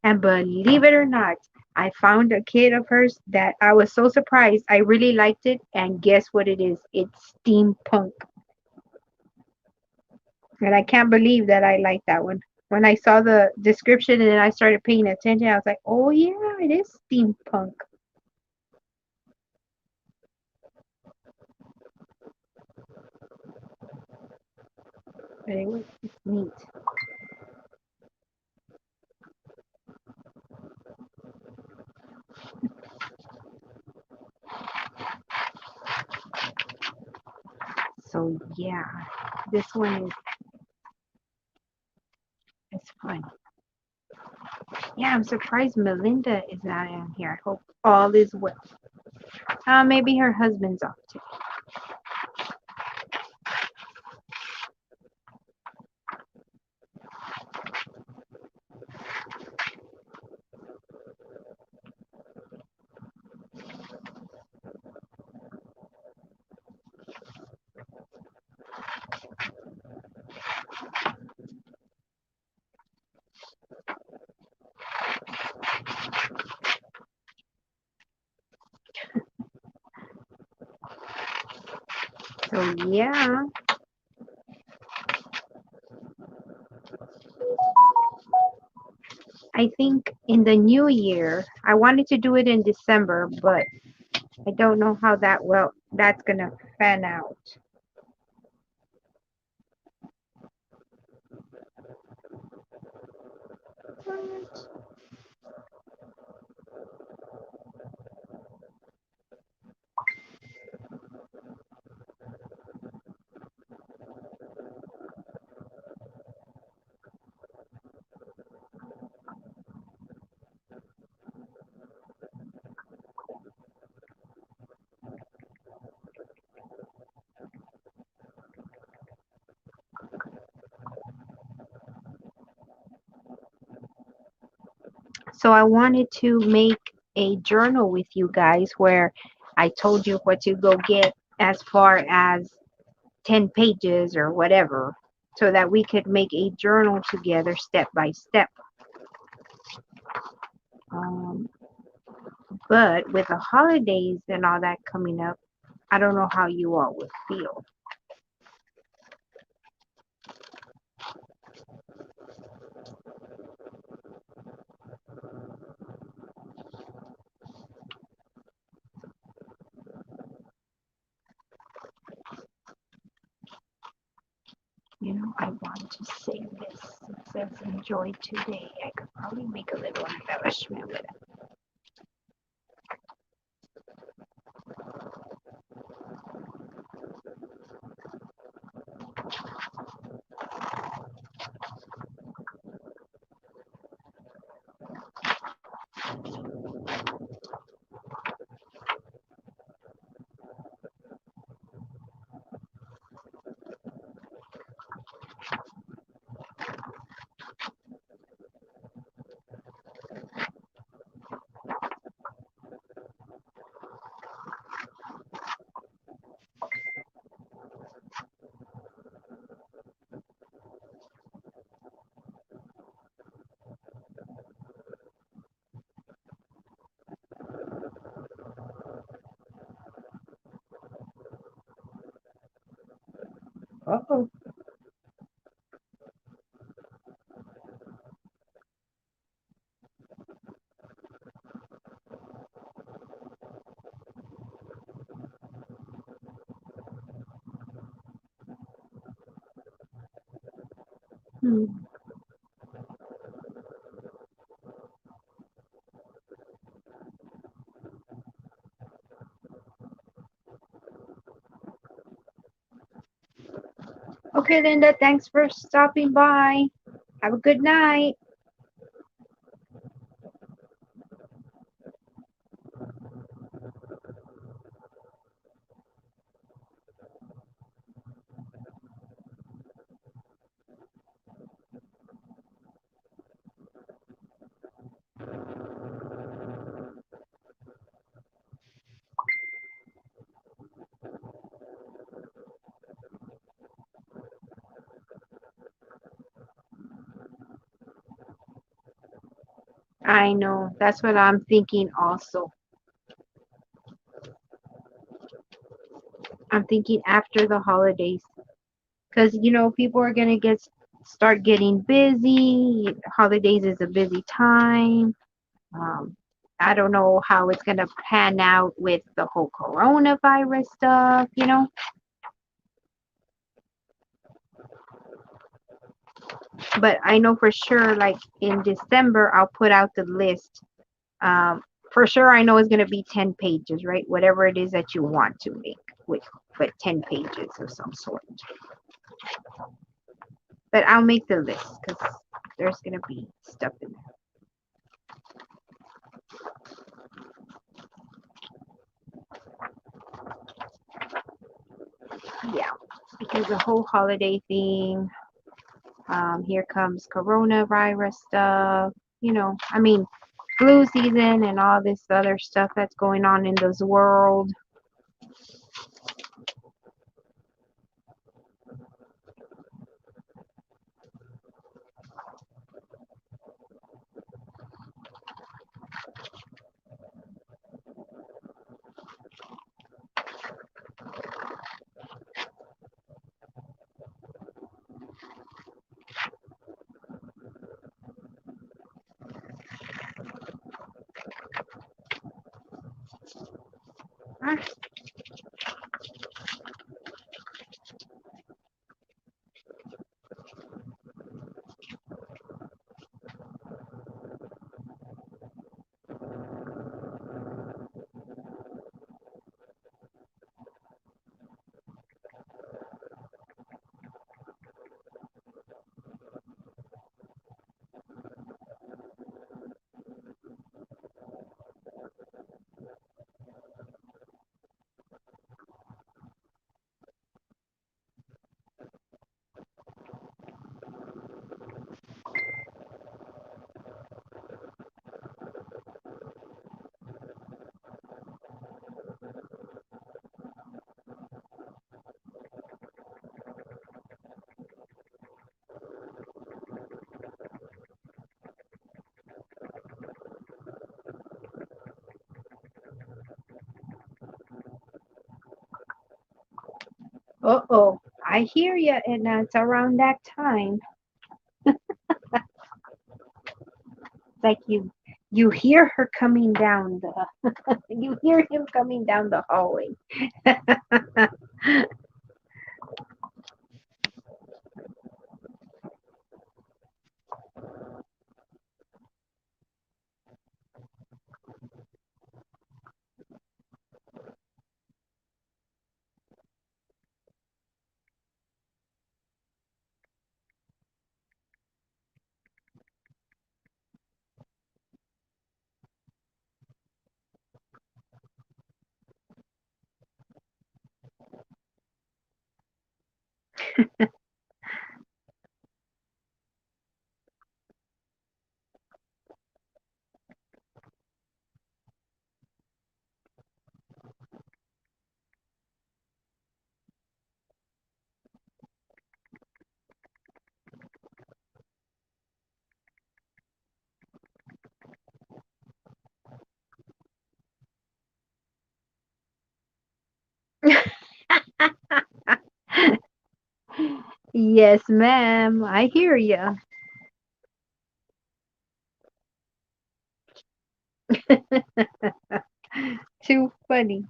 And believe it or not, I found a kit of hers that I was so surprised. I really liked it. And guess what it is? It's steampunk. And I can't believe that I like that one. When I saw the description and then I started paying attention, I was like, oh yeah, it is steampunk. But it was it's neat. So yeah, this one is fun. Yeah, I'm surprised Melinda is not in here. I hope all is well. Maybe her husband's off too. So yeah, I think in the new year, I wanted to do it in December, but I don't know how that's gonna fan out. So I wanted to make a journal with you guys where I told you what to go get as far as 10 pages or whatever, so that we could make a journal together step by step. Um, but with the holidays and all that coming up, I don't know how you all would feel. You know, I want to save this. It says enjoy today. I could probably make a little embellishment with it. Uh-oh. Hmm. Okay, Linda, thanks for stopping by. Have a good night. I know. That's what I'm thinking also. I'm thinking after the holidays. Because, people are going to start getting busy. Holidays is a busy time. Um, I don't know how it's going to pan out with the whole coronavirus stuff. But I know for sure, like in December, I'll put out the list. Um, for sure, I know it's going to be 10 pages, right? Whatever it is that you want to make, with, but 10 pages of some sort. But I'll make the list because there's going to be stuff in there. Yeah, because the whole holiday thing, here comes coronavirus stuff, I mean, flu season and all this other stuff that's going on in this world. Ah, uh-oh, I hear you, and it's around that time. Like you hear her coming down the you hear him coming down the hallway. Yes, ma'am. I hear you. Too funny.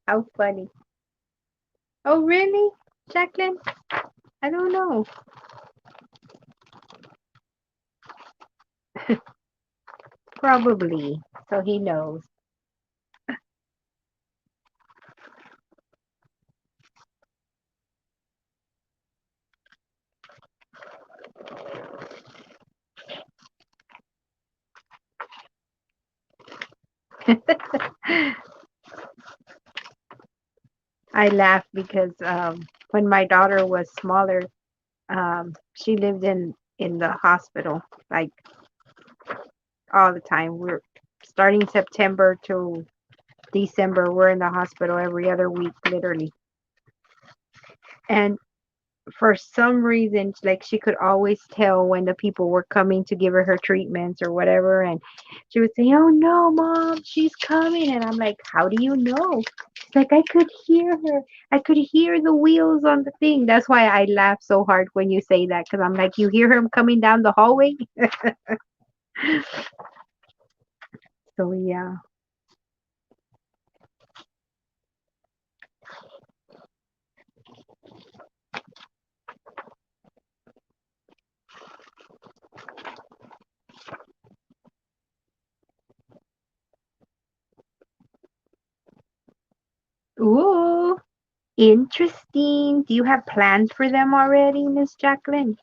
How funny. Oh, really, Jacqueline? I don't know. Probably. So he knows. I laugh because when my daughter was smaller, she lived in the hospital like all the time. We're starting September to December. We're in the hospital every other week, literally. And for some reason, like she could always tell when the people were coming to give her treatments or whatever, and she would say, "Oh no, mom, she's coming," and I'm like, "How do you know?" She's like, "I could hear her. I could hear the wheels on the thing." That's why I laugh so hard when you say that, because I'm like, "You hear him coming down the hallway?" So yeah. Ooh, interesting. Do you have plans for them already, Miss Jacqueline?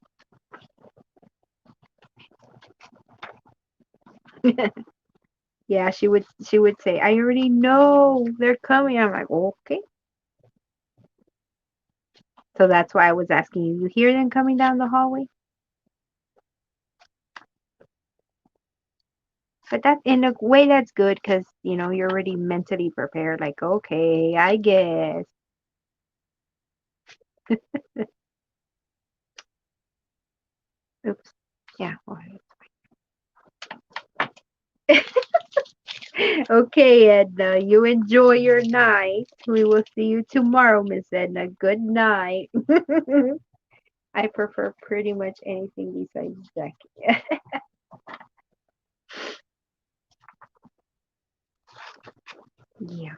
Yeah, she would say, "I already know they're coming." I'm like, "Okay." So that's why I was asking you. You hear them coming down the hallway? But that in a way that's good because you're already mentally prepared. Like, okay, I guess. Oops. Yeah. Okay, Edna. You enjoy your night. We will see you tomorrow, Miss Edna. Good night. I prefer pretty much anything besides Jackie. Yeah.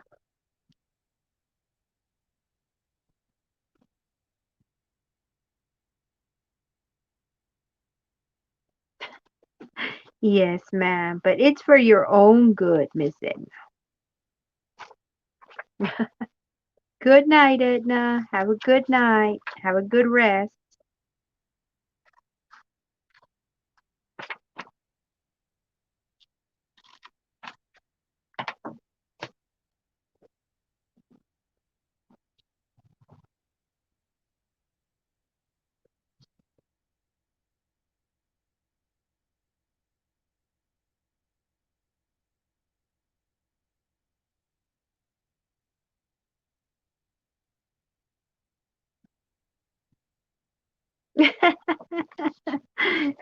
Yes, ma'am. But it's for your own good, Miss Edna. Good night, Edna. Have a good night. Have a good rest.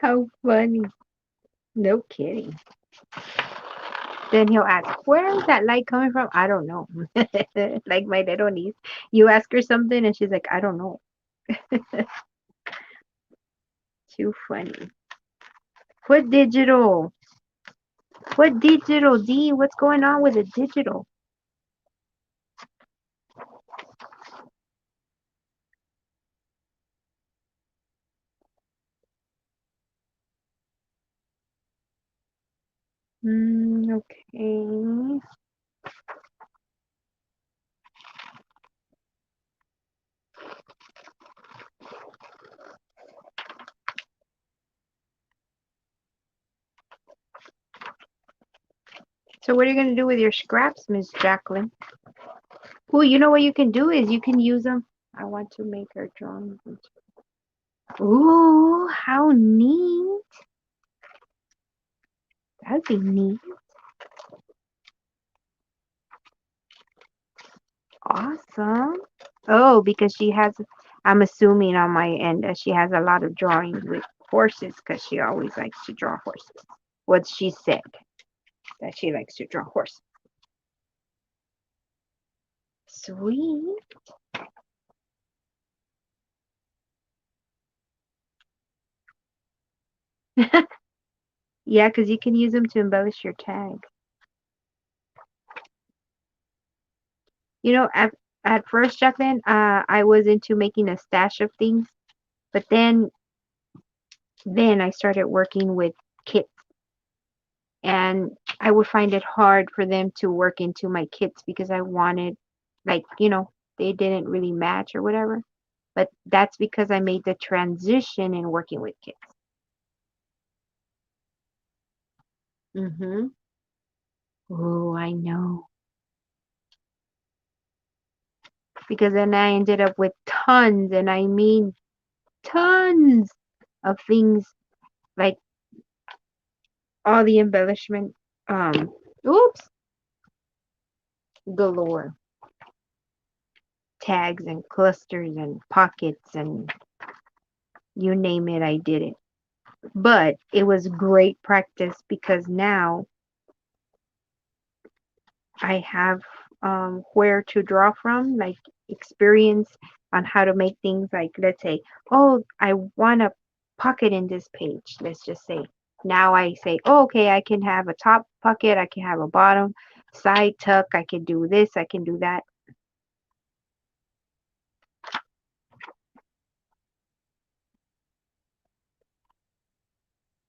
How funny. No kidding. Then he'll ask, "Where is that light coming from?" I don't know. Like my little niece. You ask her something and she's like, "I don't know." Too funny. What digital? What digital, D? What's going on with the digital? Okay. So what are you going to do with your scraps, Miss Jacqueline? Oh, you know what you can do is you can use them. I want to make her drawings. Ooh, how neat. That'd be neat. Awesome. Oh, because she has, I'm assuming on my end that she has a lot of drawings with horses because she always likes to draw horses. What she said, that she likes to draw horses. Sweet. Yeah, because you can use them to embellish your tag. At first, Jacqueline, I was into making a stash of things, but then I started working with kits, and I would find it hard for them to work into my kits because I wanted, like, they didn't really match or whatever. But that's because I made the transition in working with kits. Mm-hmm. Oh, I know. because then I ended up with tons, and I mean tons of things, like all the embellishment, oops, galore. Tags and clusters and pockets and you name it, I did it. But it was great practice because now I have where to draw from, like experience on how to make things. Like, let's say, oh, I want a pocket in this page. Let's just say. Now I say, oh, okay, I can have a top pocket, I can have a bottom side tuck, I can do this, I can do that.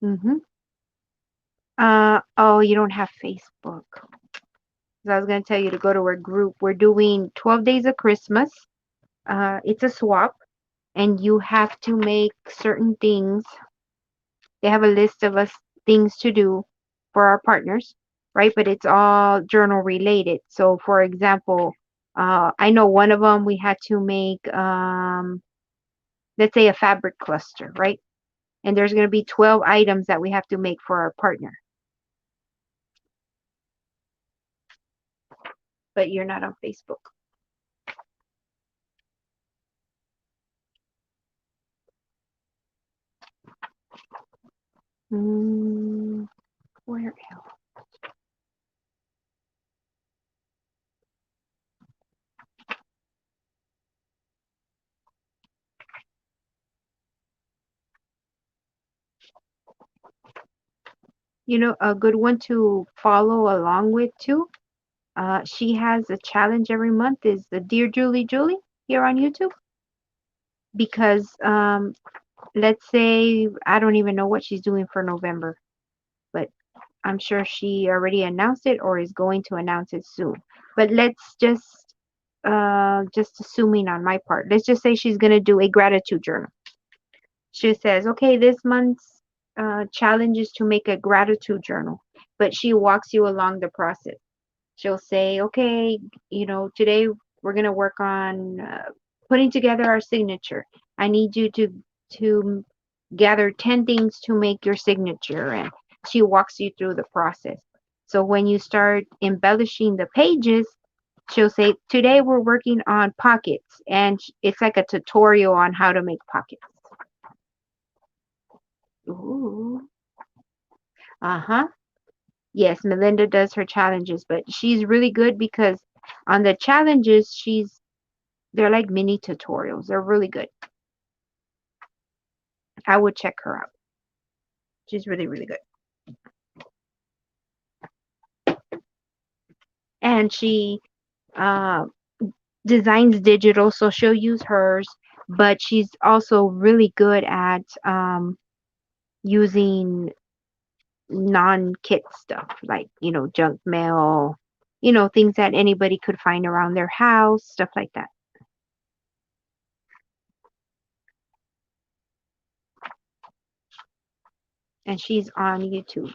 Mm-hmm. Oh, you don't have Facebook. So I was going to tell you to go to our group. We're doing 12 days of Christmas. It's a swap, and you have to make certain things. They have a list of us things to do for our partners, right? But it's all journal related. So, for example, I know one of them we had to make, let's say, a fabric cluster, right? And there's going to be 12 items that we have to make for our partner. But you're not on Facebook. Where else? You know, a good one to follow along with too. She has a challenge every month. Is the Dear Julie Julie here on YouTube? Because let's say I don't even know what she's doing for November, but I'm sure she already announced it or is going to announce it soon. But let's just assuming on my part, let's just say she's gonna do a gratitude journal. She says, okay, this month's challenge is to make a gratitude journal, but she walks you along the process. She'll say, okay, today we're going to work on putting together our signature. I need you to gather 10 things to make your signature. And she walks you through the process. So when you start embellishing the pages, she'll say, today we're working on pockets. And it's like a tutorial on how to make pockets. Ooh. Uh-huh. Yes, Melinda does her challenges, but she's really good because on the challenges, they're like mini tutorials. They're really good. I would check her out. She's really, really good. And she uh, designs digital, so she'll use hers, but she's also really good at using non-kit stuff, like, junk mail, things that anybody could find around their house, stuff like that. And she's on YouTube.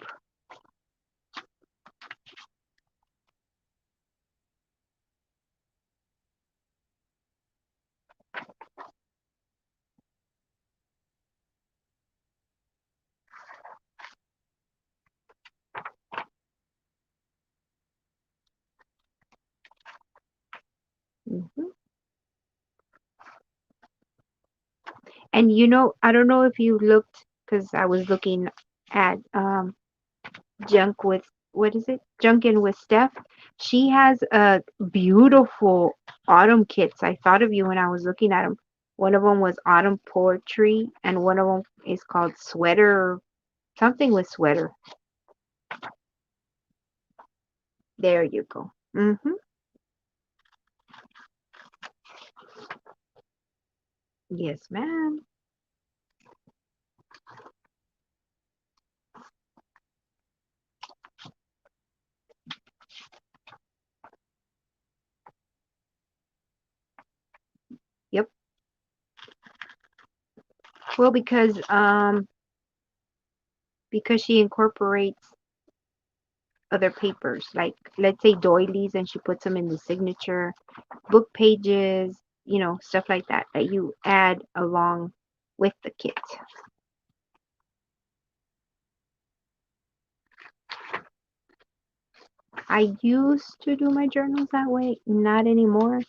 Mhm. And I don't know if you looked, because I was looking at Junk with, what is it? Junkin with Steph. She has a beautiful autumn kits. I thought of you when I was looking at them. One of them was autumn poetry, and one of them is called sweater, something with sweater. There you go. Yes, ma'am. Yep. Well, because she incorporates other papers, like let's say doilies, and she puts them in the signature, book pages, stuff like that that you add along with the kit. I used to do my journals that way, not anymore,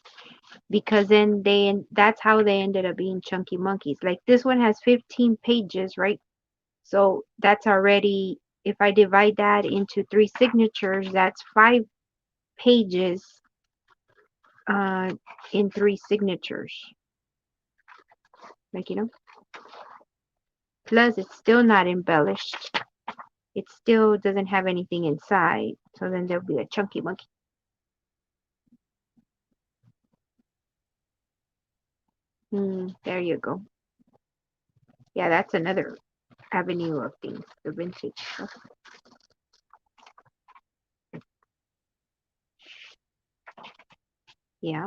because then that's how they ended up being chunky monkeys. Like this one has 15 pages, right? So that's already, if I divide that into 3 signatures, that's 5 pages uh, in 3 signatures. Like, plus it's still not embellished. It still doesn't have anything inside. So then there'll be a chunky monkey. There you go. Yeah, that's another avenue of things, the vintage stuff. Yeah.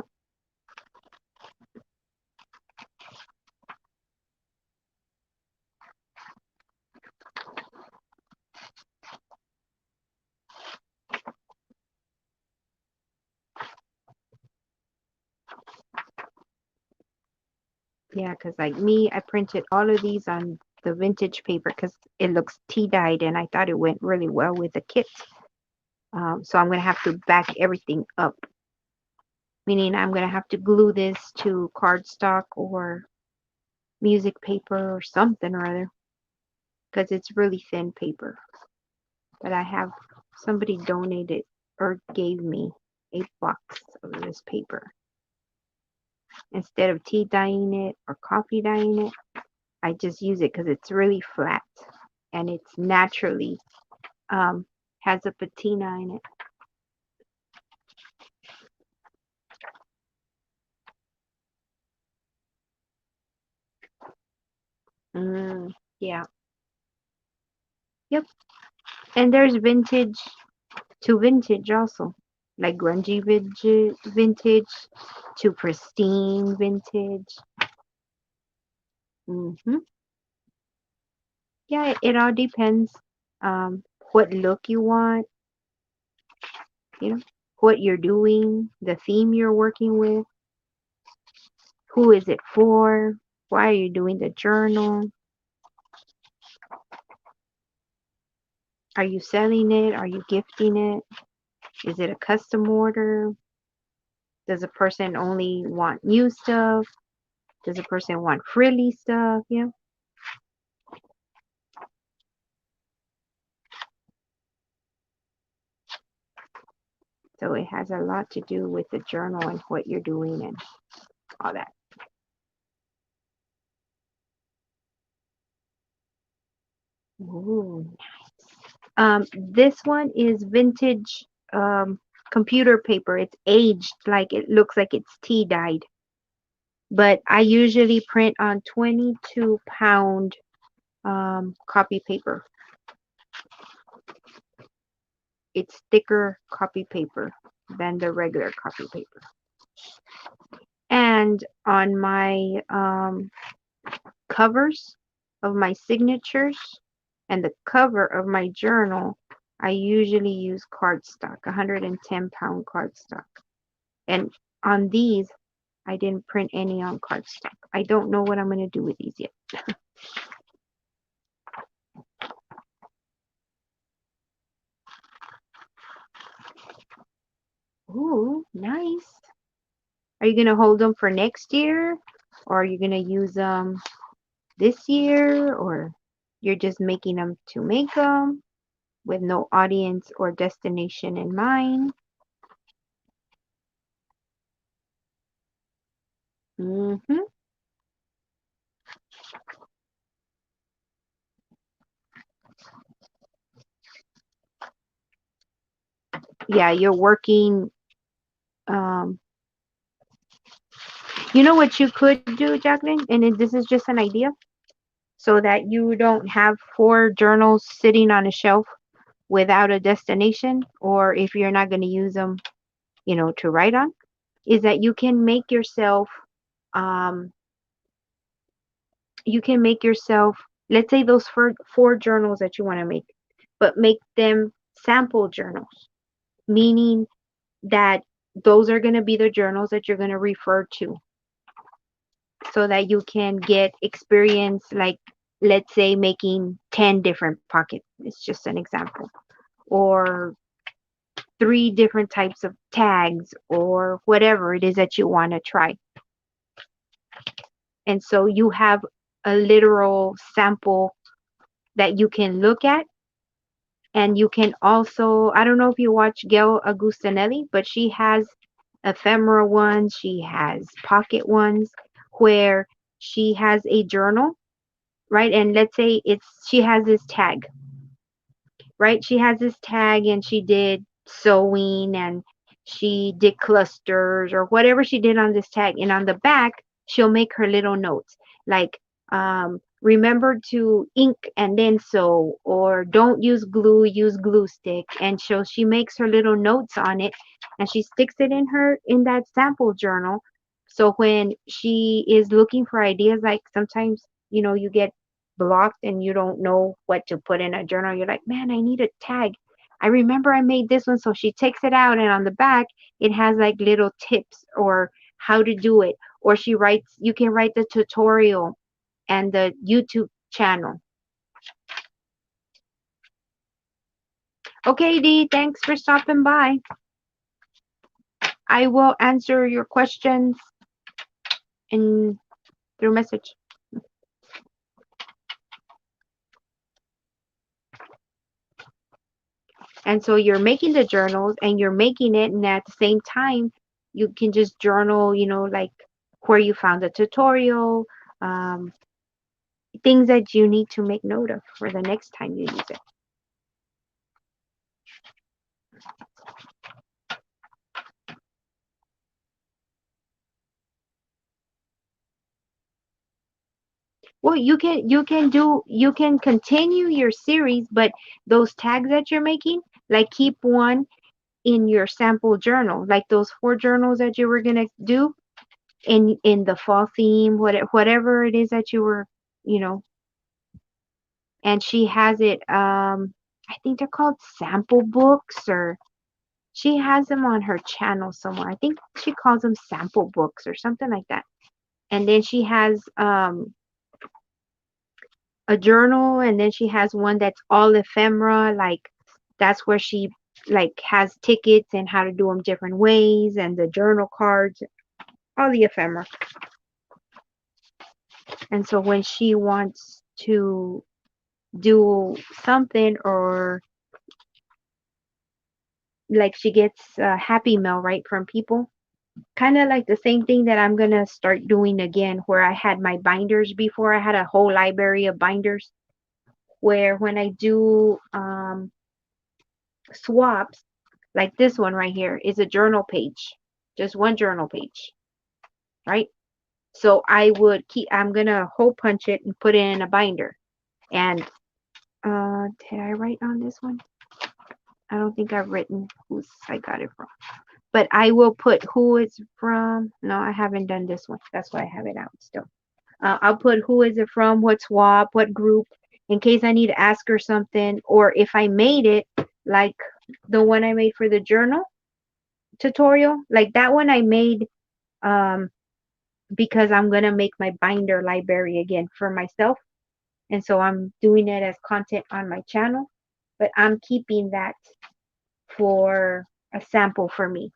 Yeah, because like me, I printed all of these on the vintage paper because it looks tea-dyed, and I thought it went really well with the kit. So I'm going to have to back everything up, meaning I'm going to have to glue this to cardstock or music paper or something or other, because it's really thin paper. But I have somebody donated or gave me a box of this paper. Instead of tea dyeing it or coffee dyeing it, I just use it because it's really flat and it's naturally has a patina in it. Yeah. Yep. And there's vintage to vintage also, like grungy vintage to pristine vintage. Yeah, it all depends what look you want, you know, what you're doing, the theme you're working with, who is it for, why are you doing the journal, are you selling it, are you gifting it, is it a custom order, does a person only want new stuff, does a person want frilly stuff, So it has a lot to do with the journal and what you're doing and all that. Ooh. This one is vintage computer paper. It's aged, like it looks like it's tea dyed. But I usually print on 22-pound copy paper. It's thicker copy paper than the regular copy paper. And on my covers of my signatures and the cover of my journal, I usually use cardstock, 110-pound cardstock. And on these, I didn't print any on cardstock. I don't know what I'm going to do with these yet. Ooh, nice. Are you going to hold them for next year? Or are you going to use them this year? Or you're just making them to make them with no audience or destination in mind? Mm-hmm. Yeah, you're working. Um, you know what you could do, Jacqueline? And this is just an idea, so that you don't have 4 journals sitting on a shelf without a destination, or if you're not going to use them, to write on, is that um, you can make yourself, let's say those four journals that you want to make, but make them sample journals, meaning that those are going to be the journals that you're going to refer to so that you can get experience, like let's say making 10 different pockets. It's just an example. Or 3 different types of tags, or whatever it is that you want to try. And so you have a literal sample that you can look at. And you can also, I don't know if you watch Gail Agustinelli, but she has ephemera ones, she has pocket ones where she has a journal, right? And let's say she has this tag, right? She has this tag and she did sewing and she did clusters or whatever she did on this tag. And on the back, she'll make her little notes like, remember to ink and then sew, or don't use glue, use glue stick. And so she makes her little notes on it and she sticks it in that sample journal. So when she is looking for ideas, like sometimes, you get blocked and you don't know what to put in a journal. You're like, man, I need a tag. I remember I made this one. So she takes it out, and on the back, it has like little tips or how to do it. Or you can write the tutorial and the YouTube channel. Okay, Dee, thanks for stopping by. I will answer your questions through message. And so you're making the journals and you're making it, and at the same time, you can just journal, like where you found the tutorial, um, things that you need to make note of for the next time you use it. Well, you can continue your series, but those tags that you're making, like keep one in your sample journal, like those 4 journals that you were gonna do in the fall theme, whatever it is that you were, you know. And she has it. I think they're called sample books, or she has them on her channel somewhere. I think she calls them sample books or something like that. And then she has a journal, and then she has one that's all ephemera, like that's where she like has tickets and how to do them different ways, and the journal cards, all the ephemera. And so when she wants to do something, or like she gets a happy mail, right, from people, kind of like the same thing that I'm gonna start doing again, where I had my binders before. I had a whole library of binders where when I do swaps, like this one right here is a journal page, just one journal page, right? So I'm gonna hole punch it and put it in a binder. And did I write on this one? I don't think I've written whose I got it from. But I will put who it's from. No, I haven't done this one. That's why I have it out still. I'll put who is it from, what swap, what group, in case I need to ask her something. Or if I made it, like the one I made for the journal tutorial, like that one I made um, because I'm going to make my binder library again for myself. And so I'm doing it as content on my channel. But I'm keeping that for a sample for me.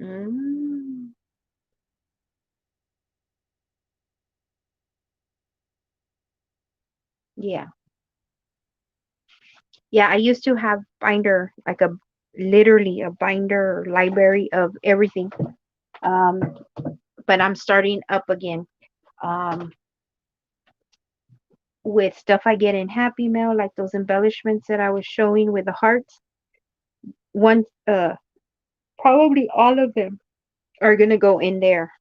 Mm, yeah. Yeah, I used to have binder, like literally a binder library of everything. Um, but I'm starting up again um, with stuff I get in Happy Mail, like those embellishments that I was showing with the hearts. One, probably all of them are gonna go in there,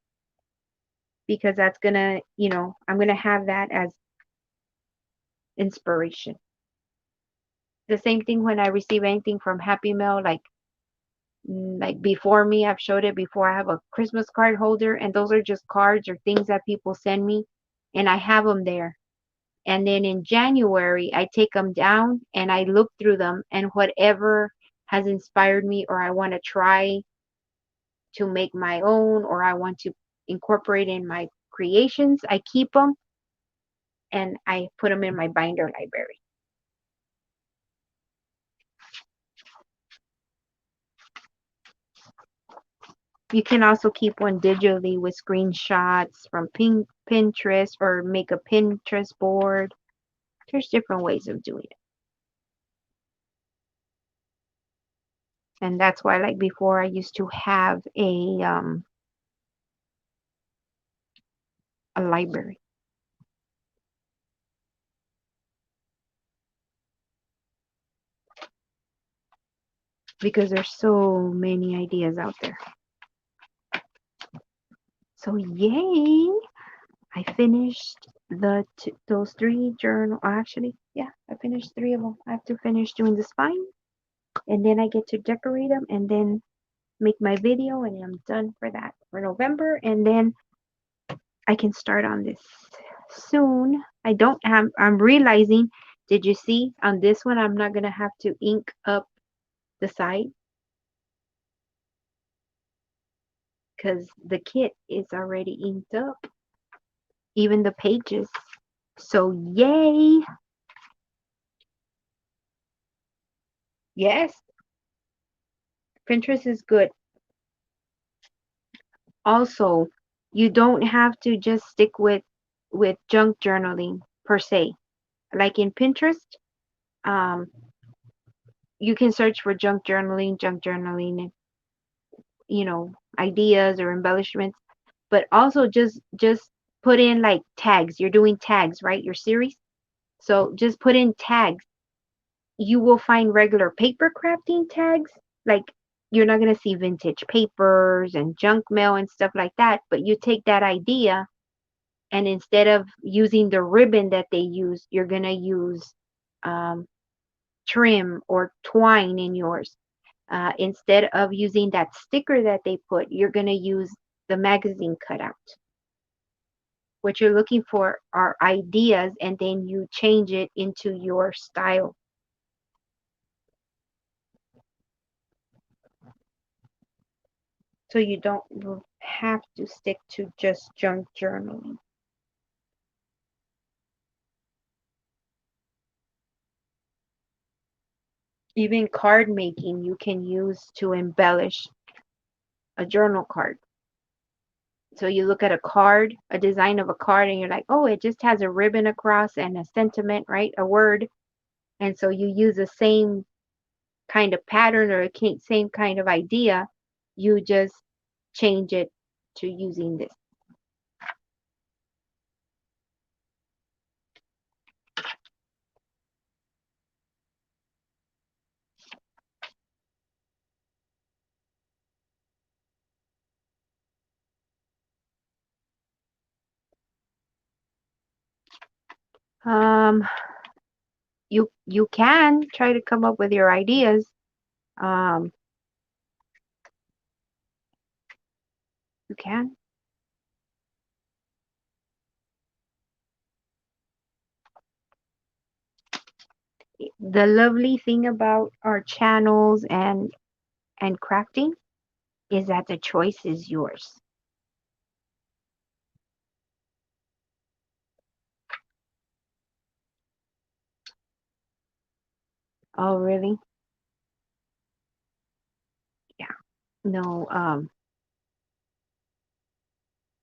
because that's gonna, I'm gonna have that as inspiration. The same thing when I receive anything from Happy Mail, like Like before me, I've showed it before. I have a Christmas card holder, and those are just cards or things that people send me, and I have them there. And then in January, I take them down and I look through them, and whatever has inspired me or I want to try to make my own or I want to incorporate in my creations, I keep them and I put them in my binder library. You can also keep one digitally with screenshots from Pinterest or make a Pinterest board. There's different ways of doing it. And that's why, like before, I used to have a library because there's so many ideas out there. So yay! I finished those 3 journal. Actually, yeah, I finished 3 of them. I have to finish doing the spine, and then I get to decorate them, and then make my video, and I'm done for that for November, and then I can start on this soon. I don't have. I'm realizing. Did you see on this one? I'm not gonna have to ink up the side because the kit is already inked up, even the pages. So yay! Yes, Pinterest is good. Also, you don't have to just stick with junk journaling per se. Like in Pinterest, um, you can search for junk journaling, ideas or embellishments, but also just put in like tags. You're doing tags, right? Your series. So just put in tags. You will find regular paper crafting tags. Like you're not going to see vintage papers and junk mail and stuff like that, but you take that idea and instead of using the ribbon that they use, you're going to use um, trim or twine in yours. Instead of using that sticker that they put, you're going to use the magazine cutout. What you're looking for are ideas, and then you change it into your style. So you don't have to stick to just junk journaling. Even card making you can use to embellish a journal card. So you look at a card, a design of a card, and you're like, oh, it just has a ribbon across and a sentiment, right? A word. And so you use the same kind of pattern or same kind of idea. You just change it to using this. Um, you can try to come up with your ideas. Um, you can. The lovely thing about our channels and crafting is that the choice is yours. Oh, really? Yeah. No,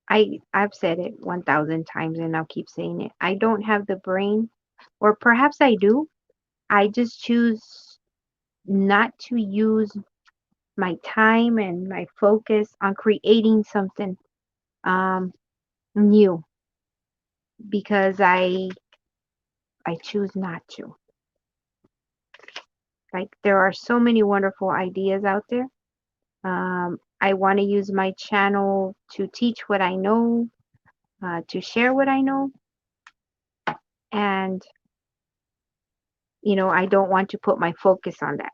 I've said it 1,000 times and I'll keep saying it. I don't have the brain, or perhaps I do. I just choose not to use my time and my focus on creating something um, new because I choose not to. Like there are so many wonderful ideas out there. I want to use my channel to teach what I know, to share what I know, and I don't want to put my focus on that.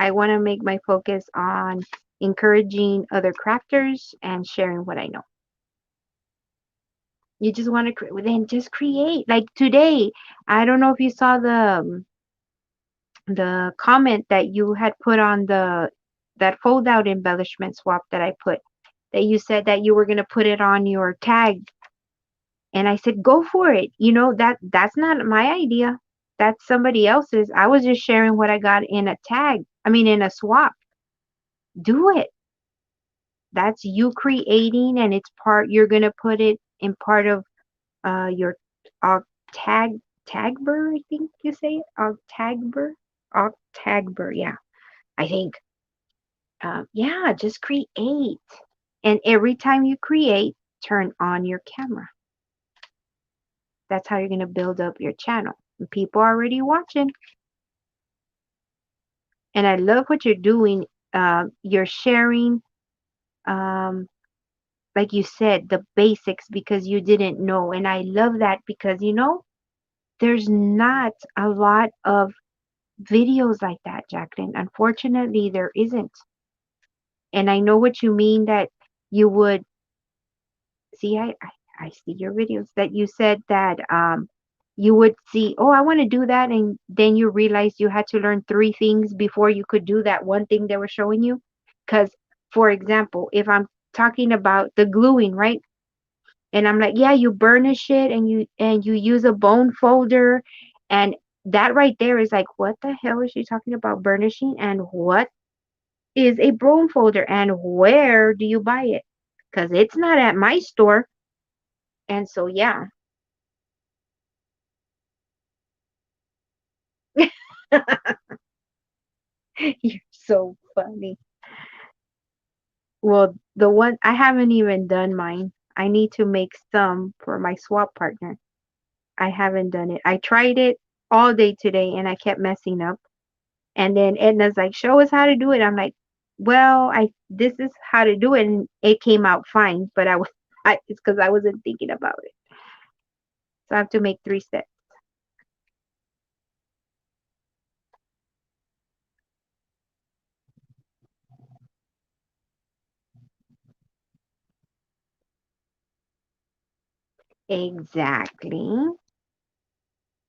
I want to make my focus on encouraging other crafters and sharing what I know. You just want to then just create. Like today, I don't know if you saw the comment that you had put on that fold out embellishment swap that I put, that you said that you were going to put it on your tag, and I said go for it. That's not my idea, that's somebody else's. I was just sharing what I got in a tag, I mean in a swap. Do it. That's you creating, and it's part, you're going to put it in part of your tag tagber, I think you say it, Octagber, yeah, I think. Yeah, just create. And every time you create, turn on your camera. That's how you're going to build up your channel. And people are already watching. And I love what you're doing. You're sharing, um, like you said, the basics because you didn't know. And I love that because, there's not a lot of videos like that, Jacqueline. Unfortunately, there isn't. And I know what you mean, that you would see. I see your videos that you said that you would see, oh, I want to do that, and then you realize you had to learn three things before you could do that one thing they were showing you. Because, for example, if I'm talking about the gluing, right? And I'm like, yeah, you burnish it, and you use a bone folder, and that right there is like, what the hell is she talking about burnishing, and what is a bone folder, and where do you buy it? Because it's not at my store. And so, yeah. You're so funny. Well, the one I haven't even done mine. I need to make some for my swap partner. I haven't done it. I tried it all day today and I kept messing up. And then Edna's like, "Show us how to do it." I'm like, "Well, I this is how to do it," and it came out fine. But it's because I wasn't thinking about it. So I have to make 3 steps. Exactly.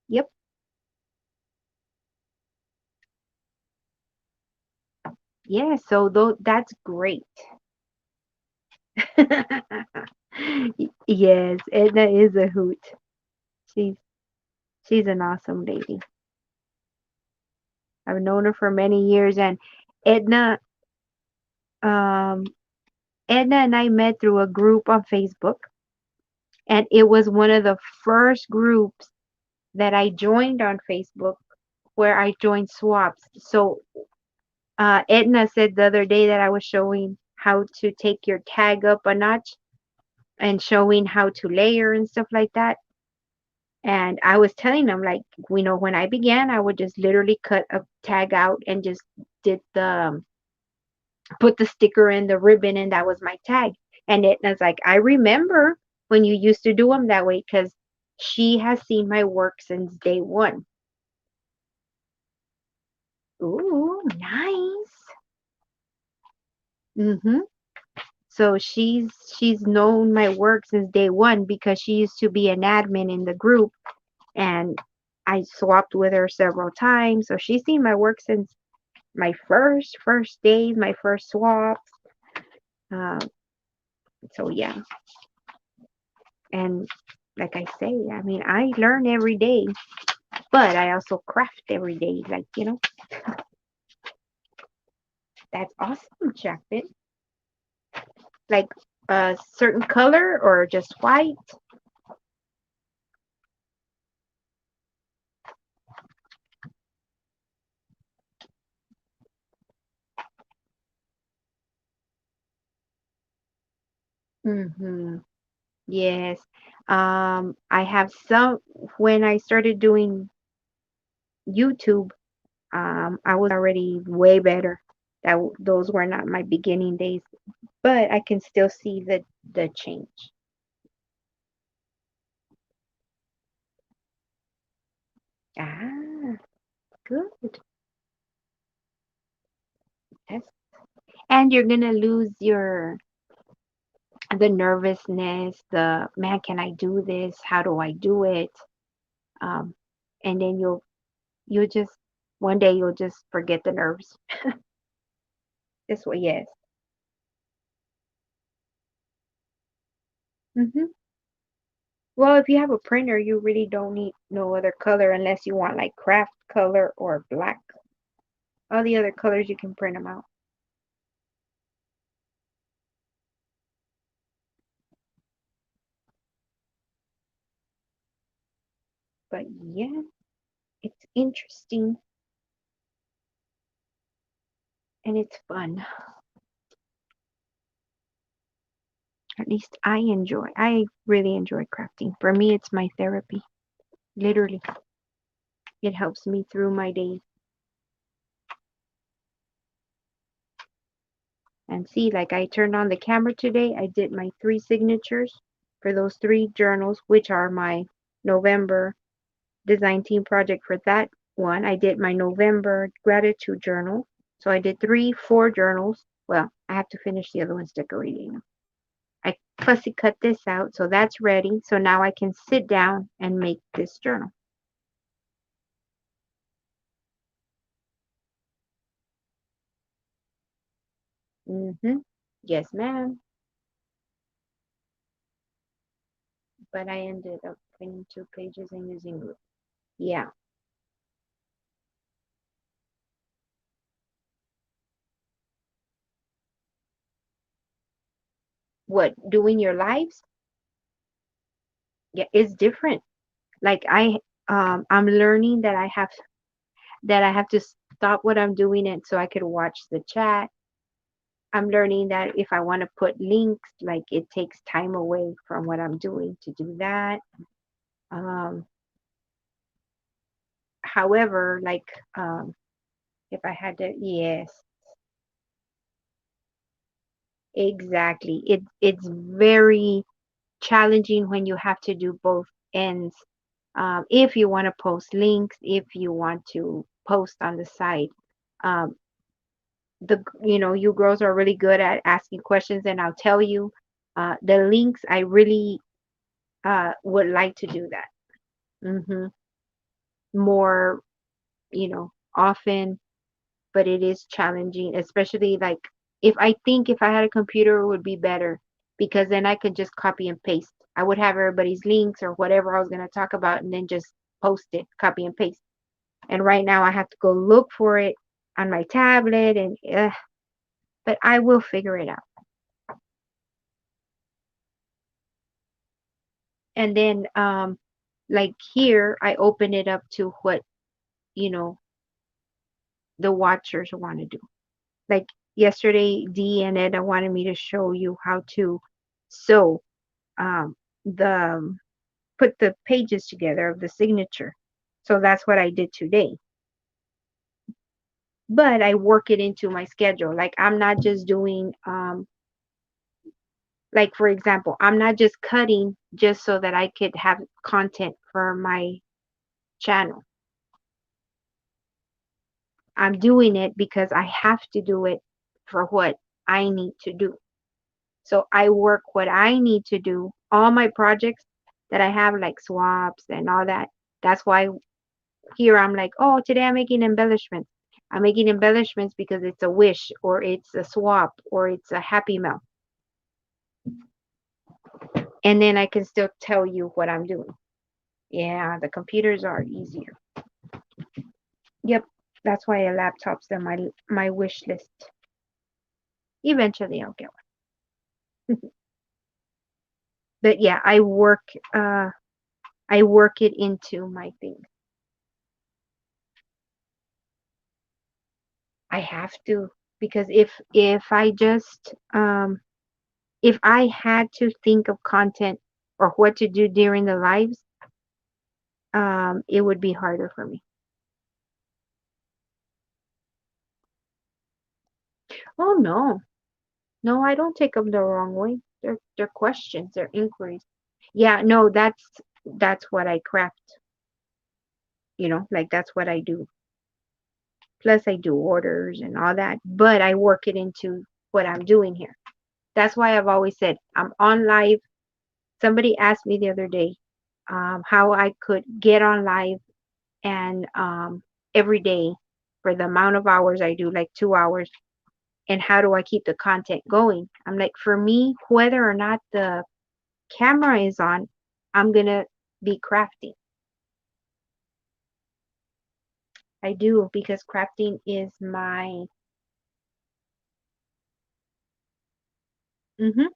Yep. Yeah. So though that's great. Yes, Edna is a hoot. She's she's an awesome lady. I've known her for many years, and Edna, um, Edna and I met through a group on Facebook, and it was one of the first groups that I joined on Facebook, where I joined swaps. So Edna said the other day that I was showing how to take your tag up a notch and showing how to layer and stuff like that. And I was telling them, like, when I began, I would just literally cut a tag out and just did put the sticker and the ribbon, and that was my tag. And it was like, I remember when you used to do them that way, because she has seen my work since day one. Ooh, nice. Mm-hmm. So she's known my work since day one because she used to be an admin in the group, and I swapped with her several times. So she's seen my work since my first days, my first swaps. Um, so yeah, and like I say, I mean, I learn every day, but I also craft every day. Like, that's awesome, Jackson. Like a certain color or just white. Mm-hmm. Yes. I have some, when I started doing YouTube, I was already way better. Those were not my beginning days, but I can still see the change. Ah, good. and you're gonna lose your the nervousness, the man, can I do this? How do I do it? Um, and then you'll just one day you'll just forget the nerves. This way, yes. hmm Well, if you have a printer, you really don't need no other color unless you want like craft color or black. All the other colors you can print them out. But yeah, it's interesting and it's fun. At least I really enjoy crafting. For me, it's my therapy. Literally, it helps me through my days. And see, like I turned on the camera today, I did my 3 signatures for those 3 journals, which are my November design team project for that one. I did my November gratitude journal. So I did 4 journals. Well, I have to finish the other ones decorating them. I fussy cut this out, so that's ready. So now I can sit down and make this journal. Yes, ma'am. But I ended up printing 2 pages and using glue. Yeah. What, doing your lives? Yeah, it's different. Like I'm learning that I have to stop what I'm doing and so I could watch the chat. I'm learning that if I want to put links, like it takes time away from what I'm doing to do that. Um, however, like if I had to, yes, exactly. It's very challenging when you have to do both ends. If you want to post links, if you want to post on the site, um, you girls are really good at asking questions, and I'll tell you, the links I really would like to do that. More, often, but it is challenging, especially like if I had a computer, it would be better because then I could just copy and paste. I would have everybody's links or whatever I was going to talk about and then just post it, copy and paste. And right now I have to go look for it on my tablet but I will figure it out. And then like here I open it up to what, you know, the watchers want to do. Like yesterday, Dee and Ed wanted me to show you how to sew the put the pages together of the signature. So that's what I did today. But I work it into my schedule. Like I'm not just doing like for example, I'm not just cutting just so that I could have content for my channel. I'm doing it because I have to do it for what I need to do. So I work what I need to do. All my projects that I have, like swaps and all that. That's why here I'm like, oh, today I'm making embellishments. I'm making embellishments because it's a wish or it's a swap or it's a happy mail. And then I can still tell you what I'm doing. Yeah, the computers are easier. Yep, that's why a laptop's on my wish list. Eventually I'll get one. But yeah, I work it into my thing. I have to because if I had to think of content or what to do during the lives, it would be harder for me. Oh no. No, I don't take them the wrong way. They're questions, they're inquiries. Yeah, no, that's what I craft, like that's what I do. Plus I do orders and all that, but I work it into what I'm doing here. That's why I've always said I'm on live. Somebody asked me the other day how I could get on live and every day for the amount of hours I do, like 2 hours, and how do I keep the content going? I'm like, for me, whether or not the camera is on, I'm gonna be crafting. I do, because crafting is my hmm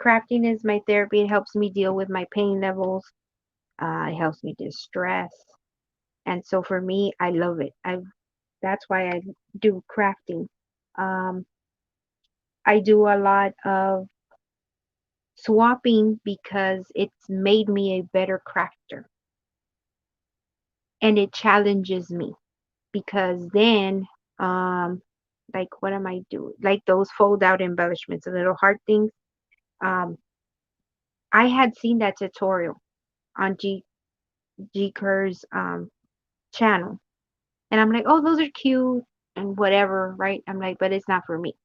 crafting is my therapy. It helps me deal with my pain levels. It helps me distress, and so for me, I love it. I That's why I do crafting. Um, I do a lot of swapping because it's made me a better crafter, and it challenges me because then like what am I doing? Like those fold out embellishments, the little heart things. Um, I had seen that tutorial on G Kerr's channel, and I'm like, oh, those are cute and whatever, right? I'm like, but it's not for me.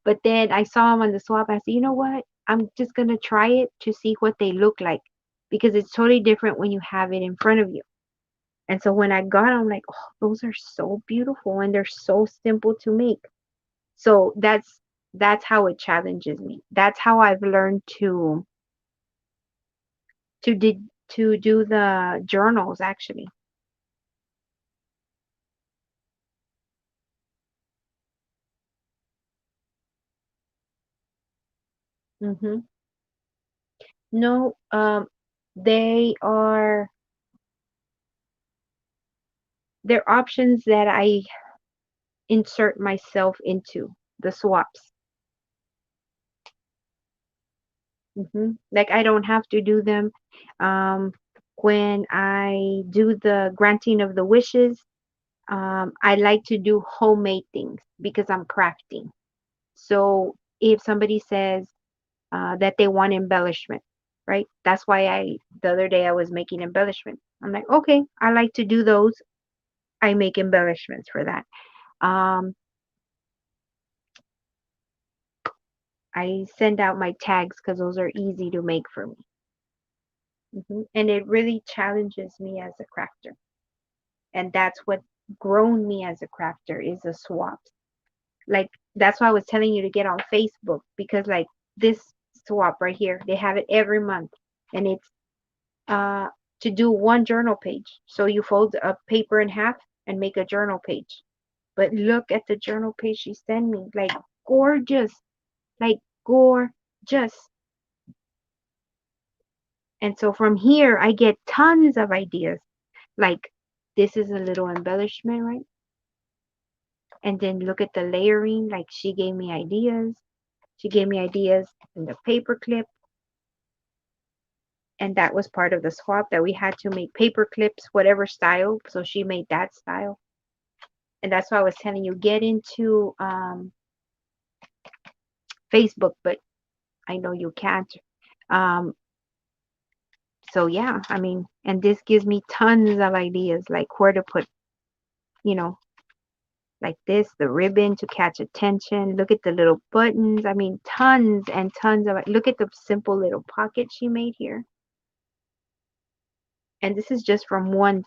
But then I saw them on the swap. I said, you know what? I'm just gonna try it to see what they look like because it's totally different when you have it in front of you. And so when I got them, I'm like, oh, those are so beautiful and they're so simple to make. So that's how it challenges me. That's how I've learned to did to do the journals actually. hmm No, they are they're options that I insert myself into the swaps. Like I don't have to do them. Um, when I do the granting of the wishes, I like to do homemade things because I'm crafting. So if somebody says that they want embellishment, right? That's why the other day I was making embellishment. I'm like, okay, I like to do those. I make embellishments for that. Um, I send out my tags because those are easy to make for me. And it really challenges me as a crafter. And that's what grown me as a crafter is the swaps. Like that's why I was telling you to get on Facebook because like this swap right here, they have it every month, and it's uh to do one journal page. So you fold a paper in half and make a journal page. But look at the journal page she sent me, like gorgeous, like gorgeous. And so from here I get tons of ideas. Like this is a little embellishment, right? And then look at the layering, like she gave me ideas. She gave me ideas in the paper clip, and that was part of the swap that we had to make paper clips, whatever style. So she made that style, and that's why I was telling you get into Facebook, but I know you can't. Um, so yeah, I mean, and this gives me tons of ideas, like where to put, you know, like this, the ribbon to catch attention. Look at the little buttons. I mean, tons and tons of. Look at the simple little pocket she made here. And this is just from one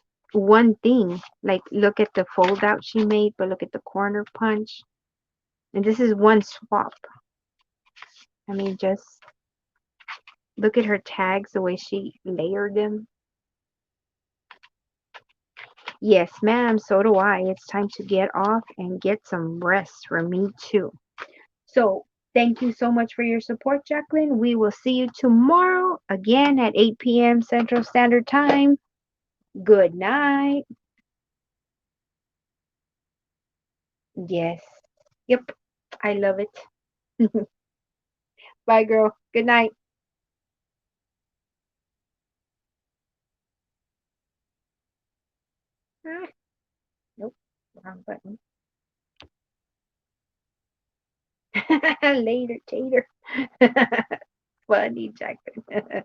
thing. Like look at the fold out she made, but look at the corner punch. And this is one swap. I mean, just look at her tags, the way she layered them. Yes, ma'am, so do I. It's time to get off and get some rest for me too. So thank you so much for your support, Jacqueline. We will see you tomorrow again at 8 p.m. Central Standard Time. Good night. Yes. Yep. I love it. Bye, girl. Good night. Ah, nope. Wrong button. Later, Tater. Funny, Jacqueline.